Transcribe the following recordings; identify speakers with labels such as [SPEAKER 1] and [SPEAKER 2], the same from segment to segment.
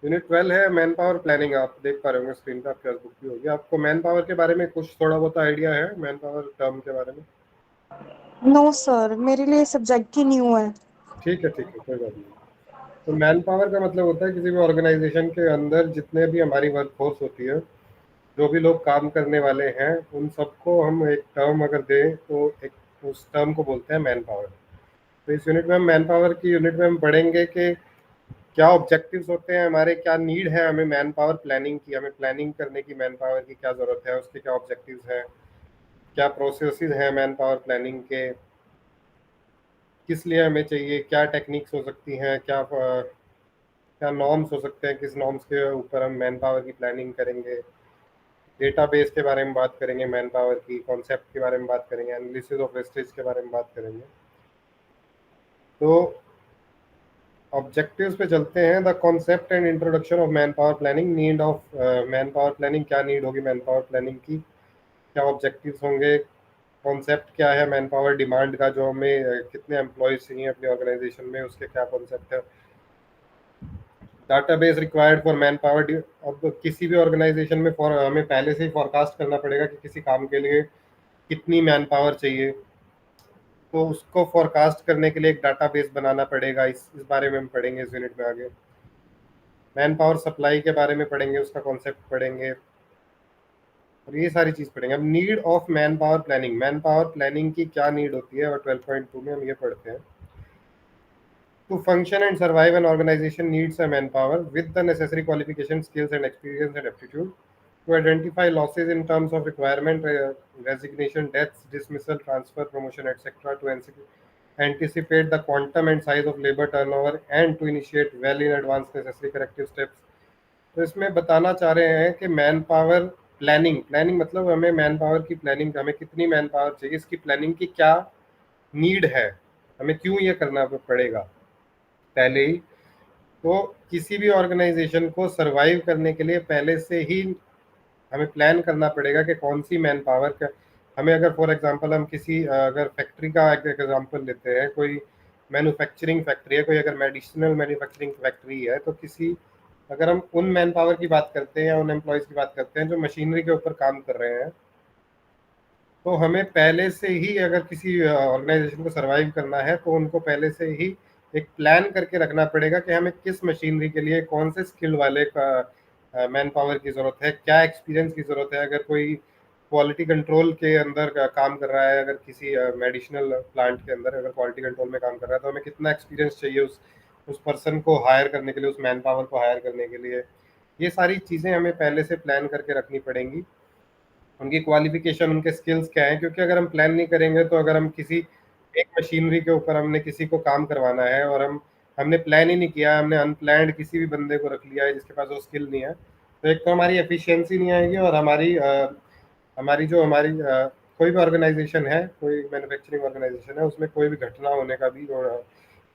[SPEAKER 1] Unit 12 है man power planning. आप देख पा रहे होंगे स्क्रीन पे, आपके पास बुक भी होगी। आपको मैन पावर के बारे में कुछ थोड़ा बहुत आइडिया है मैन पावर टर्म के बारे में?
[SPEAKER 2] नो सर, मेरे लिए सब्जेक्ट ही न्यू है।
[SPEAKER 1] ठीक है, कोई बात नहीं। तो मैन पावर का मतलब होता है किसी भी ऑर्गेनाइजेशन के अंदर जितने भी हमारी वर्क फोर्स होती है, जो भी लोग काम करने वाले हैं, उन सबको हम एक टर्म अगर दें तो एक उस टर्म को बोलते हैं मैन पावर। तो इस यूनिट में हम मैन पावर की यूनिट में हम पढ़ेंगे कि क्या ऑब्जेक्टिव्स होते हैं हमारे, क्या नीड है हमें मैन पावर प्लानिंग की, हमें प्लानिंग करने की मैन पावर की क्या ज़रूरत है, उसके क्या ऑब्जेक्टिव्स हैं, क्या प्रोसेसेस हैं मैन पावर प्लानिंग के, किस लिए हमें चाहिए, क्या टेक्निक्स हो सकती हैं, क्या नॉर्म्स हो सकते हैं, किस नॉर्म्स के ऊपर हम मैन पावर की प्लानिंग करेंगे, डेटाबेस के बारे में बात करेंगे, मैन पावर की कॉन्सेप्ट के बारे में बात करेंगे, एनालिसिस ऑफ वेस्टेज के बारे में बात करेंगे। तो ऑब्जेक्टिव्स पे चलते हैं। The concept and introduction of man power planning. Need of man power planning, क्या नीड होगी मैन पावर प्लानिंग की, क्या ऑब्जेक्टिव्स होंगे, कॉन्सेप्ट क्या है मैन पावर डिमांड का, जो हमें कितने एम्प्लॉयज चाहिए अपनी ऑर्गेनाइजेशन में, उसके क्या कॉन्सेप्ट है, database required for man power. अब किसी भी ऑर्गेनाइजेशन में हमें पहले से ही फोरकास्ट करना पड़ेगा कि किसी काम के लिए कितनी मैन पावर चाहिए, तो उसको फोरकास्ट करने के लिए एक डाटाबेस बनाना पड़ेगा। इस बारे में हम पढ़ेंगे इस यूनिट में आगे। मैन पावर सप्लाई के बारे में पढ़ेंगे, उसका कॉन्सेप्ट पढ़ेंगे और ये सारी चीज़ पढ़ेंगे। अब need of man power planning, man power planning की क्या नीड होती है, और 12.2 में हम ये पढ़ते हैं। To function and survive, an organization needs a manpower with the necessary qualifications, skills, and experience and aptitude to identify losses in terms of requirement, resignation, deaths, dismissal, transfer, promotion, etc. To anticipate the quantum and size of labor turnover and to initiate well in advance necessary corrective steps. तो इसमें बताना चाह रहे हैं कि man power planning, मतलब हमें man power की प्लानिंग, हमें कितनी मैन पावर चाहिए, इसकी प्लानिंग की क्या नीड है, हमें क्यों ये करना पड़ेगा पहले ही। तो किसी भी ऑर्गेनाइजेशन को सरवाइव करने के लिए पहले से ही हमें प्लान करना पड़ेगा कि कौन सी मैन पावर का हमें, अगर फॉर एग्जांपल हम किसी अगर फैक्ट्री का एक एग्जांपल लेते हैं, कोई मैन्युफैक्चरिंग फैक्ट्री है, कोई अगर मेडिसिनल मैन्युफैक्चरिंग फैक्ट्री है, तो किसी अगर हम उन मैन पावर की बात करते हैं या उन एम्प्लॉयज़ की बात करते हैं जो मशीनरी के ऊपर काम कर रहे हैं, तो हमें पहले से ही, अगर किसी ऑर्गेनाइजेशन को सरवाइव करना है तो उनको पहले से ही एक प्लान करके रखना पड़ेगा कि हमें किस मशीनरी के लिए कौन से स्किल वाले का मैन पावर की ज़रूरत है, क्या एक्सपीरियंस की ज़रूरत है। अगर कोई क्वालिटी कंट्रोल के अंदर काम कर रहा है, अगर किसी मेडिसिनल प्लांट के अंदर अगर क्वालिटी कंट्रोल में काम कर रहा है, तो हमें कितना एक्सपीरियंस चाहिए उस पर्सन को हायर करने के लिए, उस मैन पावर को हायर करने के लिए। ये सारी चीज़ें हमें पहले से प्लान करके रखनी पड़ेंगी। उनकी क्वालिफिकेशन, उनके स्किल्स क्या हैं, क्योंकि अगर हम प्लान नहीं करेंगे तो अगर हम किसी एक मशीनरी के ऊपर हमने किसी को काम करवाना है और हमने प्लान ही नहीं किया, हमने अनप्लान्ड किसी भी बंदे को रख लिया है जिसके पास वो स्किल नहीं है, तो एक तो हमारी एफिशिएंसी नहीं आएगी और हमारी कोई भी ऑर्गेनाइजेशन है, कोई मैन्युफैक्चरिंग ऑर्गेनाइजेशन है, उसमें कोई भी घटना होने का भी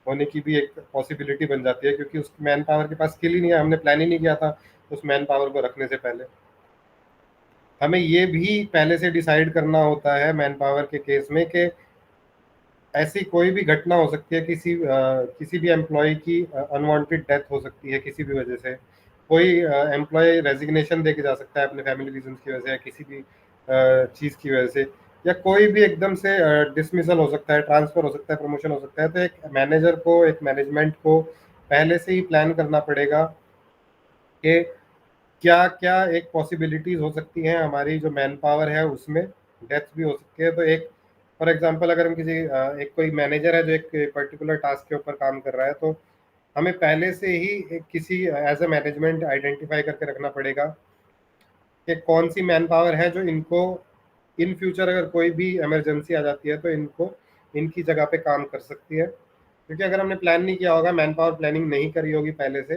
[SPEAKER 1] होने की भी एक पॉसिबिलिटी बन जाती है, क्योंकि उस मैन पावर के पास स्किल ही नहीं है, हमने प्लान ही नहीं किया था उस मैन पावर को रखने से पहले। हमें ये भी पहले से डिसाइड करना होता है मैन पावर के केस में कि ऐसी कोई भी घटना हो सकती है, किसी भी एम्प्लॉय की अनवांटेड डेथ हो सकती है किसी भी वजह से, कोई एम्प्लॉय रेजिग्नेशन दे के जा सकता है अपने फैमिली रीजंस की वजह से या किसी भी चीज़ की वजह से, या कोई भी एकदम से डिसमिसल हो सकता है, ट्रांसफर हो सकता है, प्रमोशन हो सकता है। तो एक मैनेजर को, एक मैनेजमेंट को पहले से ही प्लान करना पड़ेगा कि क्या क्या एक पॉसिबिलिटीज हो सकती हैं हमारी जो मैन पावर है उसमें, डेथ भी हो सकती है। तो एक फॉर एग्जांपल अगर हम एक कोई मैनेजर है जो एक पर्टिकुलर टास्क के ऊपर काम कर रहा है, तो हमें पहले से ही एक किसी एज अ मैनेजमेंट आइडेंटिफाई करके रखना पड़ेगा कि कौन सी मैन पावर है जो इनको इन फ्यूचर अगर कोई भी इमरजेंसी आ जाती है तो इनको इनकी जगह पे काम कर सकती है। क्योंकि अगर हमने प्लान नहीं किया होगा, मैन पावर प्लानिंग नहीं करी होगी पहले से,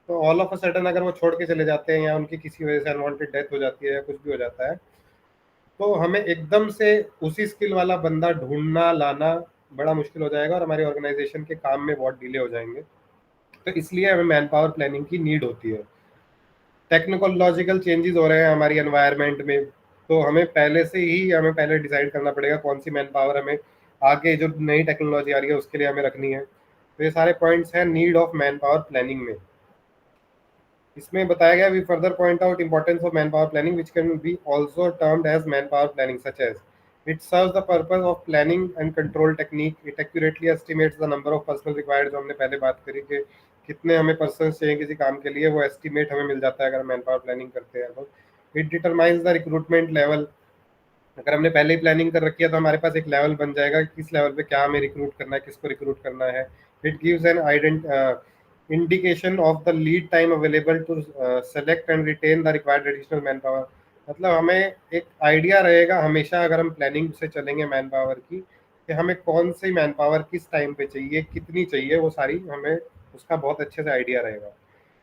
[SPEAKER 1] तो ऑल ऑफ अ सडन अगर वो छोड़ के चले जाते हैं या उनकी किसी वजह से अनवांटेड डेथ हो जाती है या कुछ भी हो जाता है, तो हमें एकदम से उसी स्किल वाला बंदा ढूंढना लाना बड़ा मुश्किल हो जाएगा और हमारी ऑर्गेनाइजेशन के काम में बहुत डिले हो जाएंगे। तो इसलिए हमें मैन पावर प्लानिंग की नीड होती है। टेक्नोलॉजिकल चेंजेस हो रहे हैं हमारी एनवायरनमेंट में, तो हमें पहले डिसाइड करना पड़ेगा कौन सी मैन पावर हमें आगे जो नई टेक्नोलॉजी आ रही है उसके लिए हमें रखनी है। तो ये सारे पॉइंट्स हैं need of man power planning में। इसमें बताया गया, we further point out importance of man power planning which can be also termed as man power planning such as it serves the purpose of planning and control technique, it accurately estimates the number of personnel required, जो हमने पहले बात करी कि कितने हमें person चाहिए किसी काम के लिए, वो एस्टिमेट हमें मिल जाता है अगर मैन पावर प्लानिंग करते हैं तो। It determines the recruitment level, अगर हमने पहले ही प्लानिंग कर रखी है तो हमारे पास एक लेवल बन जाएगा कि किस लेवल पे क्या हमें रिक्रूट करना है, किसको रिक्रूट करना है। It gives an indication of the lead time available to select and retain the required additional man power, मतलब हमें एक आइडिया रहेगा हमेशा अगर हम प्लानिंग से चलेंगे मैन पावर की, कि हमें कौन सी मैन पावर किस टाइम पे चाहिए, कितनी चाहिए, वो सारी हमें उसका बहुत अच्छे से आइडिया रहेगा।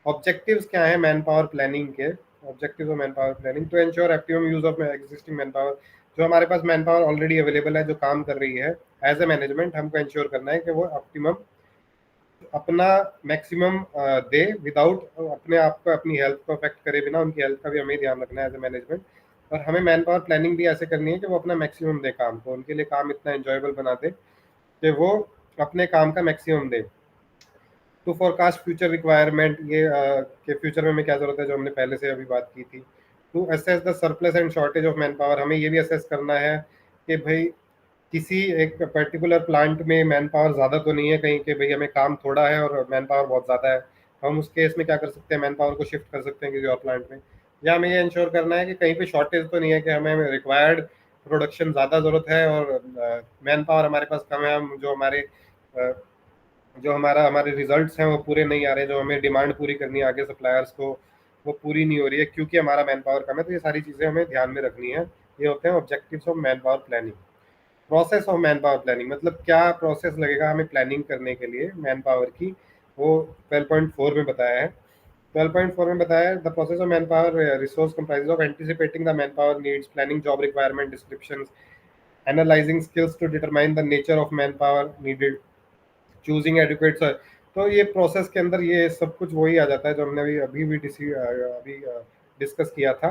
[SPEAKER 1] ऑब्जेक्टिव्स क्या है मैन पावर प्लानिंग के? Objectives of man power planning to ensure optimum use of existing man power, जो हमारे पास मैन पावर ऑलरेडी अवेलेबल है जो काम कर रही है, एज ए मैनेजमेंट हमको इंश्योर करना है कि वो ऑप्टिमम अपना मैक्सिमम दे विदाउट अपने आप को अपनी हेल्थ को अफेक्ट करे बिना, उनकी हेल्थ का भी हमें ध्यान रखना है एज ए मैनेजमेंट। और हमें मैन पावर प्लानिंग भी ऐसे करनी है कि वो अपना मैक्सिमम दे काम को, उनके लिए काम इतना एंजॉयबल बना दे कि वो अपने काम का मैक्सिमम दे। टू फोरकास्ट फ्यूचर रिक्वायरमेंट, ये कि फ्यूचर में हमें क्या जरूरत है, जो हमने पहले से अभी बात की थी। To assess the surplus and shortage of man power, हमें ये भी असेस करना है कि भाई किसी एक पर्टिकुलर प्लांट में मैन पावर ज़्यादा तो नहीं है कहीं के, भाई हमें काम थोड़ा है और मैन पावर बहुत ज़्यादा है, हम उस केस में क्या कर सकते हैं, मैन पावर को शिफ्ट कर सकते हैं किसी और प्लांट में। या हमें ये इंश्योर करना है कि कहीं पे शॉर्टेज तो नहीं है, कि हमें रिक्वायर्ड प्रोडक्शन ज़्यादा ज़रूरत है और मैन पावर हमारे पास कम है, हम जो हमारे रिजल्ट्स हैं वो पूरे नहीं आ रहे, जो हमें डिमांड पूरी करनी है आगे सप्लायर्स को वो पूरी नहीं हो रही है क्योंकि हमारा मैन पावर कम है। तो ये सारी चीज़ें हमें ध्यान में रखनी है। ये होते हैं objectives of man power planning. Process of man power planning, मतलब क्या प्रोसेस लगेगा हमें प्लानिंग करने के लिए मैन पावर की, वो 12.4 में बताया है। 12.4 में बताया है, the process of man power resource comprises of anticipating the man power needs, planning job requirement descriptions, analysing skills to determine the nature of man power needed, choosing adequate sir. तो ये प्रोसेस के अंदर ये सब कुछ वही आ जाता है जो हमने अभी डिस्कस किया था,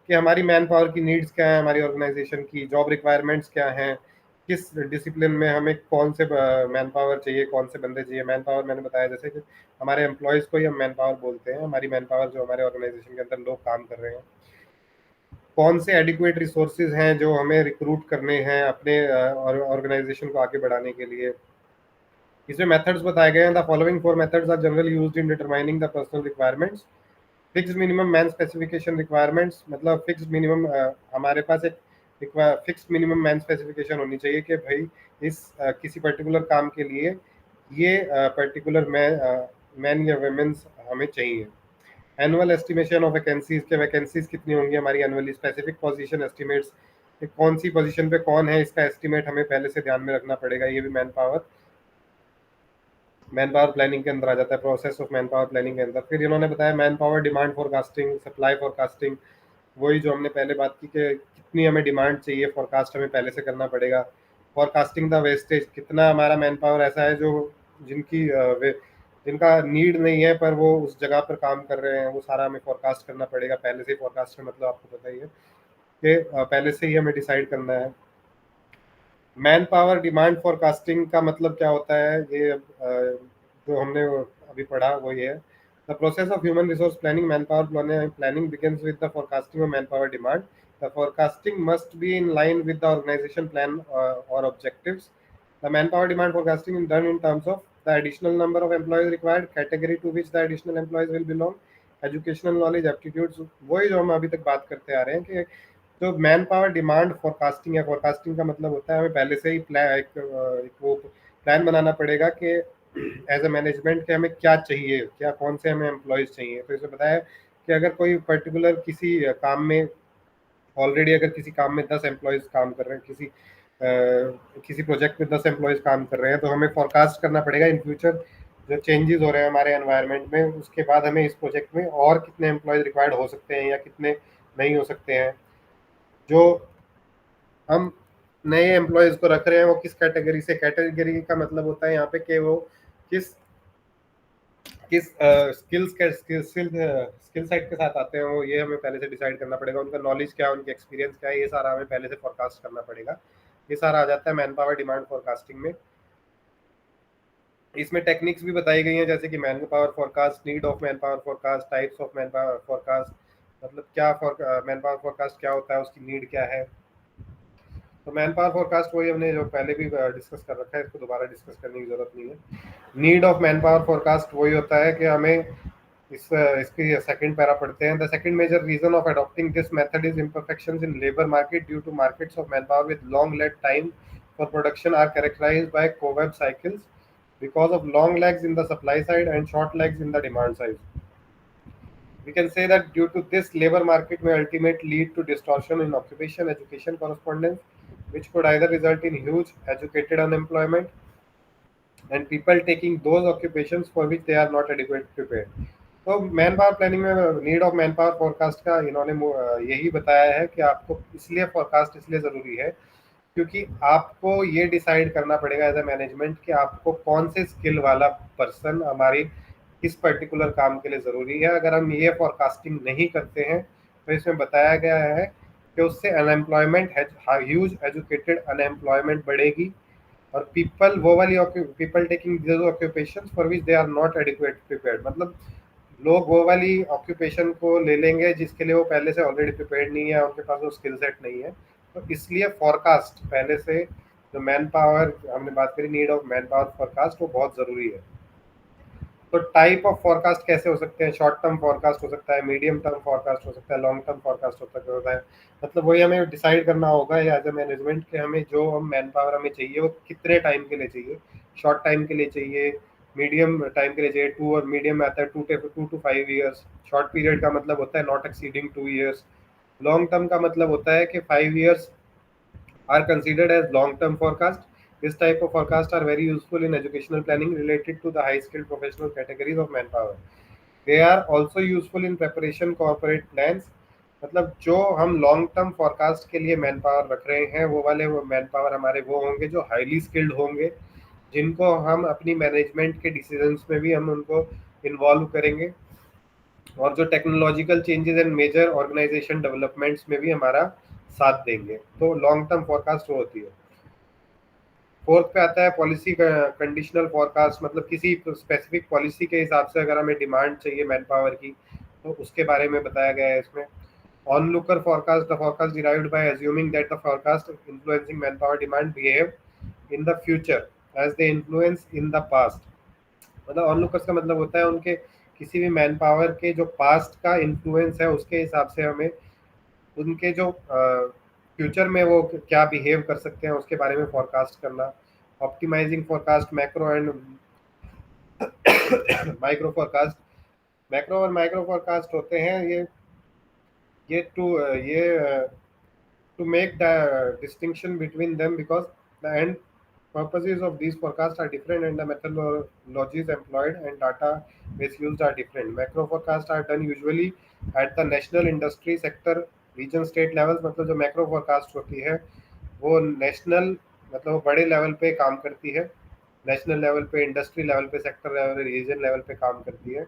[SPEAKER 1] कि हमारी मैन पावर की नीड्स क्या है, हमारी ऑर्गेनाइजेशन की जॉब रिक्वायरमेंट्स क्या हैं, किस डिसिप्लिन में हमें कौन से मैन पावर चाहिए, कौन से बंदे चाहिए। मैन पावर मैंने बताया जैसे कि हमारे एम्प्लॉयज़ को ही हम मैन पावर बोलते हैं, हमारी मैन पावर जो हमारे ऑर्गेनाइजेशन के अंदर लोग काम कर रहे हैं। कौन से एडिक्वेट रिसोर्सेज हैं जो हमें रिक्रूट करने हैं अपने ऑर्गेनाइजेशन को आगे बढ़ाने के लिए। इसमें मेथड्स बताए गए हैं, the following 4 methods are generally used in determining the personnel requirements. Fixed minimum man specification requirements, मतलब फिक्स्ड मिनिमम हमारे पास एक फिक्स्ड मिनिमम मैन स्पेसिफिकेशन होनी चाहिए कि भाई किसी पर्टिकुलर काम के लिए ये पर्टिकुलर मैन या वेमेंस हमें चाहिए। एनुअल एस्टिमेशन ऑफ वैकेंसीज, के वैकेंसीज कितनी होंगी हमारी एनुअली। स्पेसिफिक पोजीशन एस्टिमेट्स, कि कौन सी पोजीशन पे कौन है, इसका एस्टिमेट हमें पहले से ध्यान में रखना पड़ेगा। ये भी मैन पावर प्लानिंग के अंदर आ जाता है, process of man power planning के अंदर। फिर इन्होंने बताया man power demand forecasting, supply forecasting, वही जो हमने पहले बात की कि कितनी हमें डिमांड चाहिए, फोरकास्ट हमें पहले से करना पड़ेगा। फोरकास्टिंग द वेस्टेज, कितना हमारा मैन पावर ऐसा है जो जिनकी जिनका नीड नहीं है पर वो उस जगह पर काम कर रहे हैं, वो सारा हमें फोरकास्ट करना पड़ेगा पहले से ही। फोरकास्ट का मतलब आपको पता ही है कि पहले से ही हमें डिसाइड करना है। मैन पावर डिमांड फोरकास्टिंग का मतलब क्या होता है, ये जो हमने अभी पढ़ा वो ये है। The process of human resource planning, man power planning begins with the forecasting of man power demand. The forecasting must be in line with the organization plan और objectives. The manpower demand forecasting is done in terms of the additional number of employees required, category to which the additional employees will belong, educational knowledge, aptitudes, वही जो हम अभी तक बात करते आ रहे हैं कि तो मैन पावर डिमांड फोरकास्टिंग है। फोरकास्टिंग का मतलब होता है हमें पहले से ही एक वो प्लान बनाना पड़ेगा कि एज ए मैनेजमेंट के हमें क्या चाहिए, क्या कौन से हमें एम्प्लॉयज़ चाहिए। तो इसमें बताया कि अगर कोई पर्टिकुलर किसी काम में ऑलरेडी अगर किसी काम में 10 एम्प्लॉयज़ काम कर रहे हैं, किसी प्रोजेक्ट में 10 एम्प्लॉयज़ काम कर रहे हैं, तो हमें फोरकास्ट करना पड़ेगा इन फ्यूचर जो चेंजेस हो रहे हैं हमारे एनवायरनमेंट में, उसके बाद हमें इस प्रोजेक्ट में और कितने एम्प्लॉयज़ रिक्वायर्ड हो सकते हैं या कितने नहीं हो सकते हैं। जो हम नए एम्प्लॉयज़ को रख रहे हैं वो किस कैटेगरी से, कैटेगरी का मतलब होता है यहाँ पे कि वो किस किस स्किल सेट के साथ आते हैं वो, ये हमें पहले से डिसाइड करना पड़ेगा। उनका नॉलेज क्या है, उनके एक्सपीरियंस क्या है, ये सारा हमें पहले से फोरकास्ट करना पड़ेगा। ये सारा आ जाता है मैन पावर डिमांड फोरकास्टिंग में। इसमें टेक्निक्स भी बताई गई हैं, जैसे कि man power forecast, need of man power forecast, types of man power forecast, मतलब क्या मैन पावर फोरकास्ट क्या होता है, उसकी नीड क्या है। तो मैन पावर फोरकास्ट वही हमने जो पहले भी डिस्कस कर रखा है, इसको दोबारा डिस्कस करने की जरूरत नहीं है। Need of man power forecast वही होता है कि हमें इसकी सेकंड पैरा पढ़ते हैं। The second major reason of adopting this method is imperfections in labor market due to markets of manpower with long lead time for production are characterized by cobweb cycles because of long lags in the supply side and short lags in the demand side. We can say that due to this, labor market may ultimately lead to distortion in occupation education correspondence, which could either result in huge educated unemployment and people taking those occupations for which they are not adequately prepared. तो man power planning में need of man power forecast का इन्होंने यही बताया है कि आपको इसलिए फोरकास्ट इसलिए ज़रूरी है क्योंकि आपको ये डिसाइड करना पड़ेगा एज ए मैनेजमेंट कि आपको कौन से स्किल वाला पर्सन हमारी किस पर्टिकुलर काम के लिए ज़रूरी है। अगर हम ये फोरकास्टिंग नहीं करते हैं तो इसमें बताया गया है कि उससे अनएम्प्लॉयमेंट ह्यूज एजुकेटेड अनएम्प्लॉयमेंट बढ़ेगी और people taking those occupations for which they are not adequate prepared, मतलब लोग वो वाली ऑक्यूपेशन को ले लेंगे जिसके लिए वो पहले से ऑलरेडी प्रिपेयर्ड नहीं है, उनके पास वो स्किल सेट नहीं है। तो इसलिए फोरकास्ट पहले से जो मैन पावर हमने बात करी, need of man power forecast, वो बहुत ज़रूरी है। तो टाइप ऑफ फोरकास्ट कैसे हो सकते हैं? शॉर्ट टर्म फोरकास्ट हो सकता है, मीडियम टर्म फोरकास्ट हो सकता है, लॉन्ग टर्म फोरकास्ट होता है। मतलब वही हमें डिसाइड करना होगा एज ए मैनेजमेंट कि हमें जो हम मैन पावर हमें चाहिए वो कितने टाइम के लिए चाहिए। शॉर्ट टाइम के लिए चाहिए, मीडियम टाइम के लिए चाहिए, टू, और मीडियम आता है 2 to 5 years। शॉर्ट पीरियड का मतलब होता है not exceeding 2 years। Long term का मतलब होता है कि 5 years are considered as long-term forecast. This type of forecast are very useful in educational planning related to the high-skilled professional categories of manpower. They are also useful in preparation corporate plans. मतलब जो हम long term forecast के लिए man power रख रहे हैं वो वाले वो मैन पावर हमारे वो होंगे जो हाईली स्किल्ड होंगे, जिनको हम अपनी मैनेजमेंट के डिसीजंस में भी हम उनको इन्वॉल्व करेंगे और जो technological changes and major organization developments में भी हमारा साथ देंगे। तो लॉन्ग टर्म फोरकास्ट वो होती है। फोर्थ पे आता है पॉलिसी कंडीशनल फोरकास्ट, मतलब किसी स्पेसिफिक पॉलिसी के हिसाब से अगर हमें डिमांड चाहिए मैन पावर की तो उसके बारे में बताया गया है इसमें। Onlooker forecast, the forecast derived by assuming that the forecast influencing manpower demand behave in the future as they influence in the past. मतलब ऑनलुकर्स का मतलब होता है उनके किसी भी मैन पावर के जो पास्ट का इन्फ्लुएंस है उसके हिसाब से हमें उनके जो फ्यूचर में वो क्या बिहेव कर सकते हैं उसके बारे में फोरकास्ट करना। Optimizing forecast, macro and micro forecast. Macro और माइक्रो फोरकास्ट होते हैं ये to make the distinction between them because the end purposes of these forecasts are different and the methodologies employed and data base used are different. Macro forecasts are done usually at the national industry sector region state levels। मतलब जो macro forecast होती है वो national मतलब वो बड़े level पे काम करती है, नेशनल लेवल पे, इंडस्ट्री लेवल पे, सेक्टर लेवल, रीजन लेवल पे काम करती है।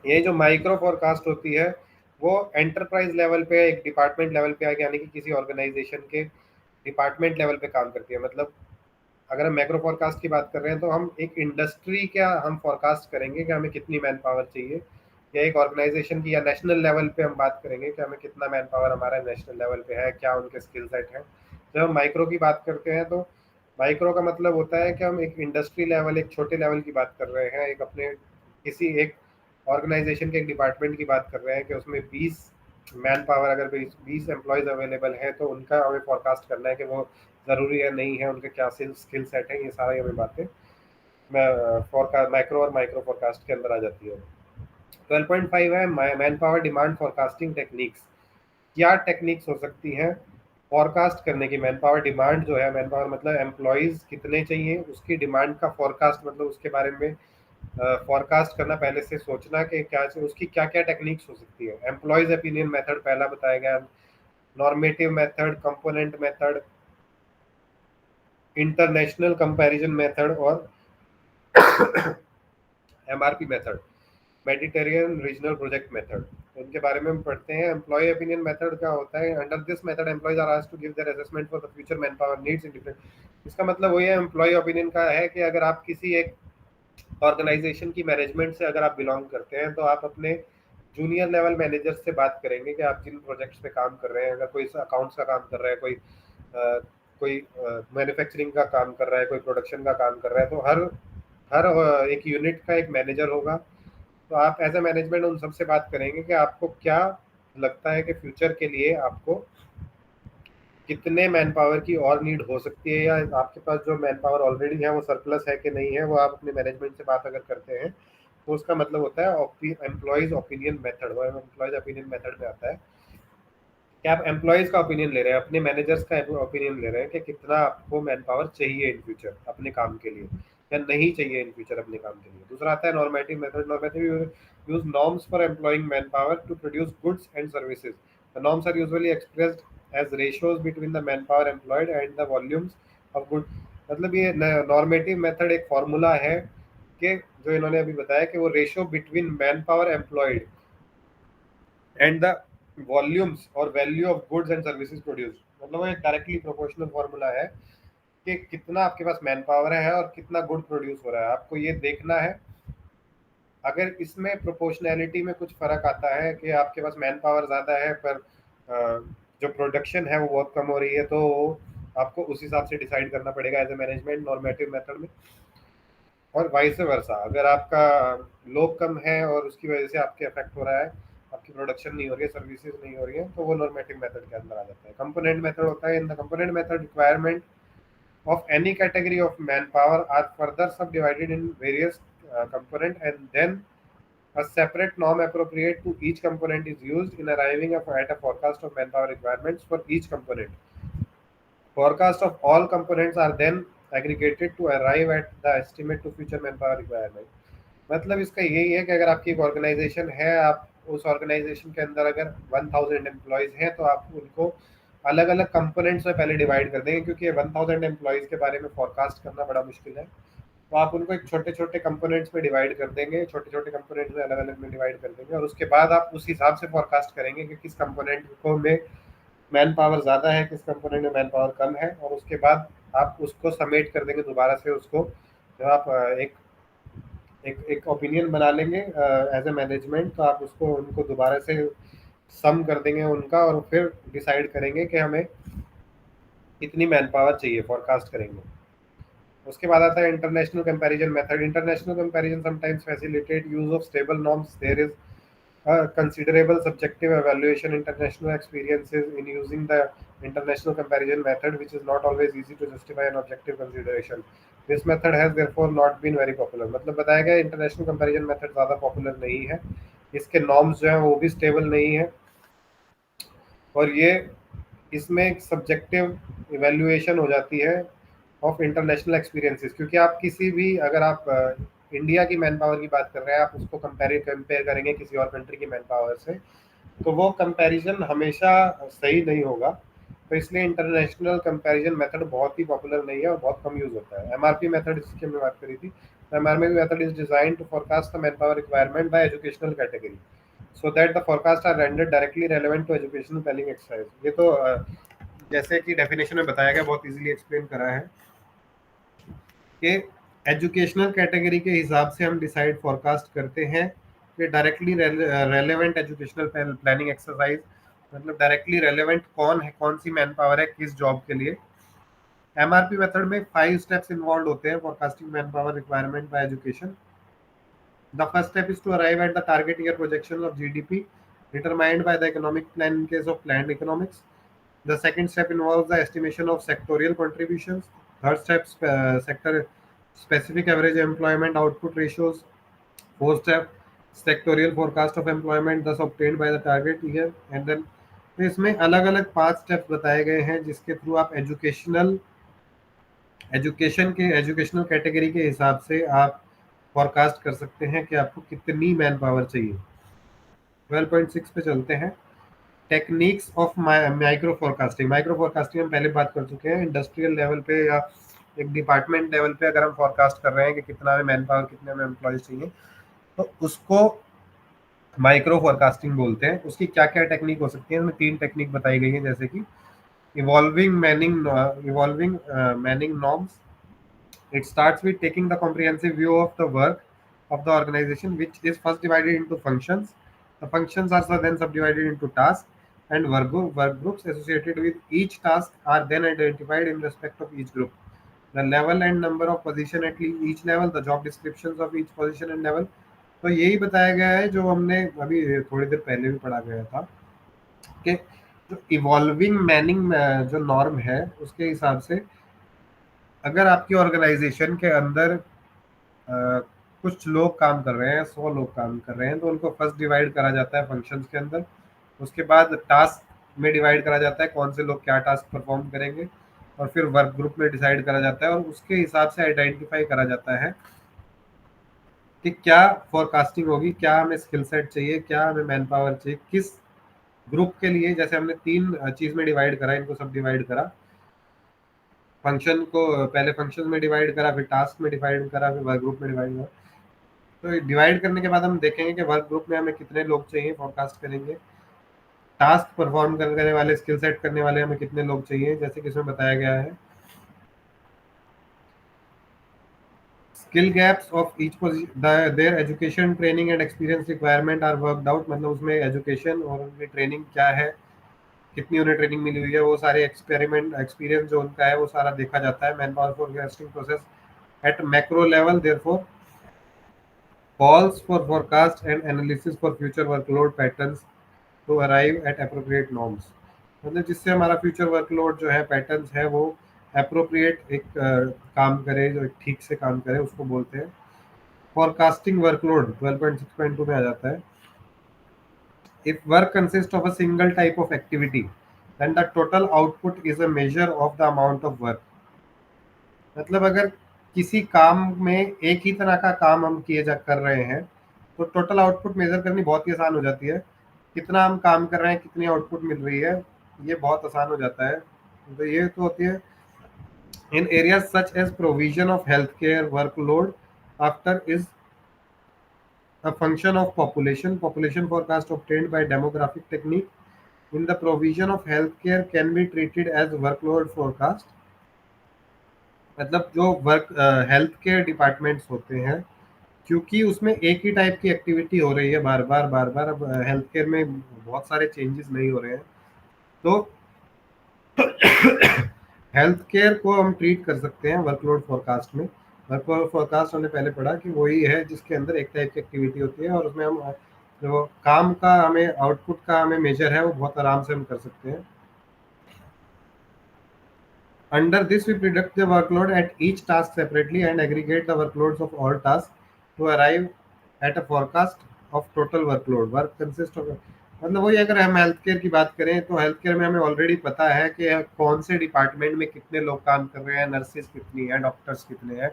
[SPEAKER 1] ये जो माइक्रो फोरकास्ट होती है वो एंटरप्राइज लेवल पे, एक डिपार्टमेंट लेवल पे आगे, यानी कि किसी ऑर्गेनाइजेशन के डिपार्टमेंट लेवल पे काम करती है। मतलब अगर हम मैक्रो फोरकास्ट की बात कर रहे हैं तो हम एक इंडस्ट्री क्या हम फोरकास्ट करेंगे कि हमें कितनी मैन पावर चाहिए, या एक ऑर्गेनाइजेशन की या नेशनल लेवल पे हम बात करेंगे कि हमें कितना मैन पावर हमारा नेशनल लेवल पे है, क्या उनके स्किल सेट हैं। जब हम माइक्रो की बात करते हैं तो माइक्रो का मतलब होता है कि हम एक इंडस्ट्री लेवल, एक छोटे लेवल की बात कर रहे हैं, एक अपने किसी एक ऑर्गेनाइजेशन के एक डिपार्टमेंट की बात कर रहे हैं कि उसमें 20 मैन पावर, अगर 20 एम्प्लॉयज़ अवेलेबल है तो उनका हमें फोरकास्ट करना है कि वो ज़रूरी है नहीं है, उनके क्या स्किल सेट है, ये सारी हमें बातें फोरकास्ट माइक्रो और माइक्रो फोरकास्ट के अंदर आ जाती है। 12.5 है man power demand forecasting techniques. क्या टेक्निक्स हो सकती हैं फोरकास्ट करने की? मैन पावर डिमांड जो है, मैन पावर मतलब एम्प्लॉयज़ कितने चाहिए, उसकी डिमांड का फोरकास्ट मतलब उसके बारे में फोरकास्ट करना, पहले से सोचना कि क्या उसकी क्या क्या टेक्निक्स हो सकती है। एम्प्लॉयज ओपिनियन मेथड पहला बताया गया, normative method, component method, international comparison method और MRP method, Mediterranean regional project method, इनके बारे में हम पढ़ते हैं। एम्प्लॉय ओपिनियन मेथड क्या होता है? Under this method employees are asked to give their assessment for the future man power needs in different. इसका मतलब वही है, एम्प्लॉय ओपिनियन का है कि अगर आप किसी एक ऑर्गेनाइजेशन की मैनेजमेंट से अगर आप बिलोंग करते हैं तो आप अपने जूनियर लेवल मैनेजर से बात करेंगे कि आप जिन प्रोजेक्ट्स पे काम कर रहे हैं, अगर कोई अकाउंट्स का काम कर रहा है, कोई मैन्युफैक्चरिंग का काम कर रहा है, कोई प्रोडक्शन का काम कर रहा है, तो हर हर एक यूनिट का एक मैनेजर होगा। तो आप एज ए मैनेजमेंट उन सबसे बात करेंगे कि आपको क्या लगता है कि फ्यूचर के लिए आपको कितने मैन पावर की और नीड हो सकती है, या आपके पास जो मैन पावर ऑलरेडी है वो सरप्लस है कि नहीं है, वो आप अपने मैनेजमेंट से बात अगर करते हैं तो उसका मतलब होता है एम्प्लॉयज ओपिनियन मेथड। वो एम्प्लॉयज ओपिनियन मेथड में आता है कि आप एम्प्लॉयज का ओपिनियन ले रहे हैं, अपने मैनेजर्स का ओपिनियन ले रहे हैं कि कितना आपको मैन पावर चाहिए इन फ्यूचर अपने काम के लिए, या नहीं चाहिए इन फ्यूचर अपने काम के लिए। दूसरा आता है normative method. Normative use norms for employing manpower to produce goods and services. The norms are usually expressed as ratios between the man power employed and the volumes of good. मतलब ये normative method एक formula है कि जो इन्होंने अभी बताया कि वो ratio between man power employed and the volumes और value of goods and services produced, मतलब वो एक डायरेक्टली प्रोपोर्शनल फॉर्मूला है कि कितना आपके पास मैन पावर है और कितना गुड प्रोड्यूस हो रहा है। आपको ये देखना है, अगर इसमें प्रोपोर्शनैलिटी में कुछ फर्क आता है कि आपके पास मैन पावर ज़्यादा है पर जो प्रोडक्शन है वो बहुत कम हो रही है, तो आपको उस हिसाब से डिसाइड करना पड़ेगा as a management normative method में। और वाइस वर्सा, अगर आपका लोग कम है और उसकी वजह से आपके अफेक्ट हो रहा है, आपकी प्रोडक्शन नहीं हो रही है, सर्विसेज नहीं हो रही है, तो वो नॉर्मेटिव मेथड के अंदर आ जाता है। कंपोनेंट मेथड होता है, in the component method requirement of any category of manpower are further subdivided in various component, and then a separate norm appropriate to each component is used in arriving at a forecast of manpower requirements for each component. Forecast of all components are then aggregated to arrive at the estimate to future manpower requirement. मतलब इसका यही है कि अगर आपकी एक organisation है, आप उस ऑर्गेनाइजेशन के अंदर अगर 1000 एम्प्लॉयज हैं, तो आप उनको अलग अलग कंपोनेंट्स में पहले डिवाइड कर देंगे, क्योंकि 1000 एम्प्लॉयज के बारे में फोरकास्ट करना बड़ा मुश्किल है। तो आप उनको एक छोटे छोटे कंपोनेंट्स में डिवाइड कर देंगे, छोटे छोटे कंपोनेंट्स में अलग अलग में डिवाइड कर देंगे, और उसके बाद आप उस हिसाब से फोरकास्ट करेंगे कि किस कंपोनेंट को में मैन पावर ज़्यादा है, किस कंपोनेंट में मैन पावर कम है, और उसके बाद आप उसको समेट कर देंगे दोबारा से उसको। जब आप एक एक एक ओपिनियन बना लेंगे एज ए मैनेजमेंट, तो आप उसको उनको दोबारा से सम कर देंगे उनका, और फिर डिसाइड करेंगे कि हमें कितनी मैन पावर चाहिए, फोरकास्ट करेंगे। उसके बाद आता है international comparison method. International comparison sometimes facilitate use of stable norms. There is considerable subjective evaluation international experiences in using the international comparison method, which is not always easy to justify an objective consideration. This method has therefore not been very popular. मतलब बताया गया international comparison method ज़्यादा popular नहीं है, इसके norms जो हैं वो भी स्टेबल नहीं है, और ये इसमें एक सब्जेक्टिव इवेल्युएशन हो जाती है ऑफ इंटरनेशनल एक्सपीरियंसेस। क्योंकि आप किसी भी, अगर आप इंडिया की मैन पावर की बात कर रहे हैं, आप उसको कंपेयर करेंगे किसी और कंट्री की मैन पावर से, तो वो कंपैरिजन हमेशा सही नहीं होगा। तो इसलिए इंटरनेशनल कंपैरिजन मेथड बहुत ही पॉपुलर नहीं है और बहुत कम यूज होता है। एमआरपी मेथड, जिसकी हमने बात करी थी, MRP method is design to forecast the man power requirement by educational category so that the forecast are rendered directly relevant to educational planning exercise। ये तो जैसे कि डेफिनेशन में बताया गया, बहुत इजीली एक्सप्लेन करा है कि एजुकेशनल कैटेगरी के हिसाब से हम डिसाइड फोरकास्ट करते हैं कि directly relevant educational planning exercise, मतलब डायरेक्टली रेलेवेंट कौन है, कौन सी मैन पावर है किस जॉब के लिए। एमआरपी मेथड में 5 स्टेप्स इन्वॉल्व होते हैं forecasting man power requirement bye education. The first step is to arrive at the target year projection of GDP determined by the economic plan in case of planned economics. The second step involves the estimation of sectorial contributions. Third step, sector specific average employment output ratios. Fourth step, sectorial forecast of employment thus obtained by the target year. And then तो इसमें अलग अलग 5 steps बताए गए हैं जिसके through आप educational category के हिसाब से आप फोरकास्ट कर सकते हैं कि आपको कितनी मैन पावर चाहिए। 12.6 पे चलते हैं, techniques of micro forecasting. Micro forecasting हम पहले बात कर चुके हैं, इंडस्ट्रियल लेवल पे या एक डिपार्टमेंट लेवल पे अगर हम फोरकास्ट कर रहे हैं कि कितना हमें मैन पावर, कितने हमें एम्प्लॉयज चाहिए, तो उसको माइक्रो फोरकास्टिंग बोलते हैं। उसकी क्या क्या टेक्निक हो सकती है, उसमें 3 टेक्निक बताई गई है, जैसे कि evolving Manning norms. It starts with taking the comprehensive view of the work of the organization, which is first divided into functions. The functions are then subdivided into tasks, and work groups associated with each task are then identified in respect of each group. The level and number of position at each level, the job descriptions of each position and level. तो यही बताया गया है जो हमने अभी थोड़ी देर पहले भी पढ़ा गया था कि जो इवॉल्विंग मैनिंग जो नॉर्म है उसके हिसाब से अगर आपकी ऑर्गेनाइजेशन के अंदर कुछ लोग काम कर रहे हैं, 100 लोग काम कर रहे हैं, तो उनको फर्स्ट डिवाइड करा जाता है फंक्शंस के अंदर। उसके बाद टास्क में डिवाइड करा जाता है कौन से लोग क्या टास्क परफॉर्म करेंगे, और फिर वर्क ग्रुप में डिसाइड करा जाता है, और उसके हिसाब से आइडेंटिफाई करा जाता है कि क्या फोरकास्टिंग होगी, क्या हमें स्किल सेट चाहिए, क्या हमें मैन पावर चाहिए, किस ग्रुप के लिए। जैसे हमने 3 चीज में डिवाइड करा, इनको सब डिवाइड करा, फंक्शन को पहले फंक्शन में डिवाइड करा, फिर टास्क में डिवाइड करा, फिर वर्क ग्रुप में डिवाइड करा। तो डिवाइड करने के बाद हम देखेंगे कि वर्क ग्रुप में हमें कितने लोग चाहिए, फोरकास्ट करेंगे। टास्क परफॉर्म करने वाले, स्किल सेट करने वाले हमें कितने लोग चाहिए, जैसे कि इसमें बताया गया है। Skill gaps of each their education, training and experience requirement are worked out. मतलब उसमें एजुकेशन और उनकी ट्रेनिंग क्या है, कितनी उन्हें ट्रेनिंग मिली हुई है, वो सारे एक्सपेरिमेंट एक्सपीरियंस जो उनका है वो सारा देखा जाता है। Man power forecasting process at macro level therefore calls for forecast and analysis for future workload patterns to arrive at appropriate norms। मतलब जिससे हमारा फ्यूचर वर्कलोड जो है, पैटर्न्स है, वो अप्रोप्रिएट एक काम करे, जो ठीक से काम करे, उसको बोलते हैं फोरकास्टिंग। वर्कलोड 12.6.2 में आ जाता है। If work consist of a single type of activity then the total output is a measure of the amount of work. मतलब अगर किसी काम में एक ही तरह का काम हम किए जा कर रहे हैं, तो टोटल आउटपुट मेजर करनी बहुत ही आसान हो जाती है। कितना हम काम कर रहे हैं, कितनी आउटपुट मिल रही है, ये बहुत आसान हो जाता है। तो ये तो होती है in areas such as provision of health care. Workload after is a function of population forecast obtained by demographic technique in the provision of healthcare can be treated as workload forecast। मतलब जो work health care departments होते हैं, क्योंकि उसमें एक ही type की activity हो रही है बार बार बार बार, अब हेल्थ केयर में बहुत सारे चेंजेस नहीं हो रहे हैं, तो हेल्थ केयर को हम ट्रीट कर सकते हैं वर्कलोड फोरकास्ट में। वर्कलोड फोरकास्ट हमने पहले पढ़ा कि वही है जिसके अंदर एक टाइप की एक्टिविटी होती है, और उसमें हम जो काम का हमें आउटपुट का हमें मेजर है वो बहुत आराम से हम कर सकते हैं। Under this, we predict the workload at each task separately and aggregate the workloads of all tasks to arrive at a forecast of total workload। Work consists of, मतलब वही, अगर हम हेल्थ केयर की बात करें तो हेल्थ केयर में हमें ऑलरेडी पता है कि कौन से डिपार्टमेंट में कितने लोग काम कर रहे हैं, नर्सेज कितनी हैं, डॉक्टर्स कितने हैं,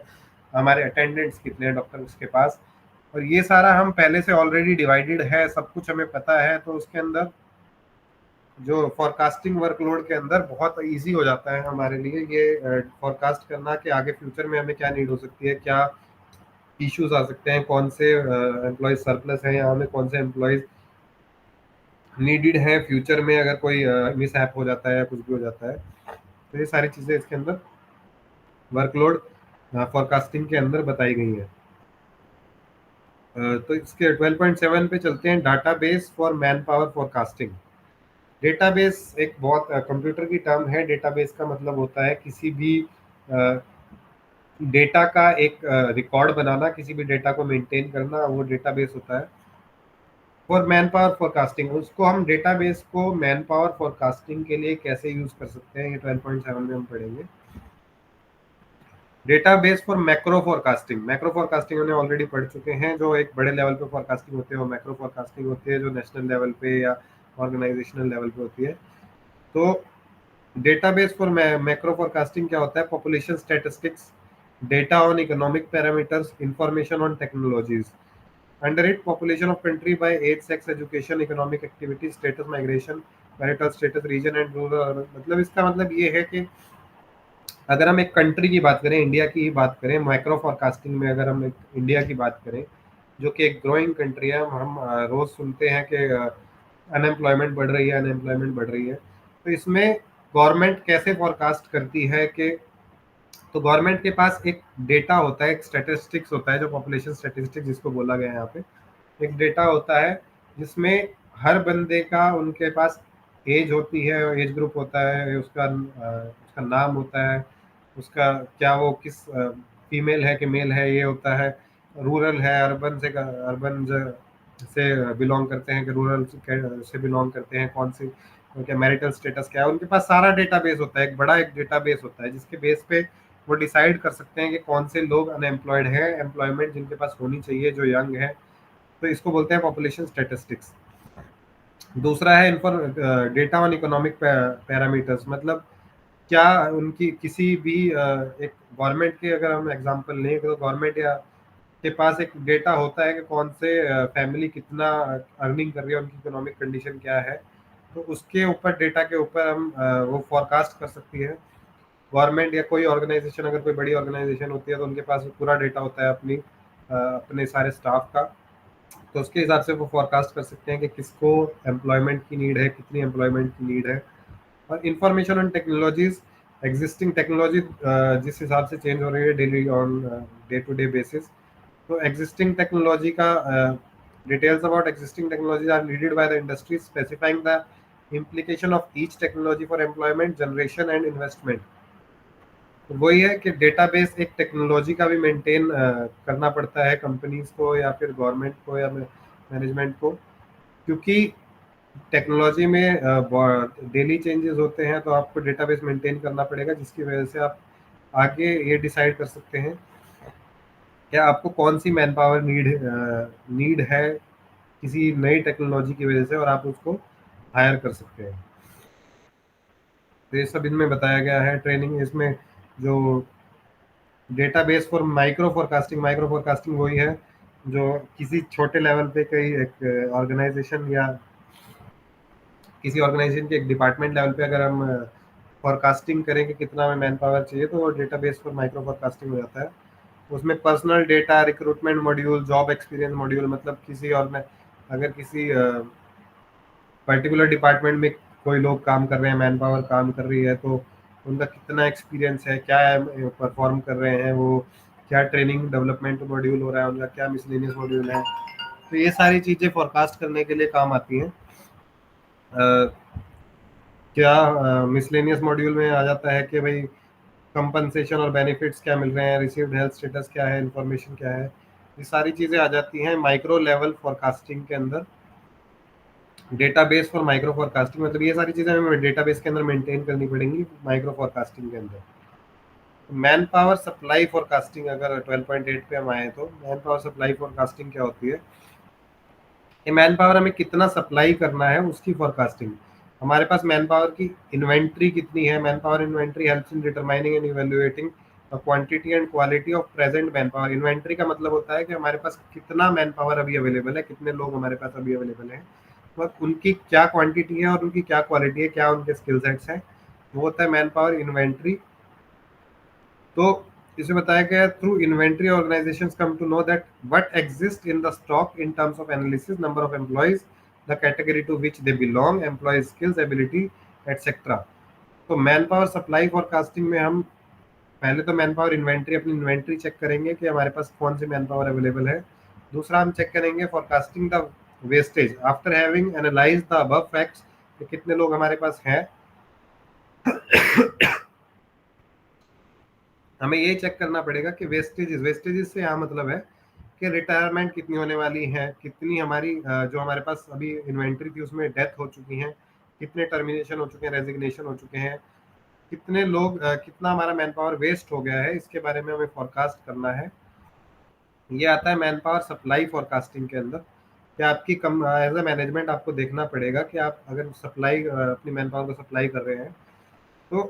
[SPEAKER 1] हमारे अटेंडेंट्स कितने हैं डॉक्टर्स के पास, और ये सारा हम पहले से ऑलरेडी डिवाइडेड है, सब कुछ हमें पता है। तो उसके अंदर जो फॉरकास्टिंग वर्कलोड के अंदर बहुत इजी हो जाता है हमारे लिए ये फॉरकास्ट करना कि आगे फ्यूचर में हमें क्या नीड हो सकती है, क्या इश्यूज आ सकते हैं, कौन से एम्प्लॉयज सरप्लस हैं, या हमें कौन से एम्प्लॉयज नीडेड हैं फ्यूचर में अगर कोई मिस हैप हो जाता है या कुछ भी हो जाता है। तो ये सारी चीज़ें इसके अंदर वर्कलोड फॉरकास्टिंग के अंदर बताई गई हैं। तो इसके 12.7 पे चलते हैं, database for man power forecasting. Database एक बहुत कंप्यूटर की टर्म है। डेटाबेस का मतलब होता है किसी भी डेटा का एक रिकॉर्ड बनाना, किसी भी डेटा को मेंटेन करना, वो डेटाबेस होता है। फॉर मैन पावर फोरकास्टिंग, उसको हम डेटाबेस को मैन पावर फोरकास्टिंग के लिए कैसे यूज कर सकते हैं, ये 12.7 में हम पढ़ेंगे। Database for macro forecasting. Macro forecasting हमने ऑलरेडी पढ़ चुके हैं, जो एक बड़े लेवल पे फोरकास्टिंग होती है वो मैक्रो फोरकास्टिंग होती है, जो नेशनल लेवल पे या ऑर्गेनाइजेशनल लेवल पे होती है। तो डेटाबेस फॉर मैक्रो फोरकास्टिंग क्या होता है? Population statistics, data on economic parameters, information on technologies. Under it population of country by age, sex, education, economic activity, status, migration, marital status, region and rural. मतलब इसका मतलब ये है कि अगर हम एक कंट्री की बात करें, इंडिया की ही बात करें, माइक्रो फोरकास्टिंग में अगर हम एक इंडिया की बात करें, जो कि एक ग्रोइंग कंट्री है, हम रोज सुनते हैं कि अनएम्प्लॉयमेंट बढ़ रही है, अनएम्प्लॉयमेंट बढ़ रही है। तो इसमें गवर्नमेंट कैसे फोरकास्ट करती है कि, तो गवर्नमेंट के पास एक डेटा होता है, एक स्टैटिस्टिक्स होता है, जो पॉपुलेशन स्टैटिस्टिक्स जिसको बोला गया है यहाँ पे, एक डेटा होता है जिसमें हर बंदे का, उनके पास एज होती है, एज ग्रुप होता है, उसका नाम होता है, उसका क्या वो किस फीमेल है कि मेल है ये होता है, रूरल है, अर्बन से, अर्बन से बिलोंग करते हैं कि रूरल से बिलोंग करते हैं, कौन सी क्या मैरिटल स्टेटस क्या है, उनके पास सारा डेटाबेस होता है, एक बड़ा एक डेटाबेस होता है जिसके बेस पे वो डिसाइड कर सकते हैं कि कौन से लोग अनएम्प्लॉयड हैं, एम्प्लॉयमेंट जिनके पास होनी चाहिए, जो यंग है। तो इसको बोलते हैं पॉपुलेशन स्टैटिस्टिक्स। दूसरा है इन्फॉर डेटा ऑन इकोनॉमिक पैरामीटर्स, मतलब क्या उनकी किसी भी एक गवर्नमेंट के अगर हम एग्जांपल लें तो गवर्नमेंट या के पास एक डेटा होता है कि कौन से फैमिली कितना अर्निंग कर रही है, उनकी इकोनॉमिक कंडीशन क्या है। तो उसके ऊपर, डेटा के ऊपर हम वो फोरकास्ट कर सकती है गवर्नमेंट, या कोई ऑर्गेनाइजेशन, अगर कोई बड़ी ऑर्गेनाइजेशन होती है तो उनके पास पूरा डेटा होता है अपनी अपने सारे स्टाफ का। तो उसके हिसाब से वो फोरकास्ट कर सकते हैं कि किसको एम्प्लॉयमेंट की नीड है, कितनी एम्प्लॉयमेंट की नीड है। और information on technologies, existing technology जिस हिसाब से चेंज हो रही है daily on day to day basis. तो एग्जिस्टिंग टेक्नोलॉजी का details about existing technology are needed by the industry, specifying the implication of each technology for employment generation and investment। तो वही है कि डेटाबेस एक टेक्नोलॉजी का भी मेंटेन करना पड़ता है कंपनीज को या फिर गवर्नमेंट को या मैनेजमेंट को, क्योंकि टेक्नोलॉजी में डेली चेंजेस होते हैं, तो आपको डेटाबेस मेंटेन करना पड़ेगा, जिसकी वजह से आप आगे ये डिसाइड कर सकते हैं कि आपको कौन सी मैन पावर नीड है किसी नई टेक्नोलॉजी की वजह से, और आप उसको हायर कर सकते हैं। तो ये सब इनमें बताया गया है ट्रेनिंग इसमें। जो डेटाबेस फॉर माइक्रो फोरकास्टिंग वही है जो किसी छोटे लेवल पे कई एक ऑर्गेनाइजेशन या किसी ऑर्गेनाइजेशन के एक डिपार्टमेंट लेवल पे अगर हम फोरकास्टिंग करें कि कितना हमें मैन पावर चाहिए, तो वो डेटाबेस फॉर माइक्रो फोरकास्टिंग हो जाता है। उसमें personal data, recruitment module, job experience module, मतलब किसी और अगर किसी पर्टिकुलर डिपार्टमेंट में कोई लोग काम कर रहे हैं, मैन पावर काम कर रही है, तो उनका कितना एक्सपीरियंस है, क्या परफॉर्म कर रहे हैं वो, क्या ट्रेनिंग डेवलपमेंट मॉड्यूल हो रहा है उनका, क्या मिसलेनियस मॉड्यूल है। तो ये सारी चीज़ें फोरकास्ट करने के लिए काम आती हैं। क्या मिसलेनियस मॉड्यूल में आ जाता है कि भाई कंपनसेशन और बेनिफिट्स क्या मिल रहे हैं, रिसीव्ड हेल्थ स्टेटस क्या है, इंफॉर्मेशन क्या है, ये सारी चीज़ें आ जाती हैं माइक्रो लेवल फोरकास्टिंग के अंदर। डेटाबेस फॉर माइक्रो फोरकास्टिंग, मतलब ये सारी चीज़ें हमें डेटाबेस के अंदर मेंटेन करनी पड़ेंगी माइक्रो फोरकास्टिंग के अंदर। मैन पावर सप्लाई फोरकास्टिंग, अगर 12.8 पे हम आए तो मैन पावर सप्लाई फोरकास्टिंग क्या होती है, ये मैन पावर हमें कितना सप्लाई करना है उसकी फोरकास्टिंग। हमारे पास मैन पावर की इन्वेंट्री कितनी है, man power inventory helps in determining and evaluating quantity and quality of present man power. Inventory का मतलब होता है कि हमारे पास कितना मैन पावर अभी अवेलेबल है, कितने लोग हमारे पास अभी अवेलेबल हैं, और उनकी क्या क्वांटिटी है और उनकी क्या क्वालिटी है, क्या उनके स्किल सेट्स हैं, वो होता है मैन पावर इन्वेंट्री। तो इसे बताया गया, through inventory organizations come to know that what exist in the stock in terms of analysis, number of employees, the category to which they belong, employee skills, ability, etcetera. तो man power supply forecasting में हम पहले तो manpower inventory, अपनी inventory check करेंगे कि हमारे पास कौन सी मैन पावर अवेलेबल है। दूसरा हम चेक करेंगे forecasting the wastage after having analyse the above facts, कितने लोग हमारे पास हैं। हमें ये चेक करना पड़ेगा कि वेस्टेजेस से यहाँ मतलब है कि रिटायरमेंट कितनी होने वाली है, कितनी हमारी जो हमारे पास अभी इन्वेंट्री थी उसमें डेथ हो चुकी हैं, कितने टर्मिनेशन हो चुके हैं, रेजिग्नेशन हो चुके हैं, कितने लोग कितना हमारा मैन पावर वेस्ट हो गया है, इसके बारे में हमें फोरकास्ट करना है। ये आता है मैन पावर सप्लाई फोरकास्टिंग के अंदर। कि आपकी कम एज अ मैनेजमेंट आपको देखना पड़ेगा कि आप अगर सप्लाई अपनी मैन पावर को सप्लाई कर रहे हैं, तो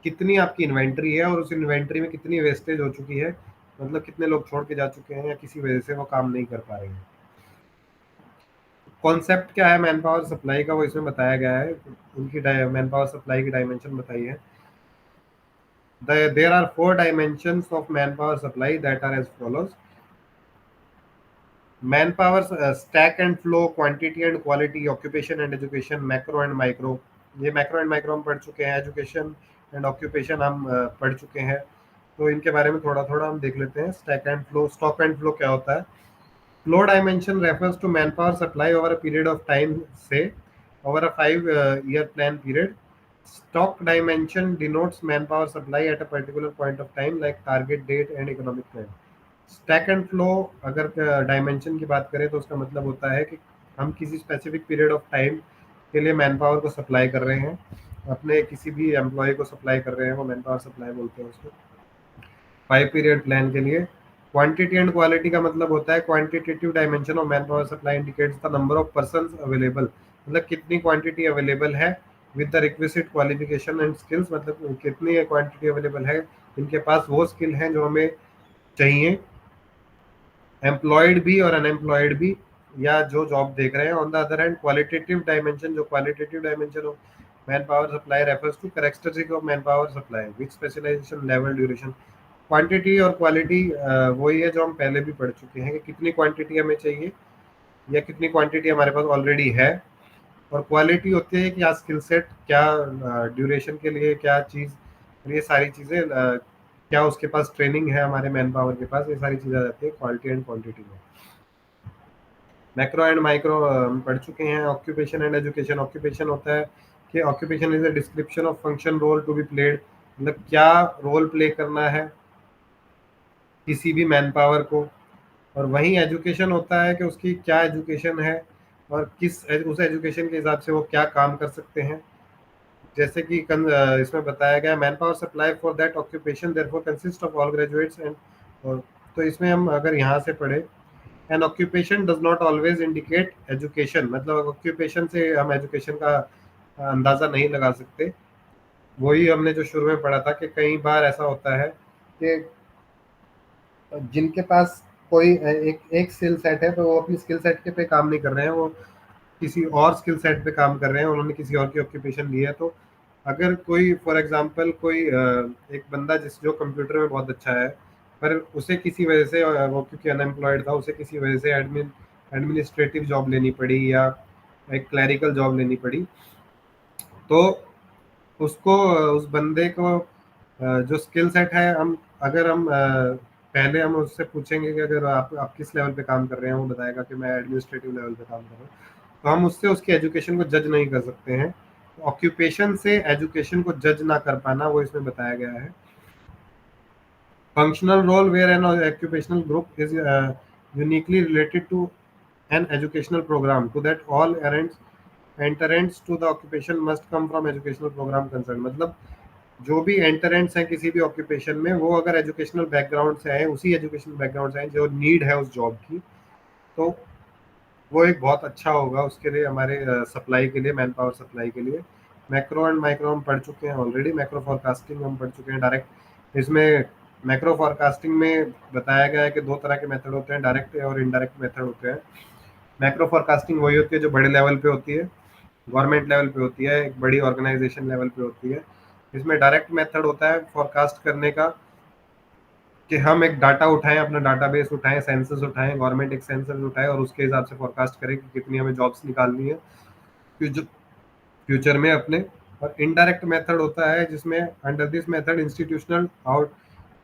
[SPEAKER 1] कितनी आपकी इन्वेंट्री है और उस इन्वेंट्री में कितनी वेस्टेज हो चुकी है, मतलब कितने लोग छोड़ के जा चुके हैं या किसी वजह से वो काम नहीं कर पा रहे हैं। कॉन्सेप्ट क्या है मैन पावर सप्लाई का, वो इसमें बताया गया है। उनकी मैन पावर सप्लाई की डायमेंशन बताई है। There are four dimensions of manpower supply that are as follows: manpower stack and flow, quantity and quality, occupation and education, macro and micro. ये मैक्रो एंड माइक्रो हम पढ़ चुके हैं, education and occupation हम पढ़ चुके हैं, तो इनके बारे में थोड़ा थोड़ा हम देख लेते हैं। Stack and flow, stock and flow क्या होता है? Flow dimension refers to manpower supply over a period of time, say over a 5 year plan period. Stock dimension denotes manpower supply at a particular point of time, like target date and economic plan. Stack and flow अगर dimension की बात करें तो उसका मतलब होता है कि हम किसी स्पेसिफिक पीरियड ऑफ टाइम के लिए मैन पावर को सप्लाई कर रहे हैं, अपने किसी भी एम्प्लॉय को सप्लाई कर रहे हैं, वो मैन पावर सप्लाई बोलते हैं उसको, 5 पीरियड प्लान के लिए। क्वांटिटी एंड क्वालिटी का मतलब होता है quantitative dimension of man power supply indicates the number of persons available, मतलब कितनी क्वांटिटी अवेलेबल है with the requisite qualification and skills, मतलब कितनी क्वांटिटी अवेलेबल है, इनके पास वो स्किल हैं जो हमें चाहिए, एम्प्लॉयड भी और अनएम्प्लॉयड भी, या जो जॉब देख रहे हैं। On the other hand qualitative dimension, जो qualitative dimension of man power supply refers to characteristic of man power supply which specialisation level duration. Quantity और क्वालिटी वही है जो हम पहले भी पढ़ चुके हैं कि कितनी क्वांटिटी हमें चाहिए या कितनी क्वांटिटी हमारे पास ऑलरेडी है, और क्वालिटी होती है कि क्या स्किल सेट, क्या ड्यूरेशन के लिए क्या चीज़, ये सारी चीज़ें क्या उसके पास ट्रेनिंग है हमारे मैन पावर के पास, ये सारी चीज़ें आ जाती है क्वालिटी एंड क्वांटिटी में। मैक्रो एंड माइक्रो हम पढ़ चुके हैं। ऑक्यूपेशन एंड एजुकेशन, ऑक्यूपेशन होता है कि occupation is a description of function role to be played, मतलब क्या रोल प्ले करना है किसी भी मैन पावर को, और वहीं एजुकेशन होता है कि उसकी क्या एजुकेशन है और उस एजुकेशन के हिसाब से वो क्या काम कर सकते हैं। जैसे कि इसमें बताया गया man power supply for that occupation therefore consist of all graduates and, तो इसमें हम अगर यहाँ से पढ़े, N occupation does not always indicate education, मतलब ऑक्यूपेशन से हम एजुकेशन का अंदाज़ा नहीं लगा सकते। वही हमने जो शुरू में पढ़ा था कि कई बार ऐसा होता है कि जिनके पास कोई एक एक स्किल सेट है तो वो अपनी स्किल सेट के पे काम नहीं कर रहे हैं, वो किसी और स्किल सेट पे काम कर रहे हैं, उन्होंने किसी और की ऑक्यूपेशन ली है। तो अगर कोई फॉर एग्जांपल कोई एक बंदा जो कंप्यूटर में बहुत अच्छा है, पर उसे किसी वजह से वो क्योंकि अनएम्प्लॉयड था, उसे किसी वजह से एडमिनिस्ट्रेटिव जॉब लेनी पड़ी या एक क्लैरिकल जॉब लेनी पड़ी, तो उसको उस बंदे को जो स्किल सेट है, हम अगर हम पहले हम उससे पूछेंगे कि अगर आप किस लेवल पे काम कर रहे हैं, वो बताएगा कि मैं एडमिनिस्ट्रेटिव लेवल पे काम कर रहा हूँ, तो हम उससे उसकी एजुकेशन को जज नहीं कर सकते हैं। ऑक्यूपेशन से एजुकेशन को जज ना कर पाना, वो इसमें बताया गया है। Functional role where an occupational group is uniquely related to an educational program to that all entrants to the occupation must come from educational program concerned, मतलब जो भी एंटरेंट्स हैं किसी भी ऑक्यूपेशन में, वो अगर एजुकेशनल बैकग्राउंड से आए, उसी एजुकेशनल बैकग्राउंड से आए जो नीड है उस जॉब की, तो वो एक बहुत अच्छा होगा उसके लिए, हमारे सप्लाई के लिए, मैन पावर सप्लाई के लिए। मैक्रो एंड माइक्रो हम पढ़ चुके हैं ऑलरेडी। मैक्रो फॉरकास्टिंग हम पढ़ चुके हैं डायरेक्ट। इसमें मैक्रो फॉरकास्टिंग में बताया गया है कि दो तरह के मेथड होते हैं, डायरेक्ट और इनडायरेक्ट मेथड होते हैं। मैक्रो फॉरकास्टिंग वही होती है जो बड़े लेवल पे होती है, गवर्नमेंट लेवल पे होती है, एक बड़ी ऑर्गेनाइजेशन लेवल पे होती है। इसमें डायरेक्ट मेथड होता है फॉरकास्ट करने का कि हम एक डाटा उठाएं, अपना डाटाबेस उठाएं, सेंसस उठाएं, गवर्नमेंट एक सेंसस उठाए और उसके हिसाब से फॉरकास्ट करें कि कितनी हमें जॉब्स निकालनी है फ्यूचर में अपने। और इनडायरेक्ट मेथड होता है जिसमें under this method institutional out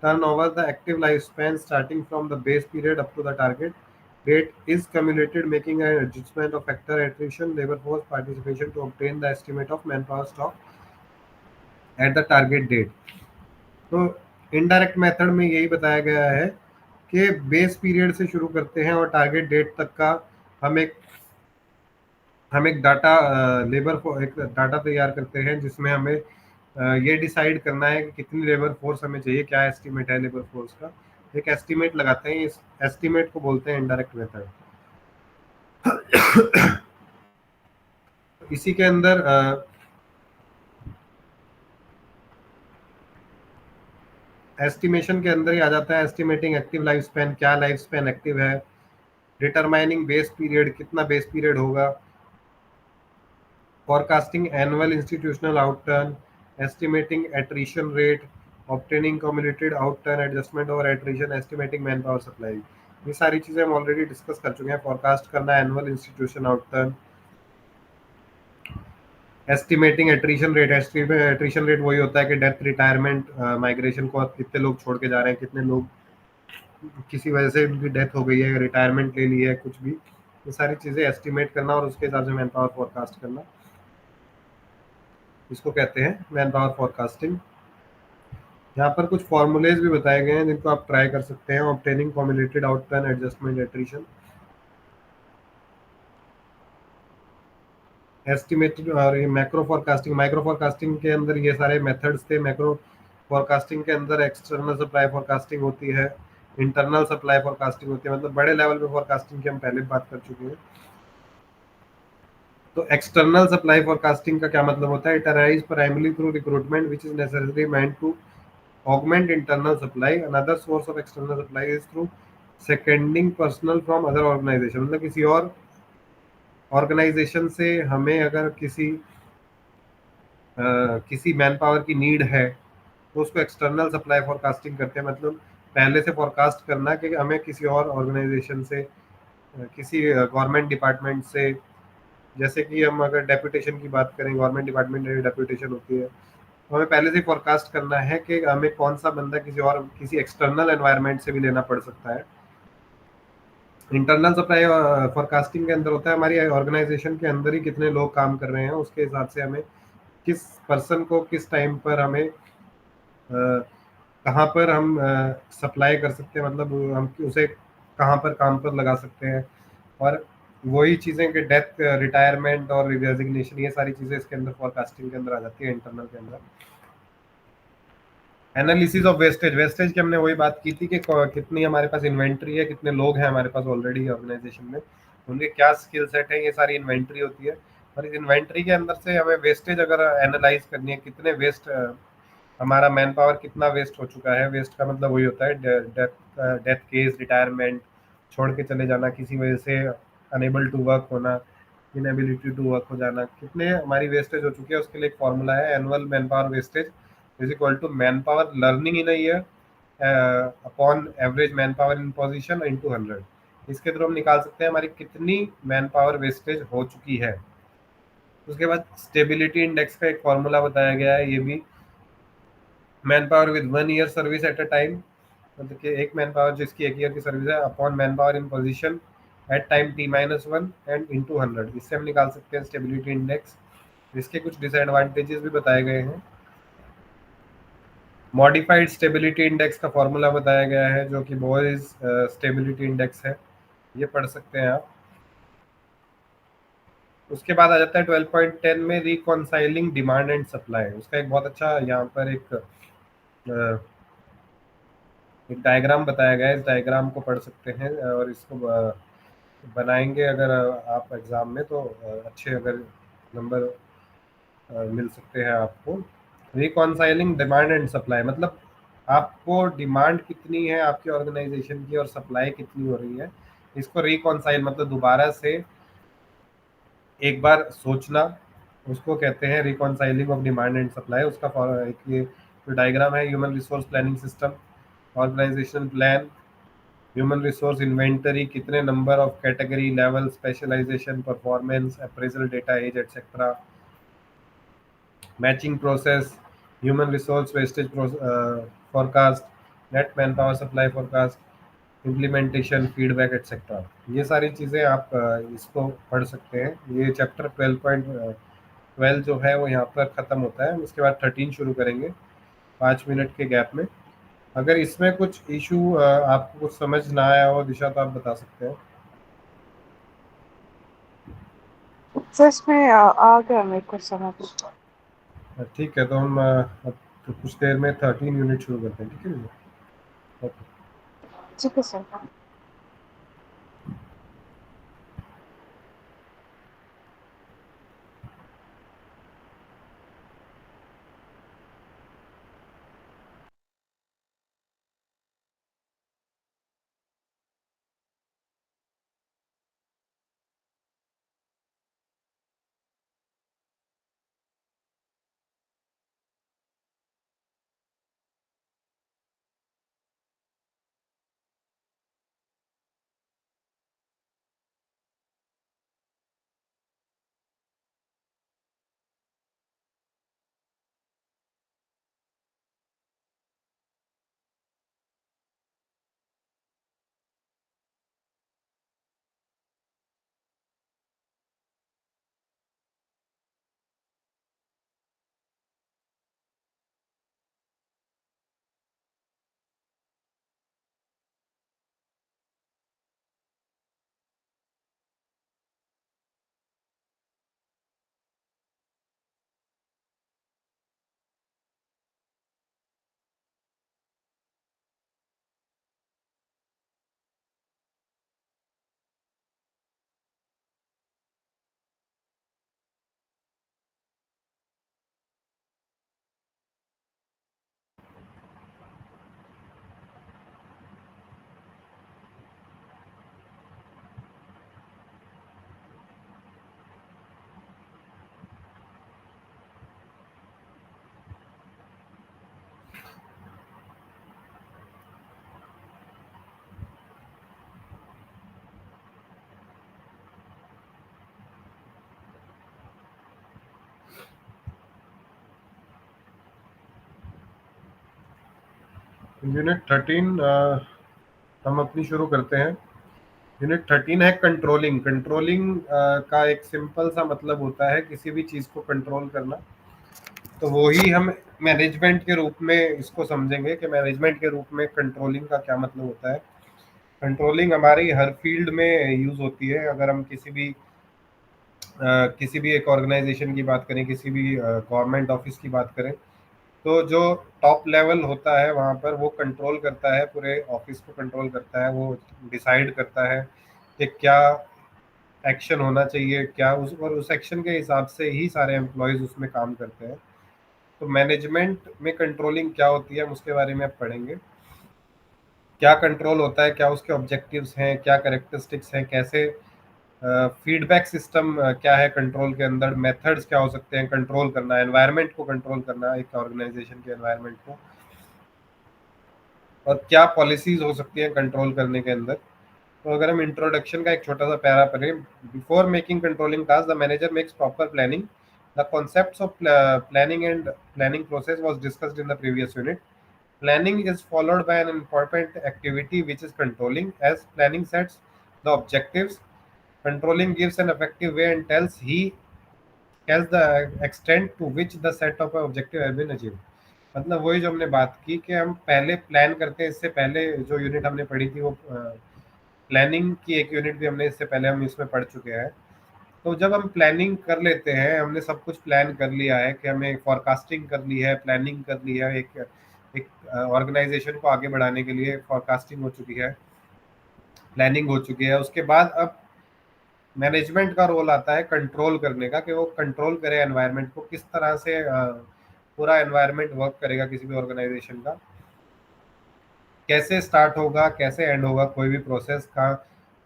[SPEAKER 1] turn over the active life span starting from the base period up to the target date is cumulated making an adjustment of factor attrition labor force participation to obtain the estimate of manpower stock at the target date। तो indirect method में यही बताया गया है कि base period से शुरू करते हैं और टारगेट डेट तक का हम एक डाटा एक डाटा तैयार करते हैं जिसमें हमें ये डिसाइड करना है कि कितनी लेबर फोर्स हमें चाहिए, क्या एस्टीमेट है लेबर फोर्स का, एक एस्टीमेट लगाते हैं। इस एस्टीमेट को बोलते हैं इनडायरेक्ट मेथड। इसी के अंदर एस्टिमेशन के अंदर ही आ जाता है एस्टिमेटिंग एक्टिव लाइफ स्पैन, क्या लाइफ स्पैन एक्टिव है, डिटरमाइनिंग बेस पीरियड, कितना बेस पीरियड होगा, forecasting annual institutional outturn, estimating attrition rate, obtaining cumulated outturn adjustment और attrition, estimating man power supply. ये सारी चीज़ें हम ऑलरेडी डिस्कस कर चुके हैं। फोरकास्ट करना annual institution out turn, estimating attrition rate. Attrition rate वही होता है कि डेथ, रिटायरमेंट, माइग्रेशन को कितने लोग छोड़ के जा रहे हैं, कितने लोग किसी वजह से उनकी डेथ हो गई है, रिटायरमेंट ले ली है, कुछ भी। ये सारी चीज़ें एस्टिमेट करना और उसके हिसाब से मैन पावर फोरकास्ट करना, इसको कहते हैं मैन पावर फोरकास्टिंग। यहाँ पर कुछ फॉर्मूलेज भी बताए गए हैं जिनको आप ट्राई कर सकते हैं। Obtaining formulated outturn adjustment attrition, estimated, और ये मैक्रो फोरकास्टिंग। माइक्रो फोरकास्टिंग के अंदर ये सारे मेथड्स थे। मैक्रो फोरकास्टिंग के अंदर एक्सटर्नल सप्लाई फोरकास्टिंग होती है, इंटरनल सप्लाई फोरकास्टिंग होती है, मतलब बड़े लेवल पे फोरकास्टिंग की हम पहले बात कर चुके हैं। तो एक्सटर्नल सप्लाई फोरकास्टिंग का क्या मतलब होता है? It arise primary through recruitment which is necessary meant to augment internal supply. Another source of external supply is through seconding personnel from other organization। मतलब किसी और ऑर्गेनाइजेशन से हमें अगर किसी मैन पावर की नीड है तो उसको एक्सटर्नल सप्लाई फोरकास्टिंग करते हैं। मतलब पहले से फोरकास्ट करना कि हमें किसी और ऑर्गेनाइजेशन से, किसी गवर्नमेंट डिपार्टमेंट से, जैसे कि हम अगर डेपुटेशन की बात करें, गवर्नमेंट डिपार्टमेंट में डेपुटेशन होती है, तो हमें पहले से ही फोरकास्ट करना है कि हमें कौन सा बंदा किसी एक्सटर्नल एनवायरनमेंट से भी लेना पड़ सकता है। इंटरनल सप्लाई फोरकास्टिंग के अंदर होता है हमारी ऑर्गेनाइजेशन के अंदर ही कितने लोग काम कर रहे हैं, उसके हिसाब से हमें किस पर्सन को किस टाइम पर हमें कहाँ पर हम सप्लाई कर सकते हैं, मतलब हम उसे कहाँ पर काम पर लगा सकते हैं। और वही चीज़ें कि डेथ, रिटायरमेंट और रेजिग्नेशन, ये सारी चीज़ें इसके अंदर फोरकास्टिंग के अंदर आ जाती है, इंटरनल के अंदर। Analysis of wastage. वेस्टेज की हमने वही बात की थी कि कितनी हमारे पास इन्वेंट्री है, कितने लोग हैं हमारे पास ऑलरेडी ऑर्गेनाइजेशन में, उनके क्या स्किल सेट है, ये सारी इन्वेंट्री होती है। और इस इन्वेंट्री के अंदर से हमें वेस्टेज अगर एनालाइज करनी है, कितने वेस्ट, हमारा मैन पावर कितना वेस्ट हो चुका है। वेस्ट का मतलब वही होता है डेथ, डेथ केस, रिटायरमेंट, छोड़ के चले जाना किसी वजह से, अनेबल टू वर्क होना, इनएबिलिटी टू वर्क हो जाना, कितने हमारी वेस्टेज हो चुकी है। उसके लिए एक फॉर्मूला है, annual manpower wastage is equal to manpower learning in a year upon average manpower in position into 100। इसके थ्रू हम निकाल सकते हैं हमारी कितनी मैन पावर वेस्टेज हो चुकी है। उसके बाद स्टेबिलिटी इंडेक्स का एक फॉर्मूला बताया गया है, ये भी man power with 1 year service at a time, मतलब कि एक मैन पावर जिसकी 1 ईयर की सर्विस है, upon manpower in position at time t-1 and into 100। इससे हम निकाल सकते हैं स्टेबिलिटी इंडेक्स। इसके कुछ डिसएडवांटेजेस भी बताए गए हैं। मॉडिफाइड स्टेबिलिटी इंडेक्स का फॉर्मूला बताया गया है जो कि बोयज स्टेबिलिटी इंडेक्स है, ये पढ़ सकते हैं आप। उसके बाद आ जाता है 12.10 में रिकॉन्साइलिंग डिमांड एंड सप्लाई। उसका एक बहुत अच्छा यहाँ पर एक डायग्राम बताया गया है। इस डायग्राम को पढ़ सकते हैं और इसको बनाएंगे अगर आप एग्जाम में, तो अच्छे अगर नंबर मिल सकते हैं आपको। रिकॉन्साइलिंग डिमांड एंड सप्लाई मतलब आपको डिमांड कितनी है आपकी ऑर्गेनाइजेशन की और सप्लाई कितनी हो रही है, इसको रिकॉन्साइल मतलब दोबारा से एक बार सोचना, उसको कहते हैं reconciling of demand and supply. उसका एक ये जो डायग्राम है, human resource planning system, organisation plan, human resource inventory, कितने number of category, level, specialisation, performance, appraisal data, age etcetera, matching process, human resource wastage forecast, net man power supply forecast, implementation, feedback etcetera. ये सारी चीज़ें आप इसको पढ़ सकते हैं। ये चैप्टर 12.12 जो है वो यहाँ पर ख़त्म होता है। उसके बाद 13 शुरू करेंगे 5 मिनट के गैप में। अगर इसमें कुछ इशू आपको कुछ समझ ना आया हो दिशा, तो आप बता सकते हैं।
[SPEAKER 2] सर इसमें आ गया मेरे को समझ।
[SPEAKER 1] ठीक है, तो हम अब तो कुछ देर में 13 यूनिट शुरू करते हैं, ठीक है भैया? ओके।
[SPEAKER 2] ठीक है सर।
[SPEAKER 1] यूनिट 13 हम अपनी शुरू करते हैं। यूनिट 13 है कंट्रोलिंग। कंट्रोलिंग का एक सिंपल सा मतलब होता है किसी भी चीज़ को कंट्रोल करना। तो वो ही हम मैनेजमेंट के रूप में इसको समझेंगे कि मैनेजमेंट के रूप में कंट्रोलिंग का क्या मतलब होता है। कंट्रोलिंग हमारी हर फील्ड में यूज़ होती है। अगर हम किसी भी एक ऑर्गेनाइजेशन की बात करें, किसी भी गवर्नमेंट ऑफिस की बात करें, तो जो टॉप लेवल होता है वहाँ पर वो कंट्रोल करता है, पूरे ऑफिस को कंट्रोल करता है। वो डिसाइड करता है कि क्या एक्शन होना चाहिए, क्या उस एक्शन के हिसाब से ही सारे एम्प्लॉयज उसमें काम करते हैं। तो मैनेजमेंट में कंट्रोलिंग क्या होती है हम उसके बारे में अब पढ़ेंगे। क्या कंट्रोल होता है, क्या उसके ऑब्जेक्टिव्स हैं, क्या कैरेक्टरिस्टिक्स हैं, कैसे फीडबैक सिस्टम क्या है कंट्रोल के अंदर, मेथड्स क्या हो सकते हैं कंट्रोल करना, एनवायरनमेंट को कंट्रोल करना, एक ऑर्गेनाइजेशन के एनवायरनमेंट को, और क्या पॉलिसीज हो सकती हैं कंट्रोल करने के अंदर। तो अगर हम इंट्रोडक्शन का एक छोटा सा पैरा पढ़ें, before making controlling task the manager makes proper planning. The concepts of planning and planning process was discussed in the previous unit. Planning is followed by an important activity which is controlling, as planning sets the objectives. Controlling gives an effective way and tells the extent to which the set of objective have been achieved. मतलब वही जो हमने बात की कि हम पहले plan करते हैं। इससे पहले जो यूनिट हमने पढ़ी थी वो प्लानिंग की एक यूनिट भी हमने इससे पहले हम इसमें पढ़ चुके हैं। तो जब हम प्लानिंग कर लेते हैं, हमने सब कुछ प्लान कर लिया है कि हमें फॉरकास्टिंग कर ली है, प्लानिंग कर ली है, एक एक ऑर्गेनाइजेशन को आगे बढ़ाने के लिए फॉरकास्टिंग हो चुकी है, प्लानिंग हो चुकी है। उसके बाद अब मैनेजमेंट का रोल आता है कंट्रोल करने का, कि वो कंट्रोल करे एनवायरनमेंट को, किस तरह से पूरा एनवायरनमेंट वर्क करेगा किसी भी ऑर्गेनाइजेशन का, कैसे स्टार्ट होगा, कैसे एंड होगा कोई भी प्रोसेस, कहाँ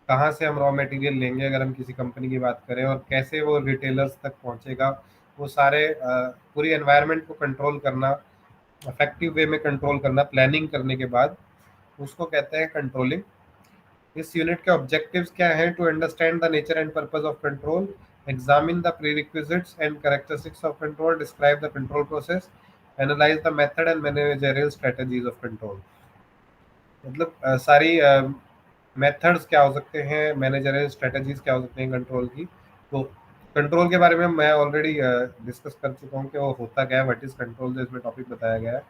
[SPEAKER 1] कहाँ से हम रॉ मटेरियल लेंगे अगर हम किसी कंपनी की बात करें, और कैसे वो रिटेलर्स तक पहुंचेगा। वो सारे पूरी एनवायरनमेंट को कंट्रोल करना, इफेक्टिव वे में कंट्रोल करना प्लानिंग करने के बाद, उसको कहते हैं कंट्रोलिंग। इस यूनिट के ऑब्जेक्टिव्स क्या हैं? To understand the nature and purpose of control, examine the prerequisites and characteristics of control, describe the control process, analyse the method and managerial strategies of control. मतलब सारी मेथड्स क्या हो सकते हैं, मैनेजरियल स्ट्रेटजीज क्या हो सकते हैं कंट्रोल की। तो कंट्रोल के बारे में मैं ऑलरेडी डिस्कस कर चुका हूँ कि वो होता क्या है, व्हाट इज कंट्रोल, जो इसमें टॉपिक बताया गया है।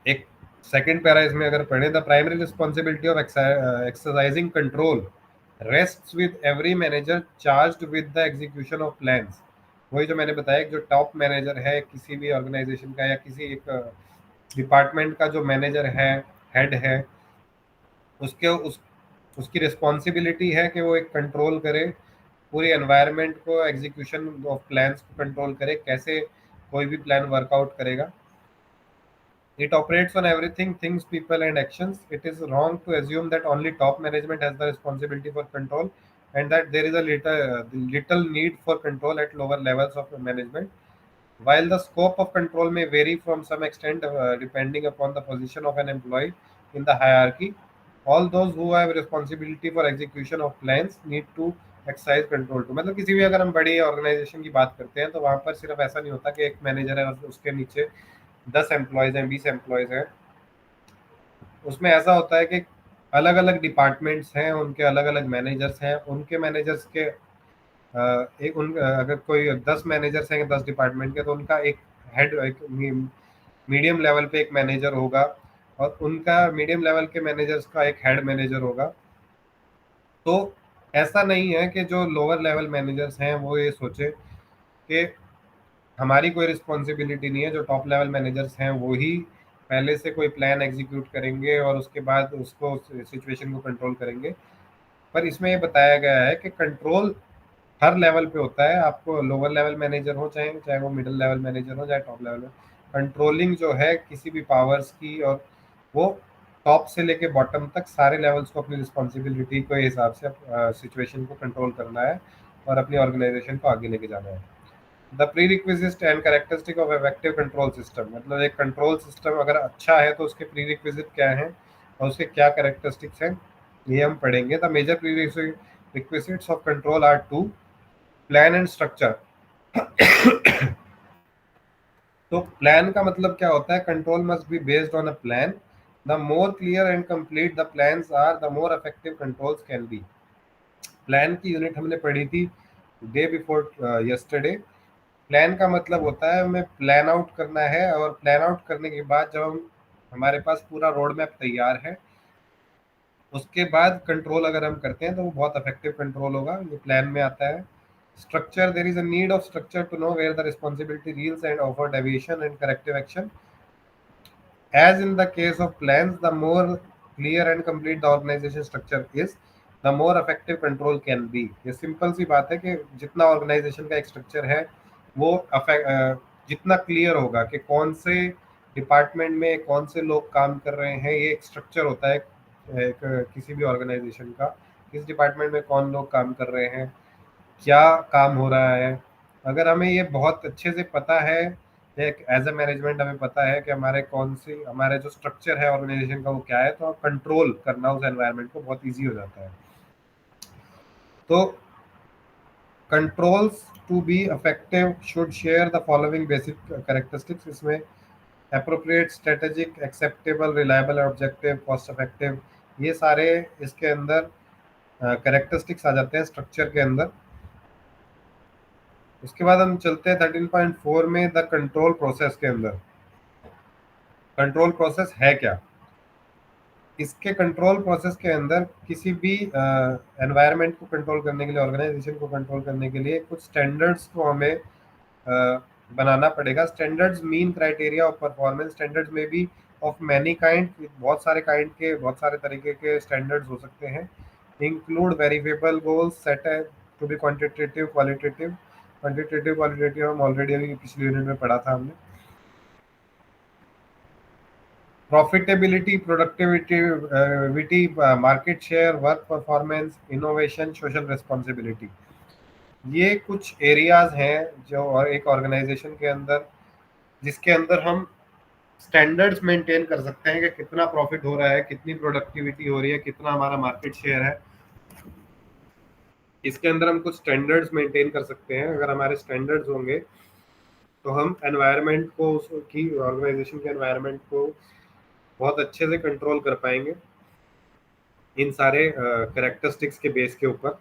[SPEAKER 1] एक सेकंड पैरा इसमें अगर पढ़े, the primary responsibility of exercising control rests with every manager charged with the execution of plans. वही जो मैंने बताया, जो टॉप मैनेजर है किसी भी ऑर्गेनाइजेशन का या किसी एक डिपार्टमेंट का, जो मैनेजर है, हेड है, उसके उसकी रिस्पॉन्सिबिलिटी है कि वो एक कंट्रोल करे पूरी एनवायरनमेंट को, एग्जीक्यूशन ऑफ प्लान्स को कंट्रोल करे, कैसे कोई भी प्लान वर्कआउट करेगा। It operates on everything, things, people, and actions. It is wrong to assume that only top management has the responsibility for control, and that there is a little need for control at lower levels of management. While the scope of control may vary from some extent depending upon the position of an employee in the hierarchy, all those who have responsibility for execution of plans need to exercise control too। मतलब किसी भी अगर हम बड़ी organisation की बात करते हैं तो वहाँ पर सिर्फ ऐसा नहीं होता कि एक मैनेजर है और उसके नीचे 10 एम्प्लॉयज हैं, 20 एम्प्लॉयज हैं। उसमें ऐसा होता है कि अलग अलग डिपार्टमेंट्स हैं, उनके अलग अलग मैनेजर्स हैं, उनके मैनेजर्स के एक उन अगर कोई 10 मैनेजर्स हैं 10 डिपार्टमेंट के, तो उनका एक हेड, एक मीडियम लेवल पे एक मैनेजर होगा, और उनका मीडियम लेवल के मैनेजर्स का एक हेड मैनेजर होगा। तो ऐसा नहीं है कि जो लोअर लेवल मैनेजर्स हैं वो ये सोचे कि हमारी कोई रिस्पॉन्सिबिलिटी नहीं है। जो टॉप लेवल मैनेजर्स हैं वो ही पहले से कोई प्लान एग्जीक्यूट करेंगे और उसके बाद उसको सिचुएशन को कंट्रोल करेंगे। पर इसमें ये बताया गया है कि कंट्रोल हर लेवल पे होता है। आपको लोअर लेवल मैनेजर हो, चाहे चाहे वो मिडिल लेवल मैनेजर हो, चाहे टॉप लेवल में, कंट्रोलिंग जो है किसी भी पावर्स की, और वो टॉप से लेके बॉटम तक सारे लेवल्स को अपनी रिस्पॉन्सिबिलिटी के हिसाब से सिचुएशन को कंट्रोल करना है और अपनी ऑर्गेनाइजेशन को आगे लेके जाना है। The pre requisite and characteristic of effective control system, मतलब एक कंट्रोल सिस्टम अगर अच्छा है तो उसके प्री रिक्विजिट क्या हैं और उसके क्या कैरेक्टरिस्टिक्स हैं, ये हम पढ़ेंगे। The major prerequisites of control are two, plan and structure. तो प्लान का मतलब क्या होता है? Control must be based on a plan. The more clear and complete the plans are, the more effective controls can be. Plan की unit हमने पढ़ी थी डे बिफोर यस्टरडे। प्लान का मतलब होता है हमें प्लान आउट करना है, और प्लान आउट करने के बाद जब हम हमारे पास पूरा रोड मैप तैयार है, उसके बाद कंट्रोल अगर हम करते हैं तो वो बहुत इफेक्टिव कंट्रोल होगा। ये प्लान में आता है। Structure, there is a need of structure to know where the responsibility reels and offer deviation and corrective action. As in the case of plans, the more clear and complete the organization structure is, the more effective control can be। ये simple सी बात है कि जितना organisation का एक structure है वो जितना क्लियर होगा कि कौन से डिपार्टमेंट में कौन से लोग काम कर रहे हैं, ये एक स्ट्रक्चर होता है किसी भी ऑर्गेनाइजेशन का। किस डिपार्टमेंट में कौन लोग काम कर रहे हैं, क्या काम हो रहा है। अगर हमें ये बहुत अच्छे से पता है, एक एज अ मैनेजमेंट हमें पता है कि हमारे कौन सी हमारे जो स्ट्रक्चर है ऑर्गेनाइजेशन का वो क्या है, तो कंट्रोल करना उस एनवायरनमेंट को बहुत इजी हो जाता है। तो controls to be effective should share the following basic characteristics. इसमें appropriate, strategic, acceptable, reliable, objective, cost effective, ये सारे इसके अंदर कैरेक्टरिस्टिक्स आ जाते हैं स्ट्रक्चर के अंदर। उसके बाद हम चलते हैं 13.4 में, द कंट्रोल प्रोसेस के अंदर। कंट्रोल प्रोसेस है क्या? इसके कंट्रोल प्रोसेस के अंदर किसी भी एनवायरनमेंट को कंट्रोल करने के लिए, ऑर्गेनाइजेशन को कंट्रोल करने के लिए कुछ स्टैंडर्ड्स को हमें बनाना पड़ेगा। Standards mean criteria of performance. Standards में भी ऑफ मैनी काइंड, बहुत सारे काइंड के, बहुत सारे तरीके के स्टैंडर्ड्स हो सकते हैं। इंक्लूड वेरिएबल गोल्स सेट है to be quantitative, qualitative. Quantitative qualitative हम ऑलरेडी अभी पिछली यूनिट में पढ़ा था हमने। Profitability, productivity, market share, work performance, innovation, social responsibility, ये कुछ एरियाज हैं जो और एक ऑर्गेनाइजेशन के अंदर जिसके अंदर हम स्टैंडर्ड्स मेंटेन कर सकते हैं कि कितना प्रॉफिट हो रहा है, कितनी प्रोडक्टिविटी हो रही है, कितना हमारा मार्केट शेयर है। इसके अंदर हम कुछ स्टैंडर्ड्स मेंटेन कर सकते हैं। अगर हमारे स्टैंडर्ड्स होंगे तो हम एनवायरनमेंट को, उसकी ऑर्गेनाइजेशन के एनवायरनमेंट को बहुत अच्छे से कंट्रोल कर पाएंगे इन सारे करेक्टरिस्टिक्स के बेस के ऊपर।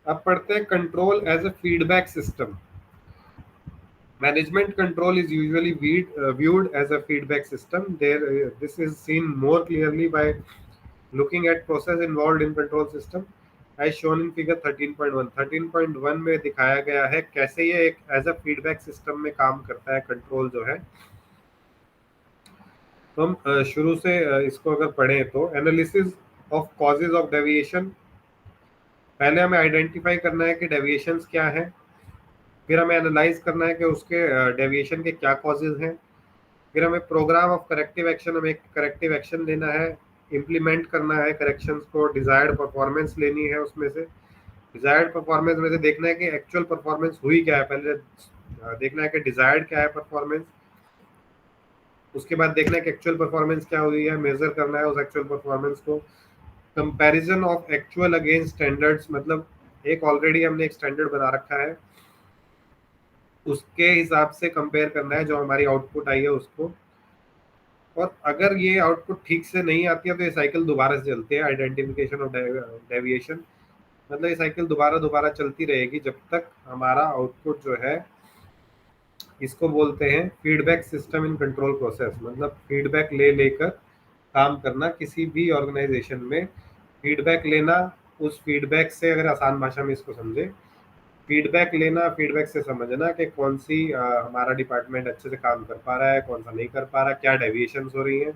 [SPEAKER 1] अब पढ़ते हैं control as a feedback system. Management control is usually viewed as a feedback system. This is seen more clearly by looking at process involved in control system, as shown in figure 13.1। 13.1 में दिखाया गया है कैसे ये एक as a feedback system में काम करता है कंट्रोल जो है। तो हम शुरू से इसको अगर पढ़ें तो analysis of causes of deviation. पहले हमें आइडेंटिफाई करना है कि डेविएशंस क्या है, फिर हमें एनालाइज करना है कि उसके डेविएशन के क्या कॉजेज हैं, फिर हमें प्रोग्राम ऑफ करेक्टिव एक्शन, हमें करेक्टिव एक्शन लेना है, इम्प्लीमेंट करना है करेक्शंस को, डिजायर्ड परफॉर्मेंस लेनी है। उसमें से डिजायर्ड परफॉर्मेंस में से देखना है कि एक्चुअल परफॉर्मेंस हुई क्या है, पहले देखना है कि डिजायर्ड क्या है परफॉर्मेंस, उसके बाद देखना है कि एक्चुअल परफॉर्मेंस क्या हुई है, मेजर करना है उस एक्चुअल परफॉर्मेंस को। Comparison of actual against standards, मतलब एक ऑलरेडी हमने एक स्टैंडर्ड बना रखा है, उसके हिसाब से कंपेयर करना है जो हमारी आउटपुट आई है उसको। और अगर ये आउटपुट ठीक से नहीं आती है तो ये साइकिल दोबारा से चलती है, आइडेंटिफिकेशन ऑफ डेविएशन। मतलब ये साइकिल दोबारा दोबारा चलती रहेगी जब तक हमारा आउटपुट जो है, इसको बोलते हैं feedback system in control process. मतलब फीडबैक ले लेकर काम करना किसी भी ऑर्गेनाइजेशन में। फीडबैक लेना, उस फीडबैक से, अगर आसान भाषा में इसको समझे, फीडबैक लेना, फीडबैक से समझना कि कौन सी हमारा डिपार्टमेंट अच्छे से काम कर पा रहा है, कौन सा नहीं कर पा रहा, क्या डेविएशंस हो रही हैं,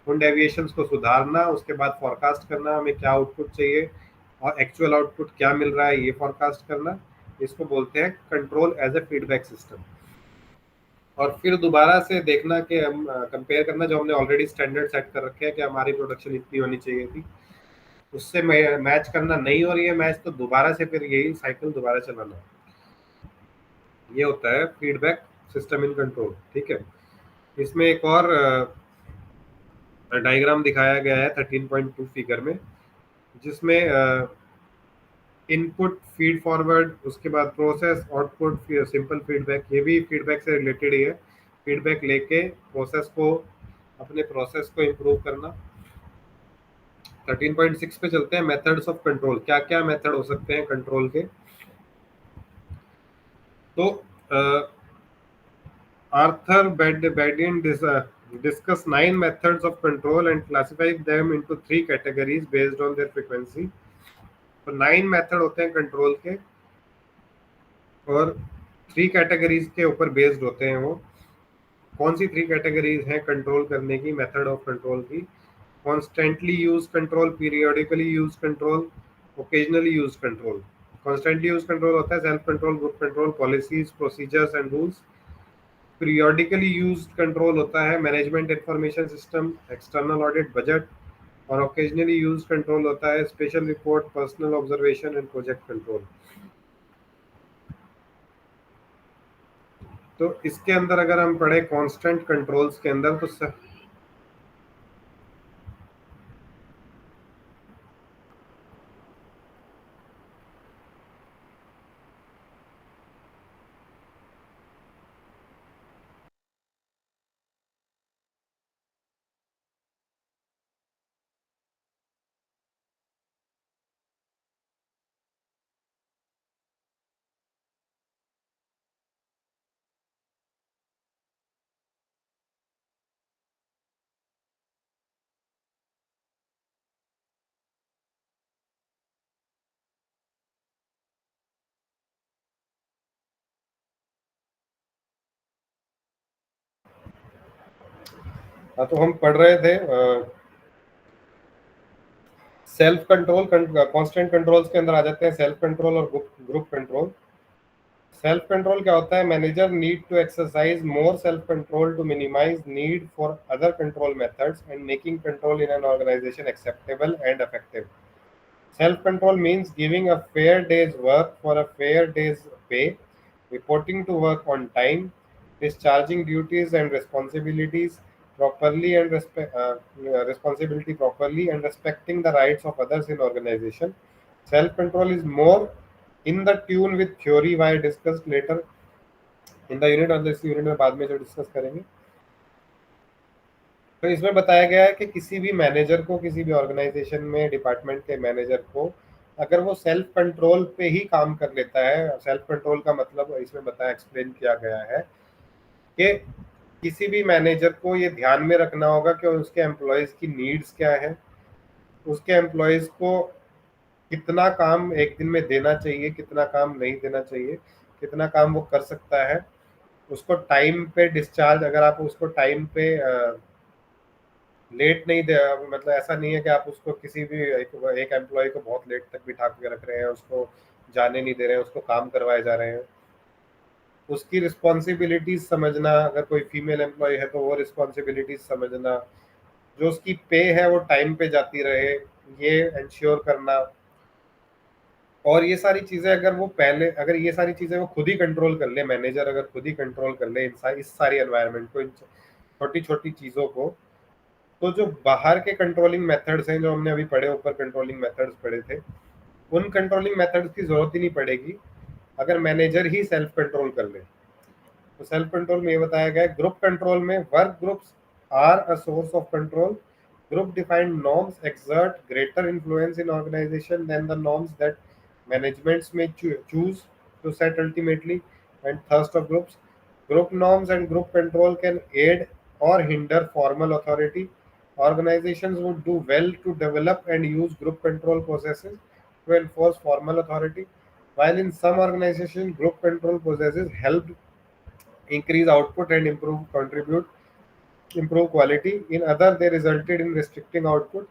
[SPEAKER 1] उन डेविएशंस को सुधारना, उसके बाद फॉरकास्ट करना हमें क्या आउटपुट चाहिए और एक्चुअल आउटपुट क्या मिल रहा है ये फॉरकास्ट करना। इसको बोलते हैं control as a feedback system. और फिर दोबारा से देखना कि हम कंपेयर करना, जो हमने ऑलरेडी स्टैंडर्ड सेट कर रखे हैं कि हमारी प्रोडक्शन इतनी होनी चाहिए थी, उससे मैच करना, नहीं हो रही है मैच तो दोबारा से फिर यही साइकिल दोबारा चलाना। ये होता है फीडबैक सिस्टम इन कंट्रोल। ठीक है, इसमें एक और डायग्राम दिखाया गया है 13.2 फिगर में, जिसमें इनपुट, फीड फॉरवर्ड, उसके बाद प्रोसेस, आउटपुट, सिंपल फीडबैक, ये भी फीडबैक से रिलेटेड ही है। फीडबैक लेके अपने प्रोसेस को इम्प्रूव करना। 13.6 पे चलते हैं, मेथड्स ऑफ कंट्रोल। क्या क्या मेथड हो सकते हैं कंट्रोल के? तो Arthur बेडिन discuss 9 methods of control and classify them into 3 categories based on their frequency। तो 9 मेथड होते हैं कंट्रोल के और 3 कैटेगरीज के ऊपर बेस्ड होते हैं वो। कौन सी 3 कैटेगरीज हैं कंट्रोल करने की, मेथड ऑफ कंट्रोल की? Constantly use control, periodically use control, occasionally use control. Constantly use control होता है self control, group control, policies, procedures and rules. Periodically use control होता है management information system, external audit, budget. और occasionally use control होता है special report, personal observation and project control. तो इसके अंदर अगर हम पढ़े कांस्टेंट कंट्रोल्स के अंदर, तो हाँ, तो हम पढ़ रहे थे सेल्फ कंट्रोल। कांस्टेंट कंट्रोल्स के अंदर आ जाते हैं सेल्फ कंट्रोल और ग्रुप कंट्रोल। सेल्फ कंट्रोल क्या होता है? Manager need to exercise more self control to minimize need for other control methods and making control in an organization acceptable and effective. Self control means giving a fair day's work for a fair day's pay, reporting to work on time, discharging duties and responsibilities properly and responsibility properly, and respecting the rights of others in organization. Self control is more in the tune with theory, why discussed later in the unit, और इस unit में बाद में जो discuss करेंगे। तो इसमें बताया गया है कि किसी भी मैनेजर को, किसी भी ऑर्गेनाइजेशन में, डिपार्टमेंट के मैनेजर को, अगर वो सेल्फ कंट्रोल पे ही काम कर लेता है, सेल्फ कंट्रोल का मतलब इसमें बताया, एक्सप्लेन किया गया है कि किसी भी मैनेजर को ये ध्यान में रखना होगा कि उसके एम्प्लॉयज की नीड्स क्या है, उसके एम्प्लॉयज को कितना काम एक दिन में देना चाहिए, कितना काम नहीं देना चाहिए, कितना काम वो कर सकता है, उसको टाइम पे डिस्चार्ज, अगर आप उसको टाइम पे लेट नहीं दे, मतलब ऐसा नहीं है कि आप उसको किसी भी एक एम्प्लॉय को बहुत लेट तक बिठा के रख रहे हैं, उसको जाने नहीं दे रहे हैं, उसको काम करवाए जा रहे हैं। उसकी रिस्पॉन्सिबिलिटीज समझना, अगर कोई फीमेल एम्प्लॉय है तो वो रिस्पॉन्सिबिलिटीज समझना, जो उसकी पे है वो टाइम पे जाती रहे, ये इंश्योर करना। और ये सारी चीजें अगर ये सारी चीजें वो खुद ही कंट्रोल कर ले, मैनेजर अगर खुद ही कंट्रोल कर ले इस सारी एनवायरनमेंट को, इन छोटी छोटी चीजों को, तो जो बाहर के कंट्रोलिंग मेथड्स हैं जो हमने अभी पढ़े, ऊपर कंट्रोलिंग मेथड्स पढ़े थे, उन कंट्रोलिंग मेथड्स की जरूरत ही नहीं पड़ेगी अगर मैनेजर ही सेल्फ कंट्रोल कर ले। तो सेल्फ कंट्रोल में ये बताया गया है, ग्रुप कंट्रोल में work groups are a source of control. Group defined norms exert greater influence in organization than the norms that managements may choose to set ultimately, and thrust of groups. Group norms and group control can aid or hinder formal authority. Organizations would do well to develop and use group control processes to enforce formal authority. While in some organizations, group control processes help increase output and improve quality. In other, they resulted in restricting output.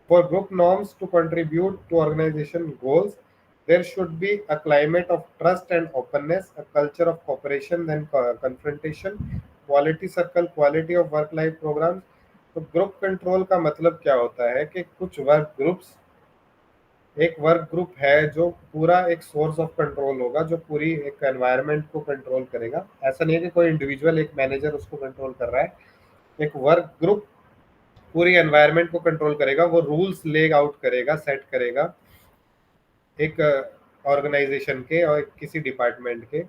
[SPEAKER 1] For group norms to contribute to organization goals, there should be a climate of trust and openness, a culture of cooperation and confrontation, quality circle, quality of work life programs. तो group control का मतलब क्या होता है कि कुछ एक work group है जो पूरा एक सोर्स ऑफ कंट्रोल होगा, जो पूरी एक एनवायरनमेंट को कंट्रोल करेगा। ऐसा नहीं है कि कोई इंडिविजुअल, एक मैनेजर उसको कंट्रोल कर रहा है, एक वर्क ग्रुप पूरी एनवायरनमेंट को कंट्रोल करेगा, वो रूल्स ले आउट करेगा, सेट करेगा एक ऑर्गेनाइजेशन के और किसी डिपार्टमेंट के।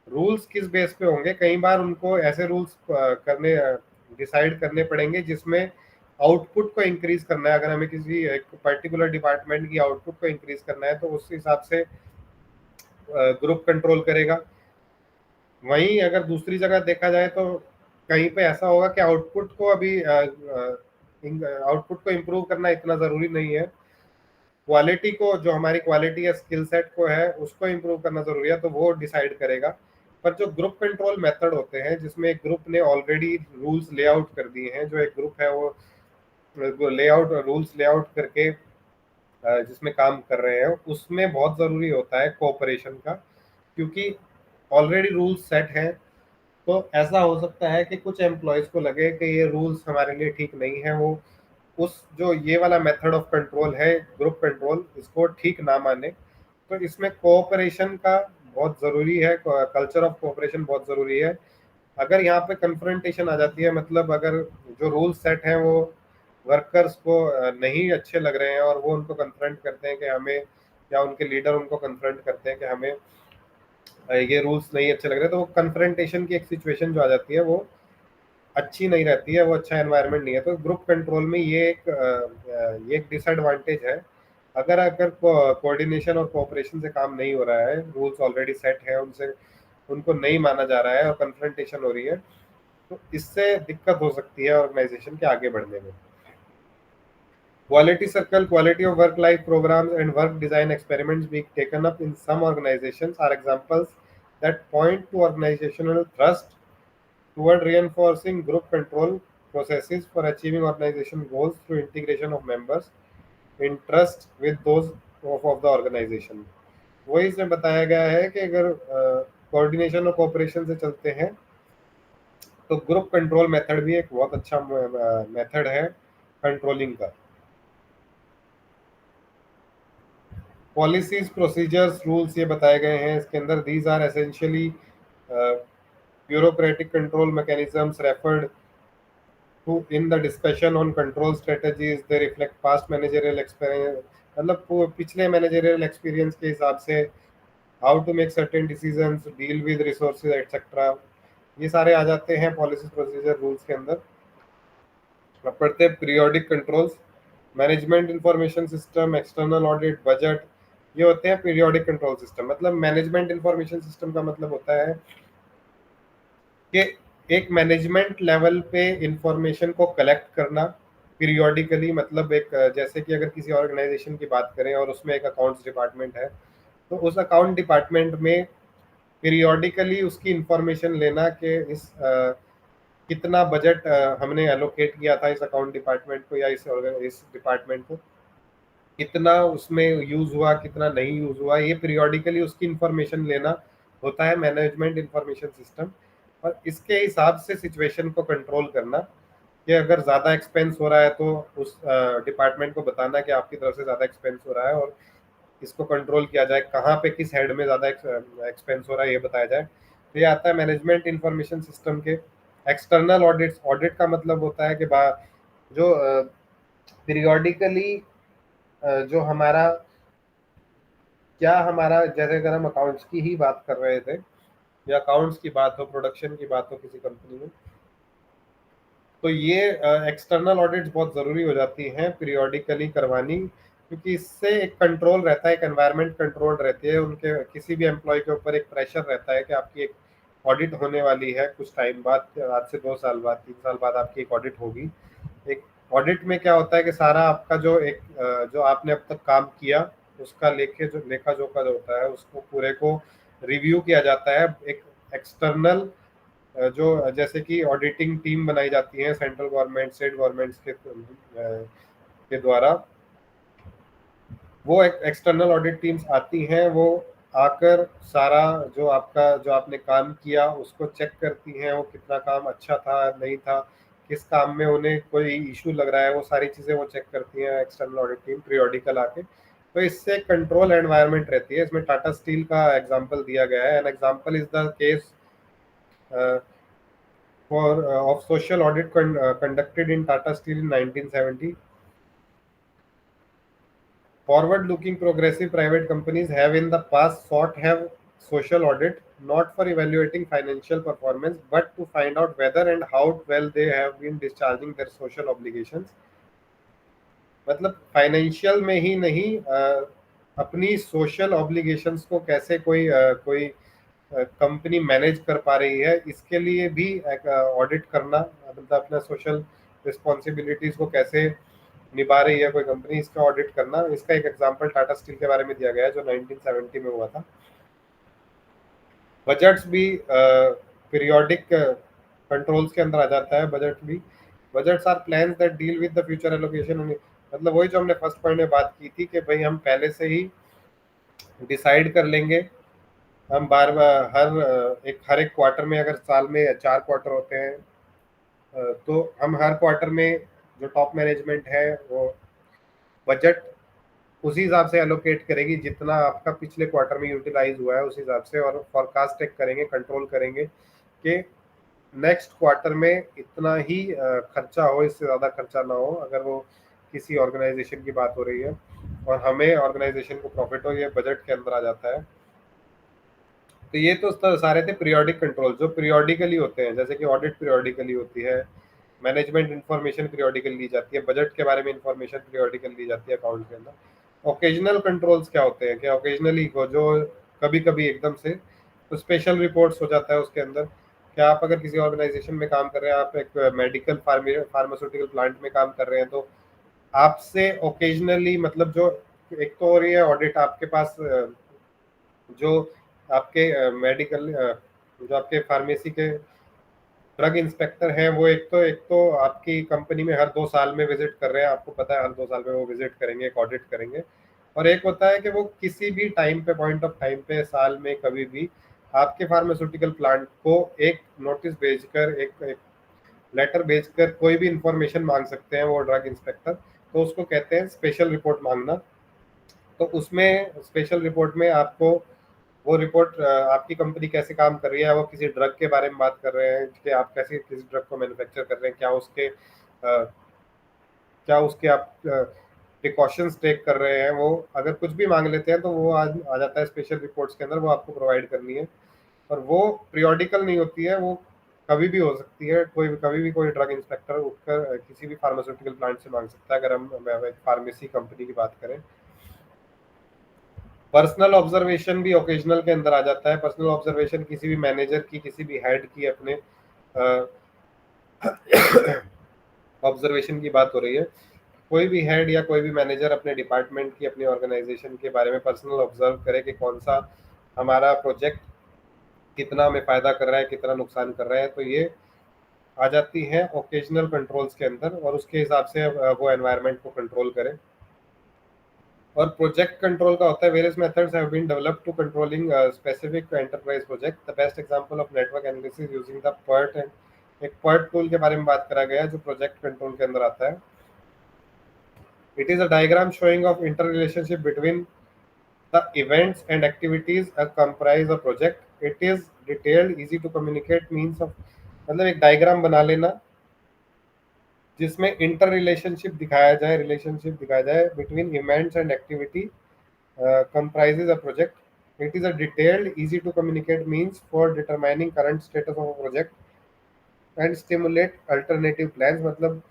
[SPEAKER 1] रूल्स किस बेस पे होंगे, कई बार उनको ऐसे रूल्स करने डिसाइड करने पड़ेंगे जिसमें आउटपुट को इंक्रीज करना है। अगर हमें किसी एक पर्टिकुलर डिपार्टमेंट की आउटपुट को इंक्रीज करना है तो उस हिसाब से ग्रुप कंट्रोल करेगा। वहीं अगर दूसरी जगह देखा जाए तो कहीं पे ऐसा होगा कि आउटपुट को अभी आउटपुट को इम्प्रूव करना इतना ज़रूरी नहीं है, क्वालिटी को, जो हमारी क्वालिटी या स्किल सेट को है उसको इम्प्रूव करना ज़रूरी है, तो वो डिसाइड करेगा। पर जो ग्रुप कंट्रोल मेथड होते हैं जिसमें एक ग्रुप ने ऑलरेडी रूल्स लेआउट कर दिए हैं, जो एक ग्रुप है वो लेआउट रूल्स लेआउट करके जिसमें काम कर रहे हैं, उसमें बहुत ज़रूरी होता है कोऑपरेशन का, क्योंकि ऑलरेडी रूल्स सेट हैं। तो ऐसा हो सकता है कि कुछ एम्प्लॉयज़ को लगे कि ये रूल्स हमारे लिए ठीक नहीं है, वो उस जो ये वाला मेथड ऑफ कंट्रोल है ग्रुप कंट्रोल, इसको ठीक ना माने। तो इसमें कोऑपरेशन का बहुत ज़रूरी है, कल्चर ऑफ कोऑपरेशन बहुत ज़रूरी है। अगर यहाँ पे कन्फ्रंटेशन आ जाती है, मतलब अगर जो रूल सेट हैं वो वर्कर्स को नहीं अच्छे लग रहे हैं और वो उनको कन्फ्रंट करते हैं कि हमें, या उनके लीडर उनको कन्फ्रंट करते हैं कि हमें ये रूल्स नहीं अच्छे लग रहे, तो वो कन्फ्रंटेशन की एक सिचुएशन जो आ जाती है वो अच्छी नहीं रहती है, वो अच्छा एनवायरनमेंट नहीं है। तो ग्रुप कंट्रोल में ये एक डिसएडवांटेज है। अगर अगर कोऑर्डिनेशन और कोऑपरेशन से काम नहीं हो रहा है, रूल्स ऑलरेडी सेट है, उनसे उनको नहीं माना जा रहा है और कन्फ्रंटेशन हो रही है, तो इससे दिक्कत हो सकती है ऑर्गेनाइजेशन के आगे बढ़ने में। Quality circle, quality of work life programs, and work design experiments being taken up in some organizations are examples that point to organizational thrust toward reinforcing group control processes for achieving organization goals through integration of members' interest with those of the organization. वही इसमें बताया गया है कि अगर coordination और cooperation से चलते हैं तो ग्रुप कंट्रोल मेथड भी एक बहुत अच्छा मेथड है कंट्रोलिंग का। पॉलिसीज, प्रोसीजर्स, रूल्स ये बताए गए हैं इसके अंदर। These are essentially bureaucratic control mechanisms referred to in the discussion on control strategies, they reflect past managerial experience, मतलब पिछले मैनेजरियल एक्सपीरियंस के हिसाब से how to make certain decisions, deal with resources etcetera, ये सारे आ जाते हैं पॉलिसी प्रोसीजर रूल्स के अंदर। अब पढ़ते हैं periodic controls, management information system, external audit, budget, ये होते हैं पीरियोडिक कंट्रोल सिस्टम। मतलब मैनेजमेंट इंफॉर्मेशन सिस्टम का मतलब होता है कि एक मैनेजमेंट लेवल पे इंफॉर्मेशन को कलेक्ट करना पीरियोडिकली। मतलब एक जैसे कि अगर किसी ऑर्गेनाइजेशन की बात करें और उसमें एक अकाउंट्स डिपार्टमेंट है, तो उस अकाउंट डिपार्टमेंट में पीरियोडिकली उसकी इंफॉर्मेशन लेना कि इस कितना बजट हमने एलोकेट किया था इस अकाउंट डिपार्टमेंट को या इस डिपार्टमेंट को, कितना उसमें यूज हुआ, कितना नहीं यूज हुआ, ये पीरियोडिकली उसकी इंफॉर्मेशन लेना होता है मैनेजमेंट इंफॉर्मेशन सिस्टम। और इसके हिसाब से सिचुएशन को कंट्रोल करना कि अगर ज़्यादा एक्सपेंस हो रहा है तो उस डिपार्टमेंट को बताना कि आपकी तरफ से ज़्यादा एक्सपेंस हो रहा है और इसको कंट्रोल किया जाए, कहाँ पे किस हेड में ज़्यादा एक्सपेंस हो रहा है ये बताया जाए। तो ये आता है मैनेजमेंट इंफॉर्मेशन सिस्टम के। एक्सटर्नल ऑडिट, ऑडिट का मतलब होता है कि जो पीरियोडिकली जो हमारा जैसे अगर हम अकाउंट्स की ही बात कर रहे थे या अकाउंट्स की बात हो, प्रोडक्शन की बात हो किसी कंपनी में, तो ये एक्सटर्नल ऑडिट्स बहुत ज़रूरी हो जाती हैं पीरियोडिकली करवानी, क्योंकि इससे एक कंट्रोल रहता है, एक एनवायरनमेंट कंट्रोल रहती है। उनके किसी भी एम्प्लॉय के ऊपर एक प्रेशर रहता है कि आपकी एक ऑडिट होने वाली है कुछ टाइम बाद, आज से 2 साल बाद, 3 साल बाद आपकी एक ऑडिट होगी। एक ऑडिट में क्या होता है कि सारा आपका जो आपने अब तक काम किया उसका लेखा जोखा जो होता है उसको पूरे को रिव्यू किया जाता है। एक एक्सटर्नल जो जैसे कि ऑडिटिंग टीम बनाई जाती है सेंट्रल गवर्नमेंट, स्टेट गवर्नमेंट्स के द्वारा, वो एक एक्सटर्नल ऑडिट टीम्स आती हैं, वो आकर सारा जो आपने काम किया उसको चेक करती हैं, वो कितना काम अच्छा था नहीं था, किस काम में उन्हें कोई इशू लग रहा है, वो सारी चीज़ें वो चेक करती हैं एक्सटर्नल ऑडिट टीम पीरियोडिकल आके। तो इससे कंट्रोल एनवायरनमेंट रहती है। इसमें टाटा स्टील का एग्जाम्पल दिया गया है। An example is the case of social audit conducted in Tata Steel in 1970. Forward-looking progressive private companies have in the past sought have social audit, not for evaluating financial performance, but to find out whether and how well they have been discharging their social obligations. मतलब financial में ही नहीं, अपनी social obligations को कैसे कोई company manage कर पा रही है, इसके लिए भी ऑडिट करना, मतलब अपना सोशल रिस्पॉन्सिबिलिटीज को कैसे निभा रही है कोई कंपनी, इसका ऑडिट करना। इसका एक एग्जांपल टाटा स्टील के बारे में दिया गया है जो 1970 में हुआ था। बजट्स भी पीरियोडिक कंट्रोल्स के अंदर आ जाता है। Budgets are plans that deal with the future allocation. मतलब वही जो हमने फर्स्ट पॉइंट में बात की थी कि भाई हम पहले से ही डिसाइड कर लेंगे, हम बार बार हर एक क्वार्टर में, अगर साल में 4 क्वार्टर होते हैं, तो हम हर क्वार्टर में जो टॉप मैनेजमेंट है वो बजट उसी हिसाब से एलोकेट करेगी जितना आपका पिछले क्वार्टर में यूटिलाइज हुआ है उस हिसाब से, और फॉरकास्ट टेक करेंगे, कंट्रोल करेंगे कि नेक्स्ट क्वार्टर में इतना ही खर्चा हो, इससे ज़्यादा खर्चा ना हो, अगर वो किसी ऑर्गेनाइजेशन की बात हो रही है और हमें ऑर्गेनाइजेशन को प्रॉफिट हो, ये बजट के अंदर आ जाता है। तो ये तो सारे थे पीरियोडिक कंट्रोल जो पीरियोडिकली होते हैं, जैसे कि ऑडिट पीरियोडिकली होती है, मैनेजमेंट इंफॉर्मेशन पीरियोडिकली ली जाती है, बजट के बारे में इंफॉर्मेशन पीरियोडिकली ली जाती है अकाउंट के अंदर। ओकेजनल कंट्रोल्स क्या होते हैं, क्या ओकेजनली को जो कभी कभी एकदम से तो स्पेशल रिपोर्ट्स हो जाता है उसके अंदर। क्या आप अगर किसी ऑर्गेनाइजेशन में काम कर रहे हैं, आप एक मेडिकल फार्मास्यूटिकल प्लांट में काम कर रहे हैं, तो आपसे ओकेजनली, मतलब जो एक तो हो रही है ऑडिट आपके पास, जो आपके मेडिकल जो आपके फार्मेसी के ड्रग इंस्पेक्टर हैं, वो एक तो आपकी कंपनी में हर 2 साल में विजिट कर रहे हैं, आपको पता है हर 2 साल में वो विजिट करेंगे, एक ऑडिट करेंगे। और एक होता है कि वो किसी भी टाइम पे, पॉइंट ऑफ टाइम पे, साल में कभी भी आपके फार्मास्यूटिकल प्लांट को एक नोटिस भेजकर, एक लेटर भेजकर कोई भी इंफॉर्मेशन मांग सकते हैं वो ड्रग इंस्पेक्टर। तो उसको कहते हैं स्पेशल रिपोर्ट मांगना। तो उसमें स्पेशल रिपोर्ट में आपको वो रिपोर्ट, आपकी कंपनी कैसे काम कर रही है, वो किसी ड्रग के बारे में बात कर रहे हैं कि आप कैसे किस ड्रग को मैन्युफैक्चर कर रहे हैं, क्या उसके आप प्रिकॉशंस टेक कर रहे हैं, वो अगर कुछ भी मांग लेते हैं तो वो आ जाता है स्पेशल रिपोर्ट्स के अंदर, वो आपको प्रोवाइड करनी है। और वो पीरियोडिकल नहीं होती है, वो कभी भी हो सकती है, कभी भी कोई ड्रग इंस्पेक्टर उठकर किसी भी फार्मास्यूटिकल प्लांट से मांग सकता है, अगर हम एक फार्मेसी कंपनी की बात करें। पर्सनल ऑब्जर्वेशन भी ओकेजनल के अंदर आ जाता है। पर्सनल ऑब्जर्वेशन किसी भी मैनेजर की, किसी भी हेड की, अपने ऑब्जर्वेशन की बात हो रही है, कोई भी हेड या कोई भी मैनेजर अपने डिपार्टमेंट की, अपनी ऑर्गेनाइजेशन के बारे में पर्सनल ऑब्जर्व करे कि कौन सा हमारा प्रोजेक्ट कितना हमें फायदा कर रहा है, कितना नुकसान कर रहा है, तो ये आ जाती है ओकेजनल कंट्रोल्स के अंदर, और उसके हिसाब से वो एनवायरनमेंट को कंट्रोल करे। और प्रोजेक्ट कंट्रोल का होता है, various methods have been developed to controlling specific enterprise project. The best example of network analysis using the PERT, and एक PERT टूल के बारे में बात करा गया है जो प्रोजेक्ट कंट्रोल के अंदर आता है। It is a diagram showing of interrelationship between the events and activities comprise a project. It is detailed, easy to communicate means of, मतलब एक डायग्राम बना लेना जिसमें इंटर रिलेशनशिप दिखाया जाए between events and activity comprises a project. It is a detailed, easy to communicate means for determining current status of a project and stimulate alternative plans। मतलब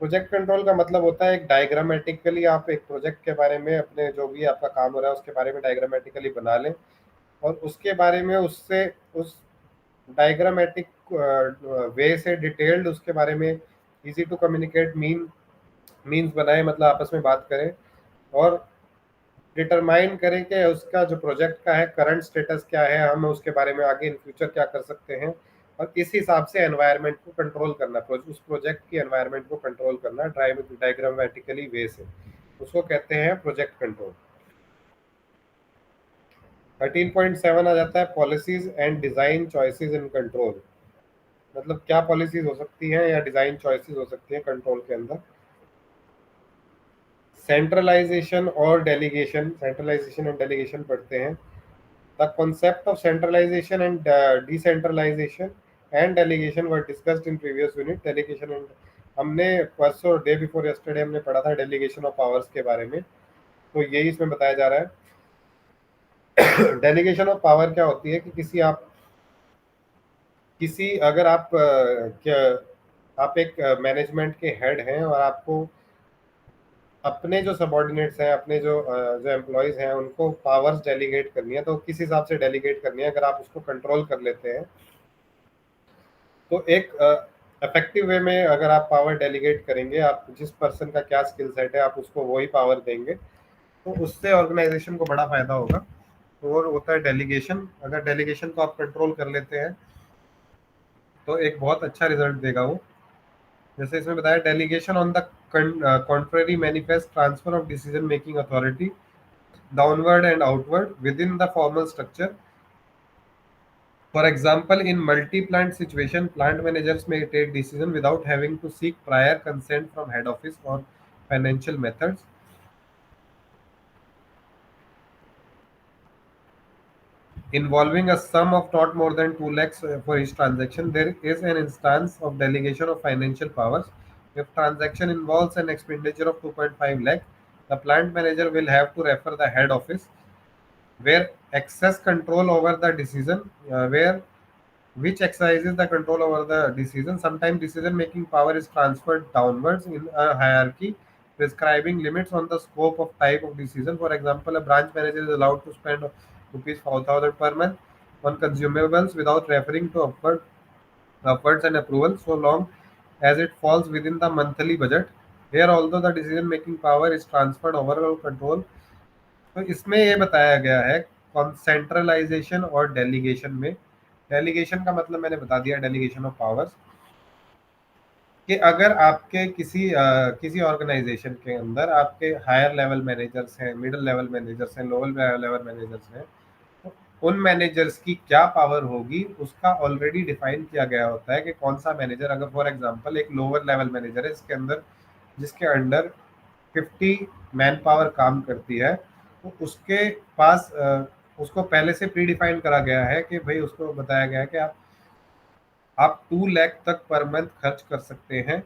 [SPEAKER 1] project control का मतलब होता है एक डायग्रामेटिकली आप एक प्रोजेक्ट के बारे में, अपने जो भी आपका काम हो रहा है उसके बारे में डायग्रामेटिकली बना लें, और उसके बारे में उससे उस डायग्रामेटिक वे से डिटेल्ड उसके बारे में इजी टू कम्युनिकेट मीन्स बनाए, मतलब आपस में बात करें और डिटरमाइन करें कि उसका जो प्रोजेक्ट का है करंट स्टेटस क्या है, हम उसके बारे में आगे इन फ्यूचर क्या कर सकते हैं, और इस हिसाब से एनवायरनमेंट को कंट्रोल करना, उस प्रोजेक्ट की एनवायरनमेंट को कंट्रोल करना डायग्रामेटिकली वे से, उसको कहते हैं प्रोजेक्ट कंट्रोल। 13.7 आ जाता है policies and design choices in control. मतलब क्या पॉलिसीज हो सकती हैं या डिजाइन चॉइसेस हो सकती हैं कंट्रोल के अंदर। सेंट्रलाइजेशन और डेलीगेशन, सेंट्रलाइजेशन एंड डेलीगेशन पढ़ते हैं। The concept of centralization and decentralization and delegation were discussed in previous unit। Delegation and हमने परसों डे बिफोर यस्टरडे हमने पढ़ा था डेलीगेशन ऑफ पावर्स के बारे में, तो यही इसमें बताया जा रहा है। डेलीगेशन ऑफ पावर क्या होती है कि किसी अगर आप क्या आप एक मैनेजमेंट के हेड हैं और आपको अपने जो सबॉर्डिनेट्स हैं, अपने जो एम्प्लॉयज हैं, उनको पावर्स डेलीगेट करनी है, तो किस हिसाब से डेलीगेट करनी है, अगर आप उसको कंट्रोल कर लेते हैं तो एक इफेक्टिव वे में अगर आप पावर डेलीगेट करेंगे, आप जिस पर्सन का क्या स्किल सेट है आप उसको वही पावर देंगे, तो उससे ऑर्गेनाइजेशन को बड़ा फायदा होगा। और होता है डेलीगेशन, अगर डेलीगेशन को आप कंट्रोल कर लेते हैं तो एक बहुत अच्छा रिजल्ट देगा वो। जैसे इसमें बताया, delegation on the contrary manifest transfer of decision making authority downward and outward within the formal structure. For example, in multi-plant situation, plant managers may take decision without having to seek prior consent from head office or financial methods. Involving a sum of not more than 2 lakhs for each transaction, there is an instance of delegation of financial powers. If transaction involves an expenditure of 2.5 lakh, the plant manager will have to refer the head office, where excess control over the decision, where which exercises the control over the decision. Sometimes decision making power is transferred downwards in a hierarchy, prescribing limits on the scope of type of decision. For example, a branch manager is allowed to spend rupees 4,000 per month on consumables without referring to upwards and approval, so long as it falls within the monthly budget. Here, although the decision making power is transferred, overall control, तो इसमें ये बताया गया है centralisation और delegation में। Delegation का मतलब मैंने बता दिया, डेलीगेशन ऑफ पावर्स, कि अगर आपके किसी ऑर्गेनाइजेशन के अंदर आपके हायर लेवल मैनेजर्स हैं, मिडिल लेवल मैनेजर्स हैं, लोअर लेवल मैनेजर्स हैं, तो उन मैनेजर्स की क्या पावर होगी उसका ऑलरेडी डिफाइन किया गया होता है कि कौन सा मैनेजर, अगर फॉर एग्जांपल एक लोअर लेवल मैनेजर है जिसके अंडर 50 मैन पावर काम करती है, तो उसके पास उसको पहले से प्री डिफाइन करा गया है कि भाई उसको बताया गया है कि आप 2 लाख तक पर मंथ खर्च कर सकते हैं,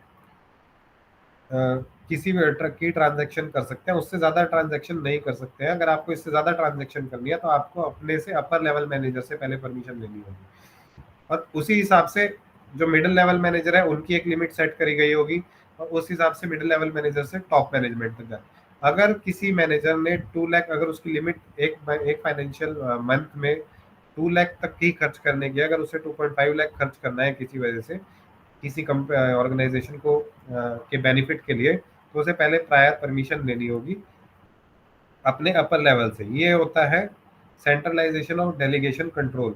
[SPEAKER 1] किसी भी ट्रक की ट्रांजैक्शन कर सकते हैं, उससे ज़्यादा ट्रांजैक्शन नहीं कर सकते हैं। अगर आपको इससे ज़्यादा ट्रांजैक्शन करनी है तो आपको अपने से अपर लेवल मैनेजर से पहले परमिशन लेनी होगी, और उसी हिसाब से जो मिडिल लेवल मैनेजर है उनकी एक लिमिट सेट करी गई होगी, और उस हिसाब से मिडिल लेवल मैनेजर से टॉप मैनेजमेंट तक जाए। अगर किसी मैनेजर ने 2 लाख, अगर उसकी लिमिट एक फाइनेंशियल मंथ में 2 लाख तक ही खर्च करने की, अगर उसे 2.5 लाख खर्च करना है किसी वजह से, किसी ऑर्गेनाइजेशन को के बेनिफिट के लिए, तो उसे पहले प्रायर परमिशन लेनी होगी अपने अपर लेवल से। ये होता है सेंट्रलाइजेशन ऑफ डेलीगेशन कंट्रोल।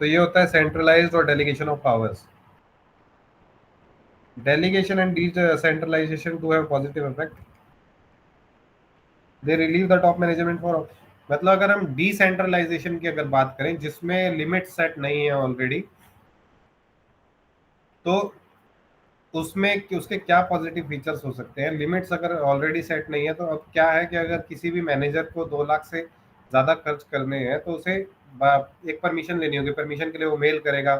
[SPEAKER 1] तो ये होता है सेंट्रलाइज्ड और delegation of powers. Delegation and decentralization do have positive effect. They relieve the top management for, मतलब अगर हम डिसेंट्रलाइजेशन की अगर बात करें जिसमें लिमिट सेट नहीं है ऑलरेडी, तो उसमें उसके क्या पॉजिटिव फीचर्स हो सकते हैं। लिमिट्स अगर ऑलरेडी सेट नहीं है तो अब क्या है कि अगर किसी भी मैनेजर को 2 लाख से ज़्यादा खर्च करने हैं तो उसे एक परमिशन लेनी होगी। परमिशन के लिए वो मेल करेगा,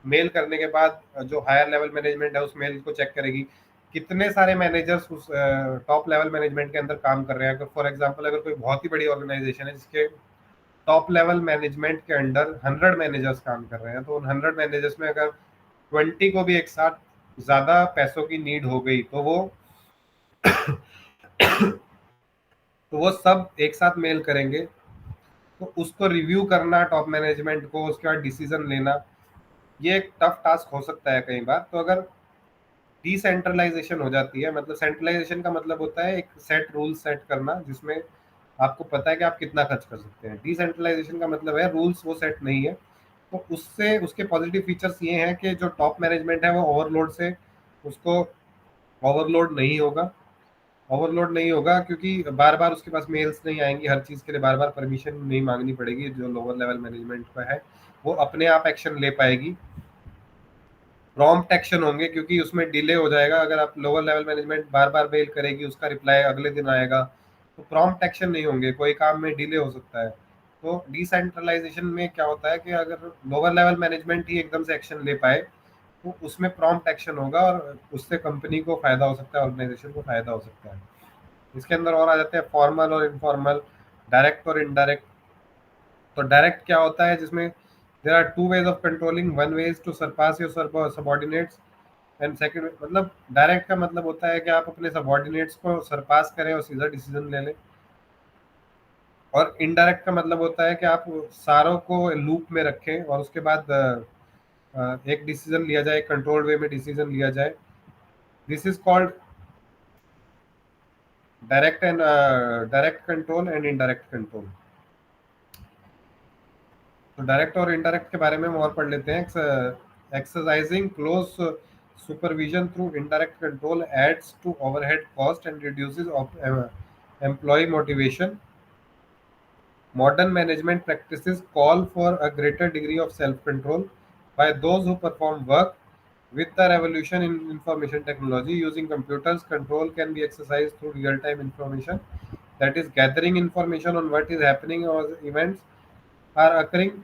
[SPEAKER 1] मेल करने के बाद जो हायर लेवल मैनेजमेंट है उस मेल को चेक करेगी। कितने सारे मैनेजर्स उस टॉप लेवल मैनेजमेंट के अंदर काम कर रहे हैं। अगर फॉर एग्जांपल अगर कोई बहुत ही बड़ी ऑर्गेनाइजेशन है जिसके टॉप लेवल मैनेजमेंट के अंडर 100 मैनेजर्स काम कर रहे हैं, तो उन 100 मैनेजर्स में अगर 20 को भी एक साथ ज़्यादा पैसों की नीड हो गई तो वो सब एक साथ मेल करेंगे। तो उसको रिव्यू करना टॉप मैनेजमेंट को, उसके बाद डिसीजन लेना, ये एक टफ टास्क हो सकता है कई बार। तो अगर डिसेंट्रलाइजेशन हो जाती है, मतलब सेंट्रलाइजेशन का मतलब होता है एक सेट रूल सेट करना जिसमें आपको पता है कि आप कितना खर्च कर सकते हैं। डिसेंट्रलाइजेशन का मतलब है रूल्स वो सेट नहीं है। तो उससे उसके पॉजिटिव फीचर्स ये हैं कि जो टॉप मैनेजमेंट है वो उसको ओवरलोड नहीं होगा। ओवरलोड नहीं होगा क्योंकि बार बार उसके पास मेल्स नहीं आएंगी, हर चीज़ के लिए बार बार परमिशन नहीं मांगनी पड़ेगी। जो लोअर लेवल मैनेजमेंट का है वो अपने आप एक्शन ले पाएगी। प्रॉम्प्ट एक्शन होंगे क्योंकि उसमें डिले हो जाएगा। अगर आप लोअर लेवल मैनेजमेंट बार बार मेल करेगी, उसका रिप्लाई अगले दिन आएगा, तो प्रॉम्प्ट एक्शन नहीं होंगे, कोई काम में डिले हो सकता है। तो डिसेंट्रलाइजेशन में क्या होता है कि अगर लोअर लेवल मैनेजमेंट ही एकदम से एक्शन ले पाए तो उसमें प्रॉम्प्ट एक्शन होगा और उससे कंपनी को फायदा हो सकता है, ऑर्गेनाइजेशन को फायदा हो सकता है। इसके अंदर और आ जाते हैं फॉर्मल और इनफॉर्मल, डायरेक्ट और इनडायरेक्ट। तो डायरेक्ट क्या होता है, जिसमें there are two ways of controlling, one way is to surpass your subordinates and second, मतलब डायरेक्ट का मतलब होता है कि आप अपने सबॉर्डिनेट्स को सरपास करें और सीधा डिसीजन ले लें। और इनडायरेक्ट का मतलब होता है कि आप सारों को लूप में रखें और उसके बाद एक डिसीजन लिया जाए, कंट्रोल्ड वे में डिसीजन लिया जाए। This is called direct control and indirect control. तो डायरेक्ट और इनडायरेक्ट के बारे में हम और पढ़ लेते हैं। Exercising close supervision through indirect control adds to overhead cost and reduces employee motivation. Modern management practices call for a greater degree of self-control by those who perform work. With the revolution in information technology, using computers, control can be exercised through real-time information. That is, gathering information on what is happening or events are occurring.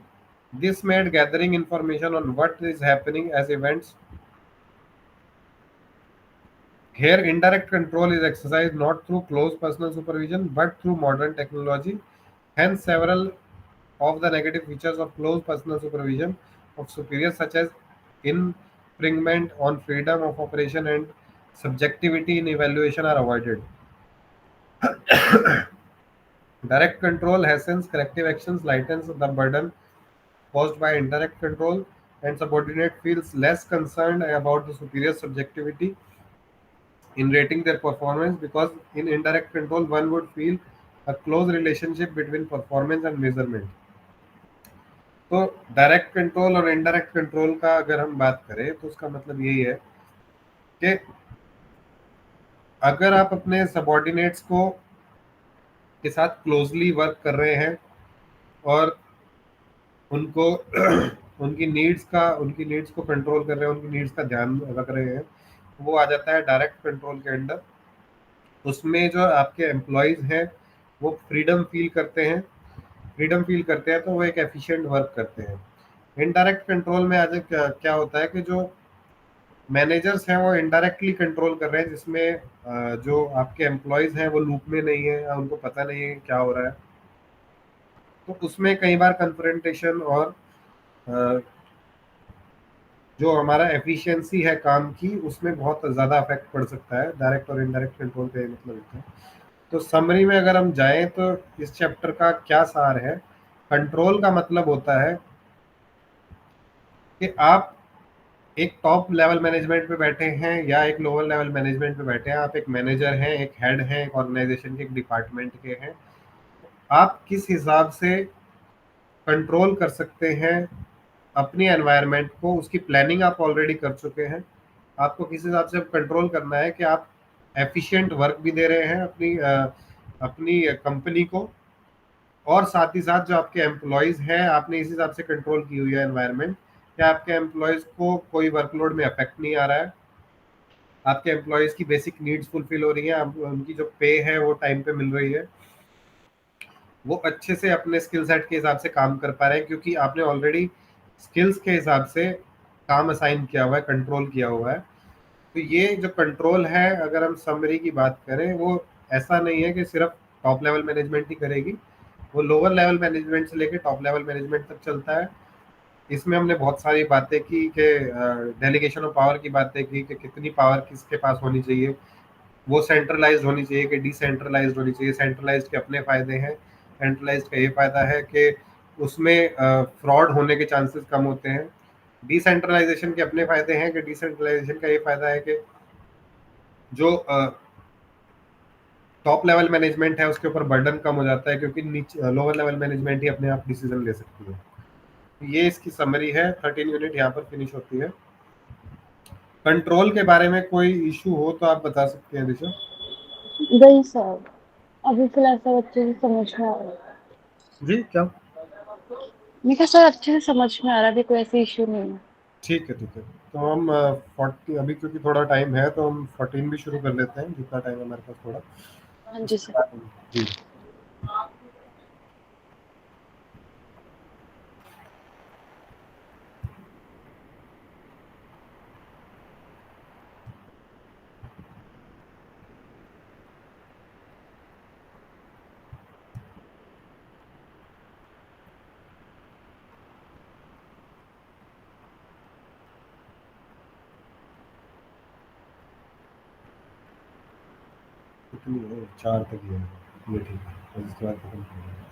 [SPEAKER 1] This made gathering information on what is happening as events. Here, indirect control is exercised not through close personal supervision but through modern technology. Hence, several of the negative features of close personal supervision of superiors, such as infringement on freedom of operation and subjectivity in evaluation, are avoided. Direct control hastens corrective actions, lightens the burden caused by indirect control, and subordinate feels less concerned about the superior's subjectivity in rating their performance, because in indirect control one would feel a close relationship between performance and measurement. तो direct control और indirect control का अगर हम बात करें तो उसका मतलब यही है कि अगर आप अपने सबॉर्डिनेट्स को के साथ क्लोजली वर्क कर रहे हैं और उनको उनकी नीड्स को कंट्रोल कर रहे हैं, उनकी नीड्स का ध्यान रख रहे हैं, वो आ जाता है डायरेक्ट कंट्रोल के अंडर। उसमें जो आपके एम्प्लॉयज हैं वो फ्रीडम फील करते हैं, तो वो एक एफिशिएंट वर्क करते हैं। इनडायरेक्ट कंट्रोल में आज क्या होता है कि जो मैनेजर्स हैं वो इनडायरेक्टली कंट्रोल कर रहे हैं, जिसमें जो आपके एम्प्लॉयज हैं वो लूप में नहीं है, उनको पता नहीं है क्या हो रहा है। तो उसमें कई बार कन्फ्रंटेशन और अ, जो हमारा एफिशिएंसी है काम की, उसमें बहुत ज़्यादा अफेक्ट पड़ सकता है। डायरेक्ट और इनडायरेक्ट कंट्रोल का ये मतलब होता है। तो समरी में अगर हम जाएं तो इस चैप्टर का क्या सार है। कंट्रोल का मतलब होता है कि आप एक टॉप लेवल मैनेजमेंट पे बैठे हैं या एक लोअर लेवल मैनेजमेंट पे बैठे हैं, आप एक मैनेजर हैं, एक हेड हैं, एक ऑर्गेनाइजेशन के, एक डिपार्टमेंट के हैं। आप किस हिसाब से कंट्रोल कर सकते हैं अपनी एनवायरनमेंट को, उसकी प्लानिंग आप ऑलरेडी कर चुके हैं। आपको किस हिसाब से कंट्रोल करना है कि आप एफिशिएंट वर्क भी दे रहे हैं अपनी कंपनी को, और साथ ही साथ जो आपके एम्प्लॉयज हैं आपने इस हिसाब से कंट्रोल की हुई है एनवायरनमेंट कि आपके एम्प्लॉयज को कोई वर्कलोड में अफेक्ट नहीं आ रहा है, आपके एम्प्लॉयज की बेसिक नीड्स फुलफिल हो रही हैं, उनकी जो पे है वो टाइम पे मिल रही है, वो अच्छे से अपने स्किल सेट के हिसाब से काम कर पा रहे हैं क्योंकि आपने ऑलरेडी स्किल्स के हिसाब से काम असाइन किया हुआ है, कंट्रोल किया हुआ है। तो ये जो कंट्रोल है, अगर हम समरी की बात करें, वो ऐसा नहीं है कि सिर्फ टॉप लेवल मैनेजमेंट ही करेगी, वो लोअर लेवल मैनेजमेंट से लेकर टॉप लेवल मैनेजमेंट तक चलता है। इसमें हमने बहुत सारी बातें की कि डेलीगेशन ऑफ पावर की बातें की कि कितनी पावर किसके पास होनी चाहिए, वो सेंट्रलाइज्ड होनी चाहिए कि डिसेंट्रलाइज्ड होनी चाहिए। सेंट्रलाइज्ड के अपने फायदे हैं, सेंट्रलाइज्ड का ये फायदा है कि उसमें फ्रॉड होने के चांसेस कम होते हैं। डिसेंट्रलाइजेशन के अपने फायदे हैं कि डिसेंट्रलाइजेशन का ये फायदा है कि जो टॉप लेवल मैनेजमेंट है उसके ऊपर बर्डन कम हो जाता है, क्योंकि नीचे लोअर लेवल मैनेजमेंट ही अपने आप डिसीजन ले सकती है। ये इसकी समरी है, 13 यूनिट यहाँ पर फिनिश होती है। कंट्रोल के बारे में कोई इशू हो तो आप बता सकते हैं दिशा।
[SPEAKER 3] नहीं सर, अभी फिलहाल सब अच्छे से समझ में आ रहा है।
[SPEAKER 1] जी क्या?
[SPEAKER 3] मैं कहा सर अच्छे से समझ में आ रहा है, अभी कोई ऐसी इश्यू नहीं है।
[SPEAKER 1] ठीक है ठीक है, तो हम 40 अभी क्योंकि थोड़ा टाइम है तो हम 14 भी शुरू कर लेते हैं, जितना टाइम हमारे पास थोड़ा
[SPEAKER 3] हाँ जी
[SPEAKER 1] उसके
[SPEAKER 3] सर।
[SPEAKER 1] बाद जी। कितनी है? 4 तक ही है, ये ठीक है, और इसके बाद खत्म कर देंगे।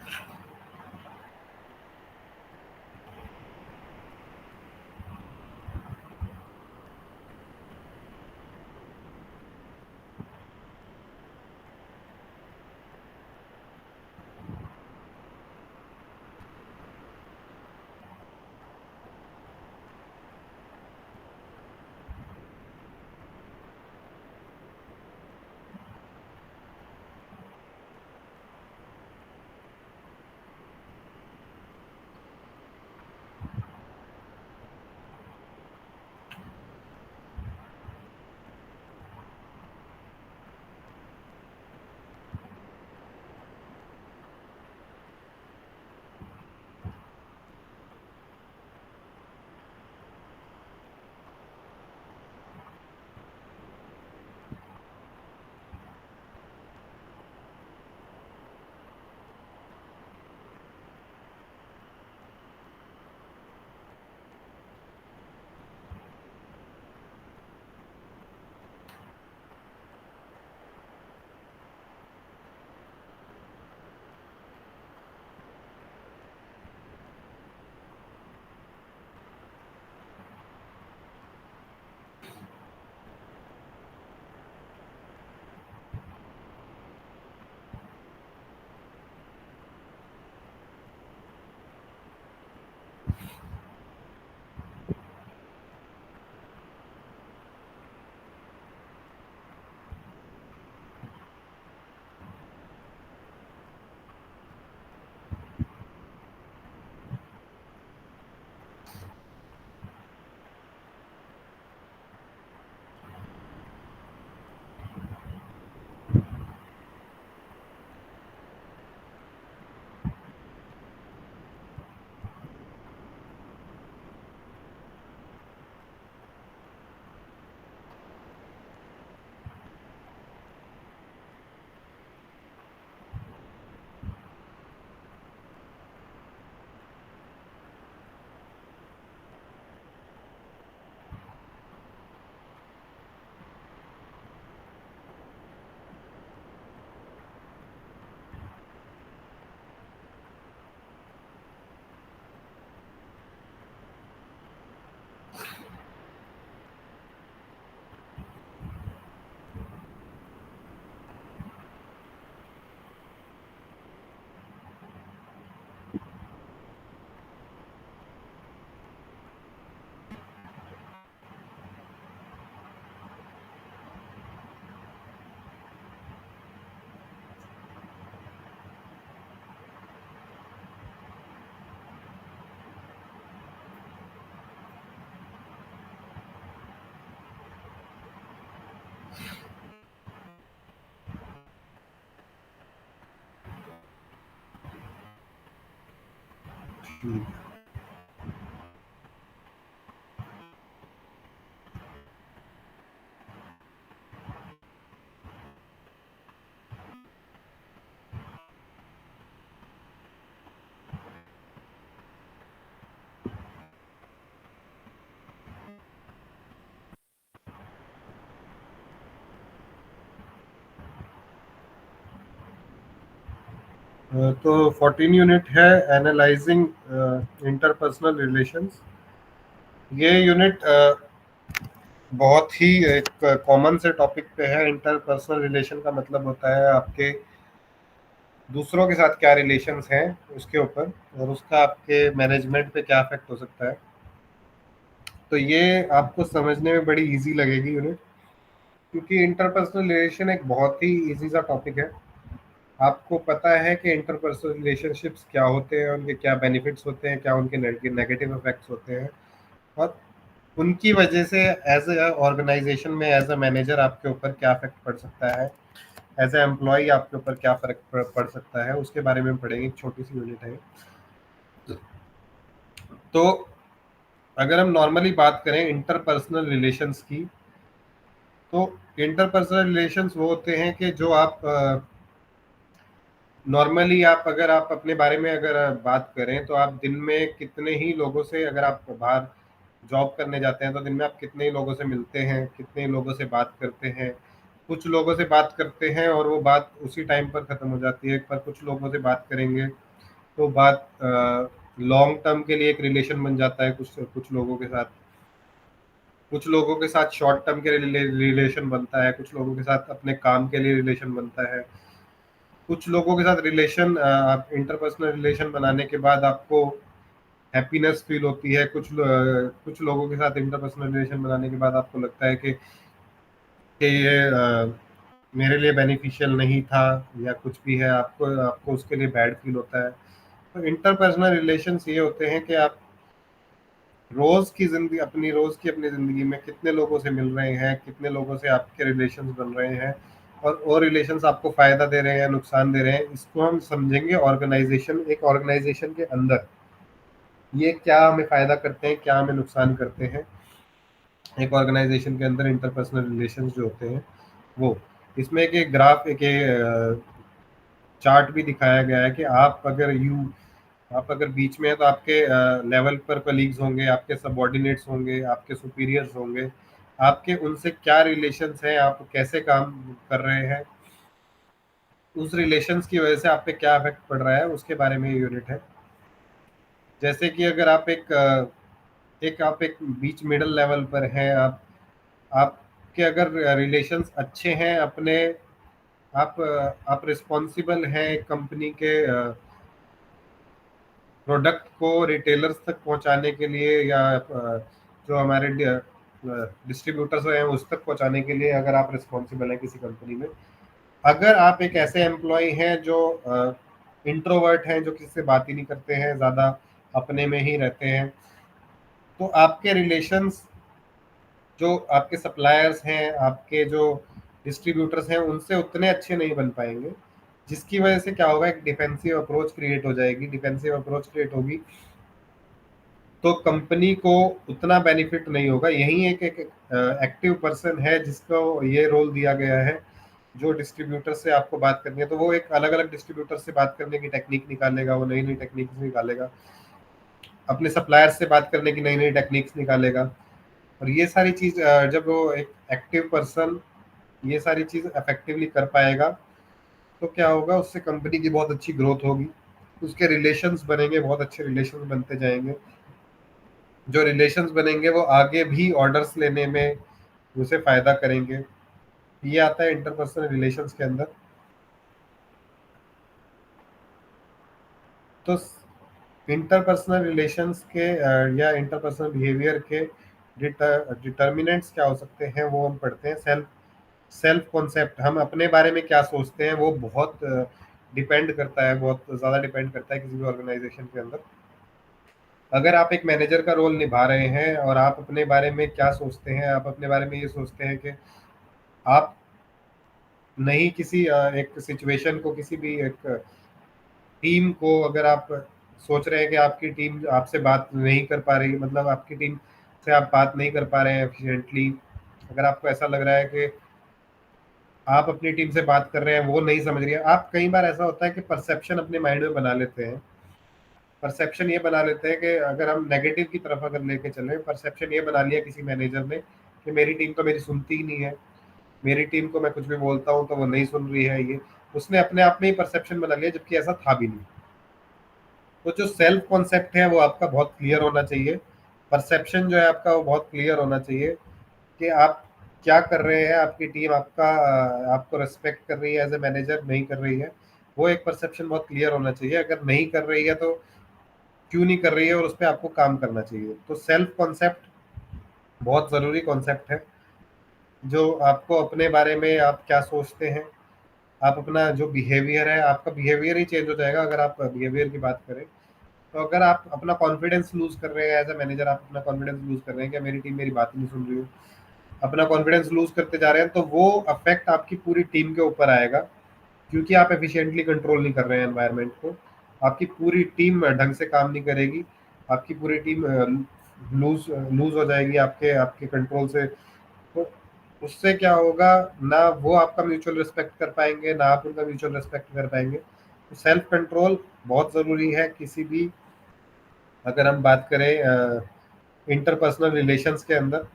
[SPEAKER 1] ठीक। तो 14 यूनिट है एनालाइजिंग इंटरपर्सनल रिलेशंस। ये यूनिट बहुत ही एक कॉमन से टॉपिक पे है। इंटरपर्सनल रिलेशन का मतलब होता है आपके दूसरों के साथ क्या रिलेशंस हैं उसके ऊपर, और उसका आपके मैनेजमेंट पे क्या इफेक्ट हो सकता है। तो ये आपको समझने में बड़ी इजी लगेगी यूनिट, क्योंकि इंटरपर्सनल रिलेशन एक बहुत ही इजी सा टॉपिक है। आपको पता है कि इंटरपर्सनल रिलेशनशिप्स क्या होते हैं, उनके क्या बेनिफिट्स होते हैं, क्या उनके नेगेटिव इफेक्ट्स होते हैं, और उनकी वजह से एज ए ऑर्गेनाइजेशन में एज अ मैनेजर आपके ऊपर क्या इफेक्ट पड़ सकता है, एज ए एम्प्लॉय आपके ऊपर क्या फर्क पड़ सकता है, उसके बारे में हम पढ़ेंगे। एक छोटी सी यूनिट है। तो अगर हम नॉर्मली बात करें इंटरपर्सनल रिलेशंस की, तो इंटरपर्सनल रिलेशंस वो होते हैं कि जो आप नॉर्मली आप अगर आप अपने बारे में अगर बात करें तो आप दिन में कितने ही लोगों से, अगर आप बाहर जॉब करने जाते हैं तो दिन में आप कितने ही लोगों से मिलते हैं, कितने ही लोगों से बात करते हैं। कुछ लोगों से बात करते हैं और वो बात उसी टाइम पर ख़त्म हो जाती है, पर कुछ लोगों से बात करेंगे तो बात लॉन्ग टर्म के लिए एक रिलेशन बन जाता है कुछ कुछ लोगों के साथ। कुछ लोगों के साथ शॉर्ट टर्म के रिलेशन बनता है, कुछ लोगों के साथ अपने काम के लिए रिलेशन बनता है। कुछ लोगों के साथ रिलेशन, आप इंटरपर्सनल रिलेशन बनाने के बाद आपको हैप्पीनेस फील होती है। कुछ लोगों के साथ इंटरपर्सनल रिलेशन बनाने के बाद आपको लगता है कि ये मेरे लिए बेनिफिशियल नहीं था, या कुछ भी है, आपको आपको उसके लिए बैड फील होता है। तो इंटरपर्सनल रिलेशंस ये होते हैं कि आप रोज की अपनी जिंदगी में कितने लोगों से मिल रहे हैं, कितने लोगों से आपके रिलेशंस बन रहे हैं, और वो रिलेशंस आपको फायदा दे रहे हैं, नुकसान दे रहे हैं। इसको हम समझेंगे ऑर्गेनाइजेशन, एक ऑर्गेनाइजेशन के अंदर ये क्या हमें फायदा करते हैं, क्या हमें नुकसान करते हैं। एक ऑर्गेनाइजेशन के अंदर इंटरपर्सनल रिलेशंस जो होते हैं वो, इसमें एक ग्राफ, एक चार्ट भी दिखाया गया है कि आप अगर बीच में है तो आपके लेवल पर कलीग्स होंगे, आपके सबॉर्डिनेट्स होंगे, आपके सुपीरियर्स होंगे, आपके उनसे क्या रिलेशंस हैं, आप कैसे काम कर रहे हैं, उस रिलेशंस की वजह से आप पे क्या इफेक्ट पड़ रहा है, उसके बारे में ये यूनिट है। जैसे कि अगर आप एक बीच मिडल लेवल पर हैं, आपके अगर रिलेशंस अच्छे हैं अपने, आप रिस्पॉन्सिबल हैं कंपनी के प्रोडक्ट को रिटेलर्स तक पहुंचाने के लिए, या जो हमारे डिस्ट्रीब्यूटर्स हैं उस तक पहुंचाने के लिए, अगर आप रिस्पॉन्सिबल हैं किसी कंपनी में। अगर आप एक ऐसे एम्प्लॉय हैं जो इंट्रोवर्ट हैं, जो किसी से बात ही नहीं करते हैं, ज़्यादा अपने में ही रहते हैं, तो आपके रिलेशंस जो आपके सप्लायर्स हैं, आपके जो डिस्ट्रीब्यूटर्स हैं, उनसे उतने अच्छे नहीं बन पाएंगे। जिसकी वजह से क्या होगा, एक डिफेंसिव अप्रोच क्रिएट हो जाएगी। डिफेंसिव अप्रोच क्रिएट होगी तो कंपनी को उतना बेनिफिट नहीं होगा। यही एक एक्टिव पर्सन है जिसको ये रोल दिया गया है, जो डिस्ट्रीब्यूटर से आपको बात करनी है तो वो एक अलग अलग डिस्ट्रीब्यूटर से बात करने की टेक्निक निकालेगा, वो नई नई टेक्निक्स निकालेगा, अपने सप्लायर से बात करने की नई नई टेक्निक्स निकालेगा। और ये सारी चीज़ जब वो एक एक्टिव पर्सन ये सारी चीज़ इफेक्टिवली कर पाएगा तो क्या होगा, उससे कंपनी की बहुत अच्छी ग्रोथ होगी, उसके रिलेशंस बनेंगे, बहुत अच्छे रिलेशंस बनते जाएंगे। जो रिलेशंस बनेंगे वो आगे भी ऑर्डर्स लेने में उसे फायदा करेंगे। ये आता है इंटरपर्सनल रिलेशंस के अंदर। तो इंटरपर्सनल रिलेशंस के या इंटरपर्सनल बिहेवियर के डिटर्मिनेंट्स क्या हो सकते हैं, वो हम पढ़ते हैं। सेल्फ कॉन्सेप्ट, हम अपने बारे में क्या सोचते हैं, वो बहुत डिपेंड करता है, बहुत ज़्यादा डिपेंड करता है किसी भी ऑर्गेनाइजेशन के अंदर। अगर आप एक मैनेजर का रोल निभा रहे हैं और आप अपने बारे में क्या सोचते हैं, आप अपने बारे में ये सोचते हैं कि आप नहीं किसी एक सिचुएशन को, किसी भी एक टीम को, अगर आप सोच रहे हैं कि आपकी टीम आपसे बात नहीं कर पा रही, मतलब आपकी टीम से आप बात नहीं कर पा रहे हैं एफिशिएंटली, अगर आपको ऐसा लग रहा है कि आप अपनी टीम से बात कर रहे हैं वो नहीं समझ रही है, आप कई बार ऐसा होता है कि परसेप्शन अपने माइंड में बना लेते हैं। परसेप्शन ये बना लेते हैं कि अगर हम नेगेटिव की तरफ अगर लेके चले, परसेप्शन ये बना लिया किसी मैनेजर ने कि मेरी टीम तो मेरी सुनती ही नहीं है, मेरी टीम को मैं कुछ भी बोलता हूँ तो वो नहीं सुन रही है, ये उसने अपने आप में ही परसेप्शन बना लिया, जबकि ऐसा था भी नहीं। तो जो सेल्फ कॉन्सेप्ट है वो आपका बहुत क्लियर होना चाहिए। परसेप्शन जो है आपका वो बहुत क्लियर होना चाहिए कि आप क्या कर रहे हैं, आपकी टीम आपको रिस्पेक्ट कर रही है एज ए मैनेजर, नहीं कर रही है, वो एक परसेप्शन बहुत क्लियर होना चाहिए। अगर नहीं कर रही है तो क्यों नहीं कर रही है और उस पर आपको काम करना चाहिए। तो सेल्फ कॉन्सेप्ट बहुत ज़रूरी कॉन्सेप्ट है, जो आपको अपने बारे में आप क्या सोचते हैं, आप अपना जो बिहेवियर है, आपका बिहेवियर ही चेंज हो जाएगा अगर आप बिहेवियर की बात करें। तो अगर आप अपना कॉन्फिडेंस लूज कर रहे हैं एज ए मैनेजर, आप अपना कॉन्फिडेंस लूज कर रहे हैं कि मेरी टीम मेरी बात नहीं सुन रही है, अपना कॉन्फिडेंस लूज करते जा रहे हैं, तो वो अफेक्ट आपकी पूरी टीम के ऊपर आएगा, क्योंकि आप एफिशिएंटली कंट्रोल नहीं कर रहे हैं एनवायरनमेंट को। आपकी पूरी टीम ढंग से काम नहीं करेगी, आपकी पूरी टीम लूज लूज हो जाएगी आपके आपके कंट्रोल से। तो उससे क्या होगा, ना वो आपका म्यूचुअल रिस्पेक्ट कर पाएंगे, ना आप उनका म्यूचुअल रिस्पेक्ट कर पाएंगे। तो सेल्फ कंट्रोल बहुत ज़रूरी है किसी भी, अगर हम बात करें इंटरपर्सनल रिलेशंस के अंदर।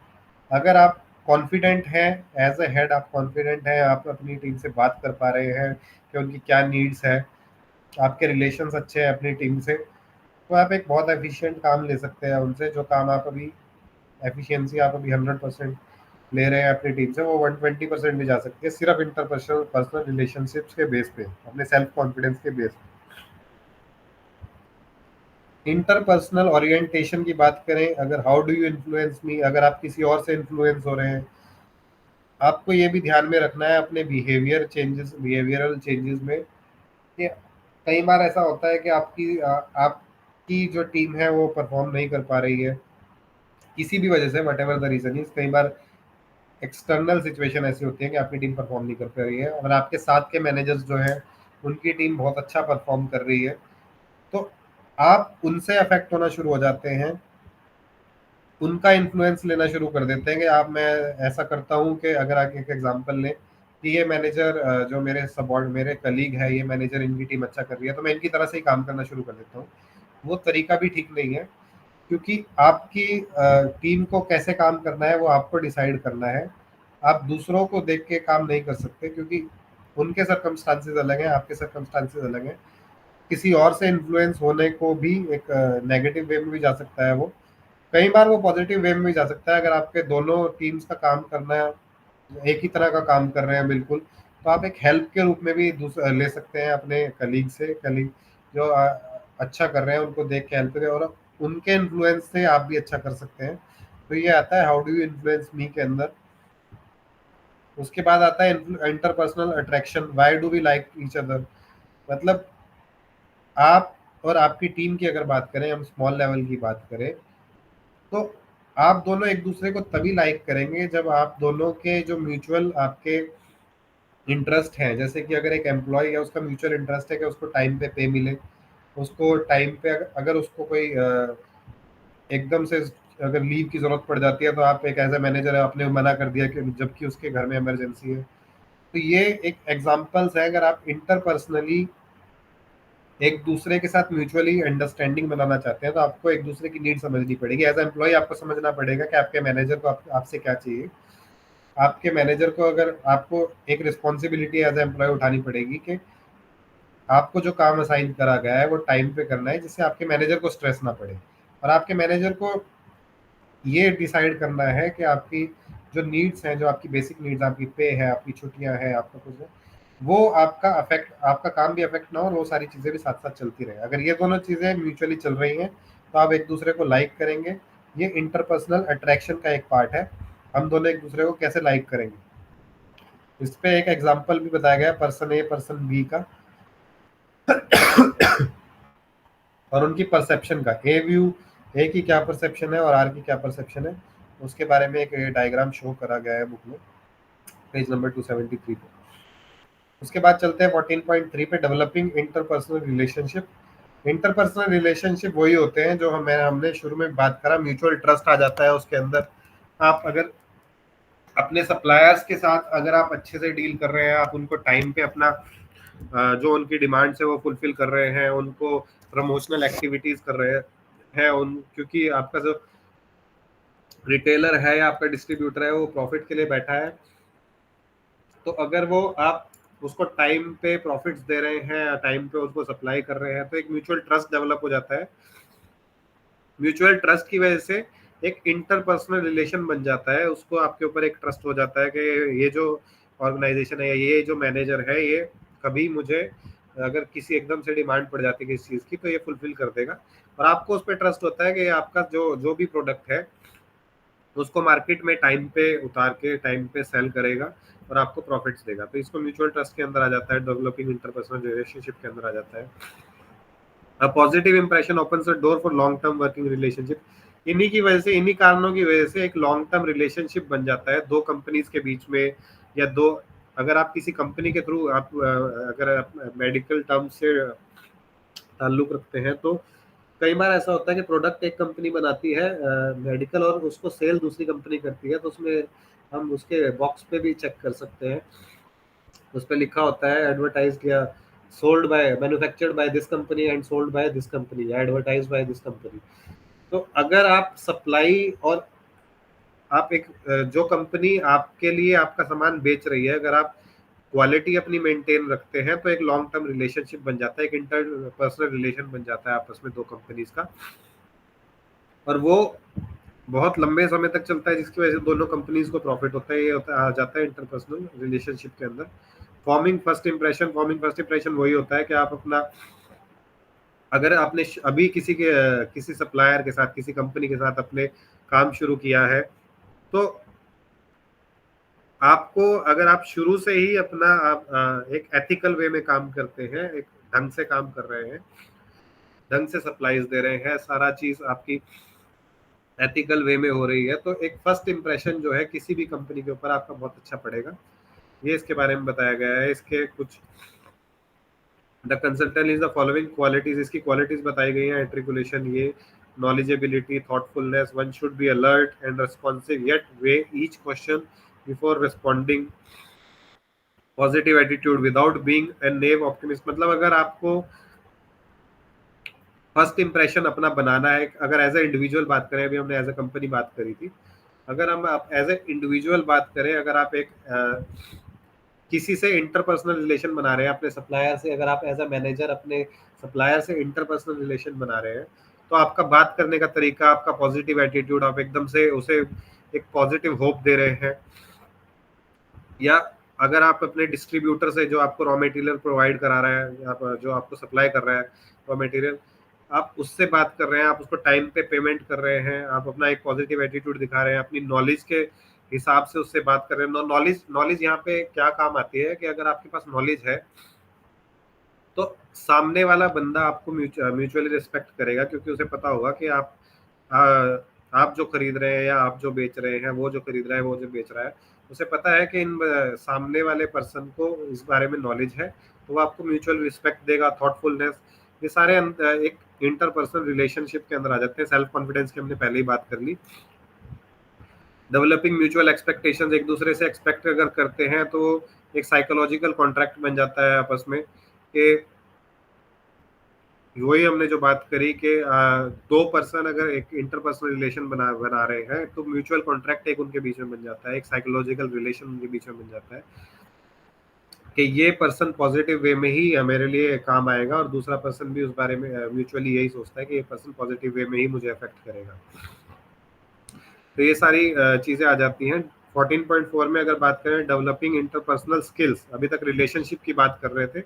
[SPEAKER 1] अगर आप कॉन्फिडेंट हैं एज ए हेड, आप कॉन्फिडेंट हैं, आप अपनी टीम से बात कर पा रहे हैं कि उनकी क्या नीड्स है, आपके रिलेशंस अच्छे हैं अपनी टीम से, तो आप एक बहुत एफिशिएंट काम ले सकते हैं उनसे। जो काम आप अभी एफिशिएंसी आप अभी 100% ले रहे हैं अपनी टीम से, वो 120% भी जा सकती है, सिर्फ इंटरपर्सनल पर्सनल रिलेशनशिप्स के बेस पे, अपने सेल्फ कॉन्फिडेंस के बेस पे। इंटरपर्सनल ओरिएंटेशन की बात करें, अगर हाउ डू यू इन्फ्लुएंस मी, अगर आप किसी और से इन्फ्लुएंस हो रहे हैं, आपको ये भी ध्यान में रखना है अपने बिहेवियरल चेंजेस में, कि कई बार ऐसा होता है कि आपकी जो टीम है वो परफॉर्म नहीं कर पा रही है किसी भी वजह से, whatever the reason is. कई बार एक्सटर्नल सिचुएशन ऐसी होती है कि आपकी टीम परफॉर्म नहीं कर पा रही है, और आपके साथ के मैनेजर्स जो हैं उनकी टीम बहुत अच्छा परफॉर्म कर रही है, तो आप उनसे अफेक्ट होना शुरू हो जाते हैं, उनका इन्फ्लुएंस लेना शुरू कर देते हैं कि आप, मैं ऐसा करता हूँ कि अगर आप एक एग्जांपल लें कि ये मैनेजर जो मेरे कलीग है, ये मैनेजर इनकी टीम अच्छा कर रही है, तो मैं इनकी तरह से ही काम करना शुरू कर देता हूँ। वो तरीका भी ठीक नहीं है, क्योंकि आपकी टीम को कैसे काम करना है वो आपको डिसाइड करना है। आप दूसरों को देख के काम नहीं कर सकते, क्योंकि उनके सर्कमस्टांसेस अलग हैं, आपके सर्कमस्टांसेस अलग हैं। किसी और से इन्फ्लुएंस होने को भी एक नेगेटिव वे में भी जा सकता है, वो कई बार वो पॉजिटिव वे में भी जा सकता है। अगर आपके दोनों टीम्स का काम करना एक ही तरह का काम कर रहे हैं बिल्कुल, तो आप एक हेल्प के रूप में भी ले सकते हैं अपने कलीग जो अच्छा कर रहे हैं उनको देख के हेल्प करें, और उनके इन्फ्लुएंस से आप भी अच्छा कर सकते हैं। तो ये आता है how do you influence me के अंदर। उसके बाद आता है interpersonal attraction, why do we like each other. मतलब आप और आपकी टीम की अगर बात करें, हम स्मॉल लेवल की बात करें, तो आप दोनों एक दूसरे को तभी लाइक करेंगे जब आप दोनों के जो म्यूचुअल आपके इंटरेस्ट हैं, जैसे कि अगर एक एम्प्लॉय है, उसका म्यूचुअल इंटरेस्ट है कि उसको टाइम पे मिले, उसको टाइम पे, अगर उसको कोई एकदम से अगर लीव की जरूरत पड़ जाती है, तो आप एक एज ए मैनेजर आपने मना कर दिया कि जबकि उसके घर में इमरजेंसी है। तो ये एक एग्जांपल्स है। अगर आप इंटरपर्सनली एक दूसरे के साथ म्यूचुअली अंडरस्टैंडिंग बनाना चाहते हैं, तो आपको एक दूसरे की नीड समझनी पड़ेगी। एज एम्प्लॉय आपको समझना पड़ेगा कि आपके मैनेजर को आपसे क्या चाहिए। आपके मैनेजर को, अगर आपको एक रिस्पॉन्सिबिलिटी एज एम्प्लॉय उठानी पड़ेगी कि आपको जो काम असाइन करा गया है वो टाइम पे करना है, जिससे आपके मैनेजर को स्ट्रेस ना पड़े। और आपके मैनेजर को ये डिसाइड करना है कि आपकी जो नीड्स हैं, जो आपकी बेसिक नीड्स, आपकी पे है, आपकी छुट्टियां हैं, आपका कुछ है, वो आपका काम भी अफेक्ट ना हो, और वो सारी चीज़ें भी साथ साथ चलती रहे। अगर ये दोनों चीज़ें म्यूचुअली चल रही हैं, तो आप एक दूसरे को लाइक करेंगे। ये इंटरपर्सनल अट्रैक्शन का एक पार्ट है, हम दोनों एक दूसरे को कैसे लाइक करेंगे। इस पे एक एग्जाम्पल भी बताया गया पर्सन ए पर्सन बी का, और उनकी परसेप्शन का, ए की क्या परसेप्शन है और आर की क्या परसेप्शन है, उसके बारे में एक डायग्राम शो करा गया है बुक में, पेज नंबर 273 पे। उसके बाद चलते हैं 14.3 पे, developing interpersonal relationship. Interpersonal relationship वही होते हैं जो हमने शुरू में बात करा, म्यूचुअल ट्रस्ट आ जाता है उसके अंदर। आप अगर अपने सप्लायर्स के साथ अगर आप अच्छे से डील कर रहे हैं, आप उनको टाइम पे अपना जो उनकी डिमांड्स है वो फुलफिल कर रहे हैं, उनको प्रमोशनल एक्टिविटीज कर रहे हैं क्योंकि आपका जो रिटेलर है या आपका डिस्ट्रीब्यूटर है वो प्रॉफिट के लिए बैठा है, तो अगर वो आप उसको टाइम पे प्रॉफिट्स दे रहे हैं, टाइम पे उसको सप्लाई कर रहे हैं, तो एक म्यूचुअल ट्रस्ट डेवलप हो जाता है। म्यूचुअल ट्रस्ट की वजह से एक इंटरपर्सनल रिलेशन बन जाता है, उसको आपके ऊपर एक ट्रस्ट हो जाता है कि ये जो ऑर्गेनाइजेशन है, ये जो मैनेजर है, ये कभी मुझे अगर किसी एकदम से डिमांड पड़ जाती है किसी चीज़ की तो ये फुलफिल कर देगा, और आपको उस पर ट्रस्ट होता है कि आपका जो जो भी प्रोडक्ट है उसको मार्केट में टाइम पे उतार के टाइम पे सेल करेगा और आपको प्रॉफिट्स देगा। तो इसको म्यूचुअल ट्रस्ट के अंदर आ जाता है, डेवलपिंग इंटरपर्सनल रिलेशनशिप के अंदर आ जाता है। A positive impression opens a door for long term working relationship. इन्हीं की वजह से, इन्हीं कारणों की वजह से एक लॉन्ग टर्म रिलेशनशिप बन जाता है दो कंपनीज के बीच में, या दो, अगर आप किसी कंपनी के थ्रू आप अगर आप मेडिकल टर्म से ताल्लुक रखते हैं तो कई बार ऐसा होता है कि प्रोडक्ट एक कंपनी बनाती है मेडिकल, और उसको सेल दूसरी कंपनी करती है, तो उसमें हम उसके बॉक्स पे भी चेक कर सकते हैं, उस पर लिखा होता है एडवर्टाइज किया, sold by, manufactured by this company and sold by this company, advertise by this company. तो अगर आप सप्लाई और आप एक जो कंपनी आपके लिए आपका सामान बेच रही है, अगर आप क्वालिटी अपनी मेंटेन रखते हैं तो एक लॉन्ग टर्म रिलेशनशिप बन जाता है, एक इंटर पर्सनल रिलेशन बन जाता है आपस में दो कंपनीज का, और वो बहुत लंबे समय तक चलता है, जिसकी वजह से दोनों कंपनीज को प्रॉफिट होता है। ये होता आ जाता है इंटरपर्सनल रिलेशनशिप के अंदर। Forming first impression, forming first impression वही होता है कि आप अपना, अगर आपने अभी किसी सप्लायर के साथ, किसी कंपनी के साथ अपने काम शुरू किया है, तो आपको, अगर आप शुरू से ही अपना आप एक एथिकल वे में काम करते हैं, एक ढंग से काम कर रहे हैं, ढंग से सप्लाईज दे रहे हैं, सारा चीज आपकी एथिकल वे में हो रही है, तो एक फर्स्ट इंप्रेशन जो है किसी भी कंपनी के ऊपर आपका बहुत अच्छा पड़ेगा। ये इसके बारे में बताया गया है। इसके कुछ, the consultant is the following qualities, इसकी क्वालिटीज बताई गई हैं। एट्रिकुलेशन, ये knowledgeability, thoughtfulness, one should be alert and responsive yet weigh each question before responding, positive attitude without being a naive optimist. मतलब अगर आपको फर्स्ट इंप्रेशन अपना बनाना है, अगर एज ए इंडिविजुअल बात करें, अभी हमने एज ए कंपनी बात करी थी, अगर हम आप एज ए इंडिविजुअल बात करें, अगर आप एक किसी से इंटरपर्सनल रिलेशन बना रहे हैं अपने सप्लायर से, अगर आप एज ए मैनेजर अपने सप्लायर से इंटरपर्सनल रिलेशन बना रहे हैं, तो आपका बात करने का तरीका, आपका पॉजिटिव एटीट्यूड, आप एकदम से उसे एक पॉजिटिव होप दे रहे हैं, या अगर आप अपने डिस्ट्रीब्यूटर से जो आपको रॉ मटेरियल प्रोवाइड करा रहा है, या जो आपको सप्लाई कर रहा है रॉ मटेरियल, आप उससे बात कर रहे हैं, आप उसको टाइम पे पेमेंट कर रहे हैं, आप अपना एक पॉजिटिव एटीट्यूड दिखा रहे हैं, अपनी नॉलेज के हिसाब से उससे बात कर रहे हैं। नॉलेज नॉलेज यहाँ पे क्या काम आती है कि अगर आपके पास नॉलेज है तो सामने वाला बंदा आपको म्यूचुअली रिस्पेक्ट करेगा, क्योंकि उसे पता होगा कि आप जो खरीद रहे हैं या आप जो बेच रहे हैं, वो जो खरीद रहा है, वो जो बेच रहा है, उसे पता है कि इन सामने वाले पर्सन को इस बारे में नॉलेज है, तो वो आपको म्यूचुअल रिस्पेक्ट देगा, थॉटफुलनेस, ये सारे एक इंटरपर्सनल रिलेशनशिप के अंदर आ जाते हैं। सेल्फ कॉन्फिडेंस की हमने पहले ही बात कर ली। डेवलपिंग म्यूचुअल एक्सपेक्टेशंस, एक दूसरे से एक्सपेक्ट अगर करते हैं तो एक साइकोलॉजिकल कॉन्ट्रैक्ट बन जाता है आपस में, कि वही हमने जो बात करी कि दो पर्सन अगर एक इंटरपर्सनल रिलेशन बना रहे हैं तो म्यूचुअल कॉन्ट्रैक्ट एक उनके बीच में बन जाता है, एक साइकोलॉजिकल रिलेशन उनके बीच में बन जाता है कि ये पर्सन पॉजिटिव वे में ही मेरे लिए काम आएगा, और दूसरा पर्सन भी उस बारे में म्यूचुअली यही सोचता है कि ये पर्सन पॉजिटिव वे में ही मुझे अफेक्ट करेगा। तो ये सारी चीजें आ जाती हैं। 14.4 में अगर बात करें, डेवलपिंग इंटरपर्सनल स्किल्स, अभी तक रिलेशनशिप की बात कर रहे थे,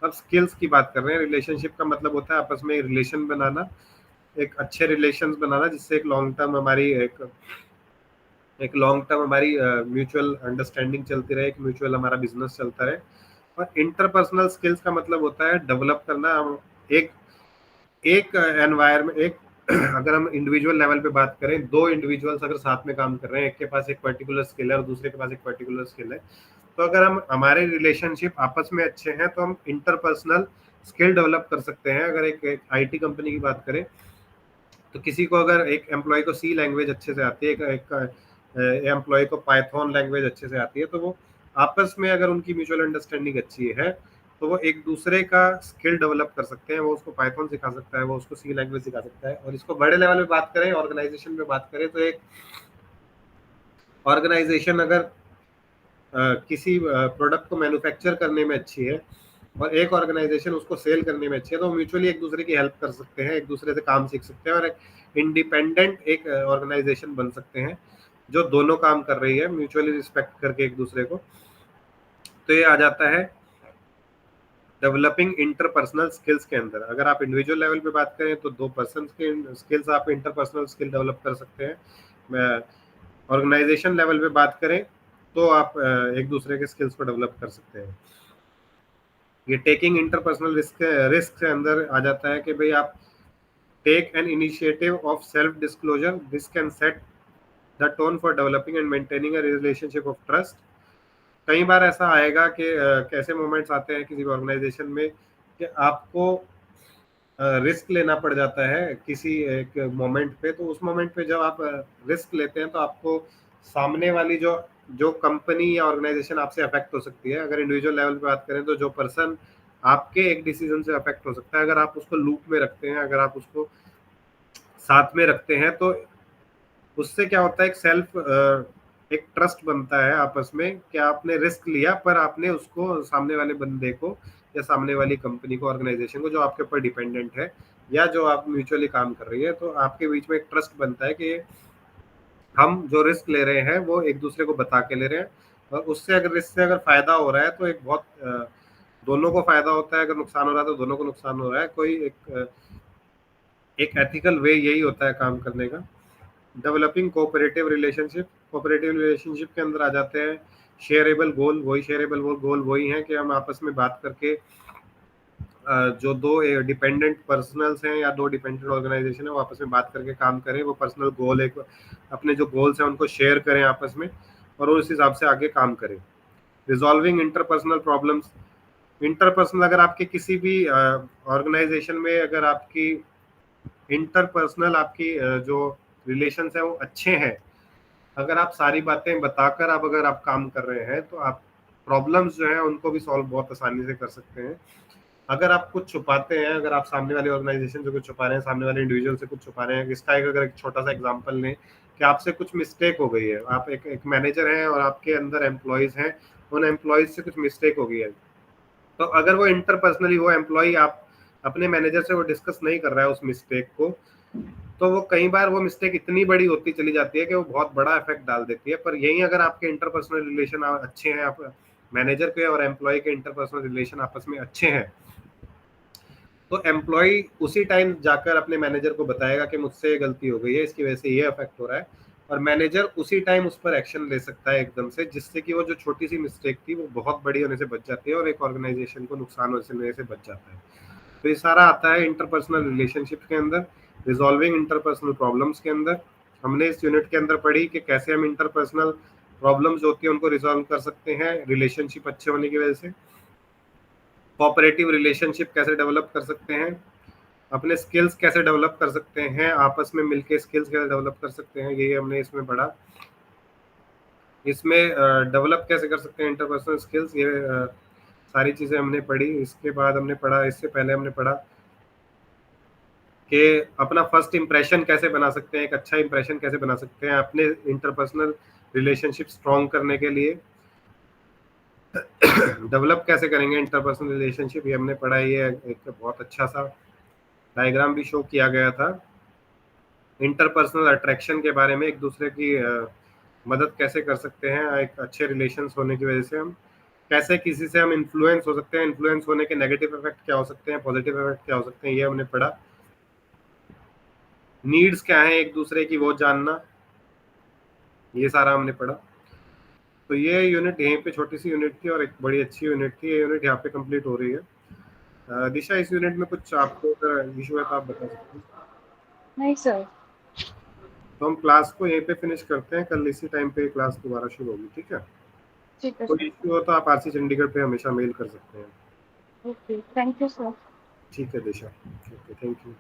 [SPEAKER 1] अब स्किल्स की बात कर रहे हैं। रिलेशनशिप का मतलब होता है आपस में रिलेशन बनाना, एक अच्छे रिलेशंस बनाना, जिससे एक लॉन्ग टर्म हमारी म्यूचुअल अंडरस्टैंडिंग चलती रहे, एक म्यूचुअल हमारा बिजनेस चलता रहे। और इंटरपर्सनल स्किल्स का मतलब होता है डेवलप करना, एक एक एनवायरमेंट, एक अगर हम इंडिविजुअल लेवल पे बात करें, दो इंडिविजुअल्स अगर साथ में काम कर रहे हैं, एक के पास एक पर्टिकुलर स्किल है और दूसरे के पास एक पर्टिकुलर स्किल है, तो अगर हम हमारे रिलेशनशिप आपस में अच्छे हैं तो हम इंटरपर्सनल स्किल डेवलप कर सकते हैं। अगर एक आईटी कंपनी की बात करें, तो किसी को अगर एक एम्प्लॉय को सी लैंग्वेज अच्छे से आती है, एक एम्प्लॉय को पाइथन लैंग्वेज अच्छे से आती है, तो वो आपस में अगर उनकी म्यूचुअल अंडरस्टैंडिंग अच्छी है तो वो एक दूसरे का स्किल डेवलप कर सकते हैं। वो उसको पाइथन सिखा सकता है, वो उसको सी लैंग्वेज सिखा सकता है। और इसको बड़े लेवल पे बात करें, ऑर्गेनाइजेशन में बात करें, तो एक ऑर्गेनाइजेशन अगर किसी प्रोडक्ट को मैन्युफैक्चर करने में अच्छी है, और एक ऑर्गेनाइजेशन उसको सेल करने में अच्छी है, तो म्यूचुअली एक दूसरे की हेल्प कर सकते हैं, एक दूसरे से काम सीख सकते हैं और एक इंडिपेंडेंट एक ऑर्गेनाइजेशन बन सकते हैं जो दोनों काम कर रही है म्यूचुअली रिस्पेक्ट करके एक दूसरे को। तो ये आ जाता है डेवलपिंग इंटरपर्सनल स्किल्स के अंदर। अगर आप इंडिविजुअल लेवल पे बात करें तो 2 पर्सन के स्किल्स, आप इंटरपर्सनल स्किल डेवलप कर सकते हैं। ऑर्गेनाइजेशन लेवल पे बात करें तो आप एक दूसरे के स्किल्स को डेवलप कर सकते हैं। ये टेकिंग इंटरपर्सनल रिस्क के अंदर आ जाता है कि भाई आप take an initiative of self disclosure, this can set the tone for developing and maintaining a relationship of trust. कई बार ऐसा आएगा कि कैसे मोमेंट्स आते हैं किसी ऑर्गेनाइजेशन में कि आपको रिस्क लेना पड़ जाता है किसी एक मोमेंट पे। तो उस मोमेंट पे जब आप रिस्क लेते हैं तो आपको सामने वाली जो जो कंपनी या ऑर्गेनाइजेशन आपसे अफेक्ट हो सकती है। अगर इंडिविजुअल लेवल पे बात करें तो जो पर्सन आपके एक डिसीजन से अफेक्ट हो सकता है, अगर आप उसको लूप में रखते हैं, अगर आप उसको साथ में रखते हैं, तो उससे क्या होता है, एक ट्रस्ट बनता है आपस में कि आपने रिस्क लिया पर आपने उसको सामने वाले बंदे को या सामने वाली कंपनी को, ऑर्गेनाइजेशन को जो आपके ऊपर डिपेंडेंट है या जो आप म्यूचुअली काम कर रही है, तो आपके बीच में एक ट्रस्ट बनता है कि हम जो रिस्क ले रहे हैं वो एक दूसरे को बता के ले रहे हैं। और उससे अगर रिस्क से अगर फायदा हो रहा है तो एक बहुत दोनों को फायदा होता है, अगर नुकसान हो रहा है तो दोनों को नुकसान हो रहा है। कोई एक एथिकल वे यही होता है काम करने का। डेवलपिंग कोऑपरेटिव रिलेशनशिप के अंदर आ जाते हैं शेयरेबल गोल। वही शेयरेबल गोल वही है कि हम आपस में बात करके जो दो डिपेंडेंट पर्सनल्स हैं या दो डिपेंडेंट ऑर्गेनाइजेशन है वो आपस में बात करके काम करें, वो पर्सनल गोल एक अपने जो गोल्स हैं उनको शेयर करें आपस में और उस हिसाब से आगे काम करें। Resolving interpersonal problems. इंटरपर्सनल अगर आपके किसी भी ऑर्गेनाइजेशन में अगर आपकी इंटरपर्सनल आपकी जो रिलेशंस है वो अच्छे हैं, अगर आप सारी बातें बताकर आप अगर आप काम कर रहे हैं तो आप प्रॉब्लम्स जो है उनको भी सॉल्व बहुत आसानी से कर सकते हैं। अगर आप कुछ छुपाते हैं, अगर आप सामने वाले ऑर्गेनाइजेशन से कुछ छुपा रहे हैं, सामने वाले इंडिविजुअल से कुछ छुपा रहे हैं, इसका अगर एक छोटा सा एग्जांपल लें कि आपसे कुछ मिस्टेक हो गई है, आप एक मैनेजर हैं और आपके अंदर एम्प्लॉयज हैं, उन एम्प्लॉयज से कुछ मिस्टेक हो गई है, तो अगर वो इंटरपर्सनली वो एम्प्लॉय आप अपने मैनेजर से वो डिस्कस नहीं कर रहा है उस मिस्टेक को, तो वो कई बार वो मिस्टेक इतनी बड़ी होती चली जाती है कि वो बहुत बड़ा इफेक्ट डाल देती है। पर यही अगर आपके इंटरपर्सनल रिलेशन अच्छे हैं, आप मैनेजर के और एम्प्लॉय के इंटरपर्सनल रिलेशन आपस में अच्छे हैं, तो एम्प्लॉय उसी टाइम जाकर अपने मैनेजर को बताएगा कि मुझसे ये गलती हो गई है, इसकी वजह से ये अफेक्ट हो रहा है, और मैनेजर उसी टाइम उस पर एक्शन ले सकता है एकदम से, जिससे कि वो जो छोटी सी मिस्टेक थी वो बहुत बड़ी होने से बच जाती है और एक ऑर्गेनाइजेशन को नुकसान होने से बच जाता है। तो ये सारा आता है इंटरपर्सनल रिलेशनशिप के अंदर। रिजॉल्विंग इंटरपर्सनल प्रॉब्लम्स के अंदर हमने इस यूनिट के अंदर पढ़ी कि कैसे हम इंटरपर्सनल प्रॉब्लम्स होती है उनको रिजॉल्व कर सकते हैं रिलेशनशिप अच्छे होने की वजह से। कोऑपरेटिव रिलेशनशिप कैसे डेवलप कर सकते हैं, अपने स्किल्स कैसे डेवलप कर सकते हैं, आपस में मिलके स्किल्स कैसे डेवलप कर सकते हैं, ये हमने इसमें पढ़ा। इसमें डेवलप कैसे कर सकते हैं इंटरपर्सनल स्किल्स, ये सारी चीज़ें हमने पढ़ी। इसके बाद हमने पढ़ा, इससे पहले हमने पढ़ा कि अपना फर्स्ट इंप्रेशन कैसे बना सकते हैं, एक अच्छा इंप्रेशन कैसे बना सकते हैं अपने इंटरपर्सनल रिलेशनशिप स्ट्रॉन्ग करने के लिए। डेवलप कैसे करेंगे इंटरपर्सनल रिलेशनशिप, ये हमने पढ़ा। ये एक बहुत अच्छा सा डायग्राम भी शो किया गया था। इंटरपर्सनल अट्रैक्शन के बारे में, एक दूसरे की मदद कैसे कर सकते हैं एक अच्छे रिलेशंस होने की वजह से, हम कैसे किसी से हम इन्फ्लुएंस हो सकते हैं, इन्फ्लुएंस होने के नेगेटिव इफेक्ट क्या हो सकते हैं, पॉजिटिव इफेक्ट क्या हो सकते हैं, ये हमने पढ़ा। नीड्स क्या है एक दूसरे की वो जानना, ये सारा हमने पढ़ा। तो ये यूनिट यहीं पे छोटी सी यूनिट थी और एक बड़ी अच्छी यूनिट थी। ये यूनिट यहाँ पे कंप्लीट हो रही है। दिशा, इस यूनिट में कुछ आपको अगर इशू है तो आप बता सकते हैं।
[SPEAKER 3] नहीं सर।
[SPEAKER 1] तो हम क्लास को यहीं पे फिनिश करते हैं, कल इसी टाइम पे क्लास दोबारा शुरू होगी, ठीक है?
[SPEAKER 3] ठीक है
[SPEAKER 1] कोई
[SPEAKER 3] सर।
[SPEAKER 1] इशू हो तो आप आरसी चंडीगढ़ पे हमेशा मेल कर सकते हैं।
[SPEAKER 3] Okay, thank you sir.
[SPEAKER 1] ठीक है दिशा, ओके, थैंक यू।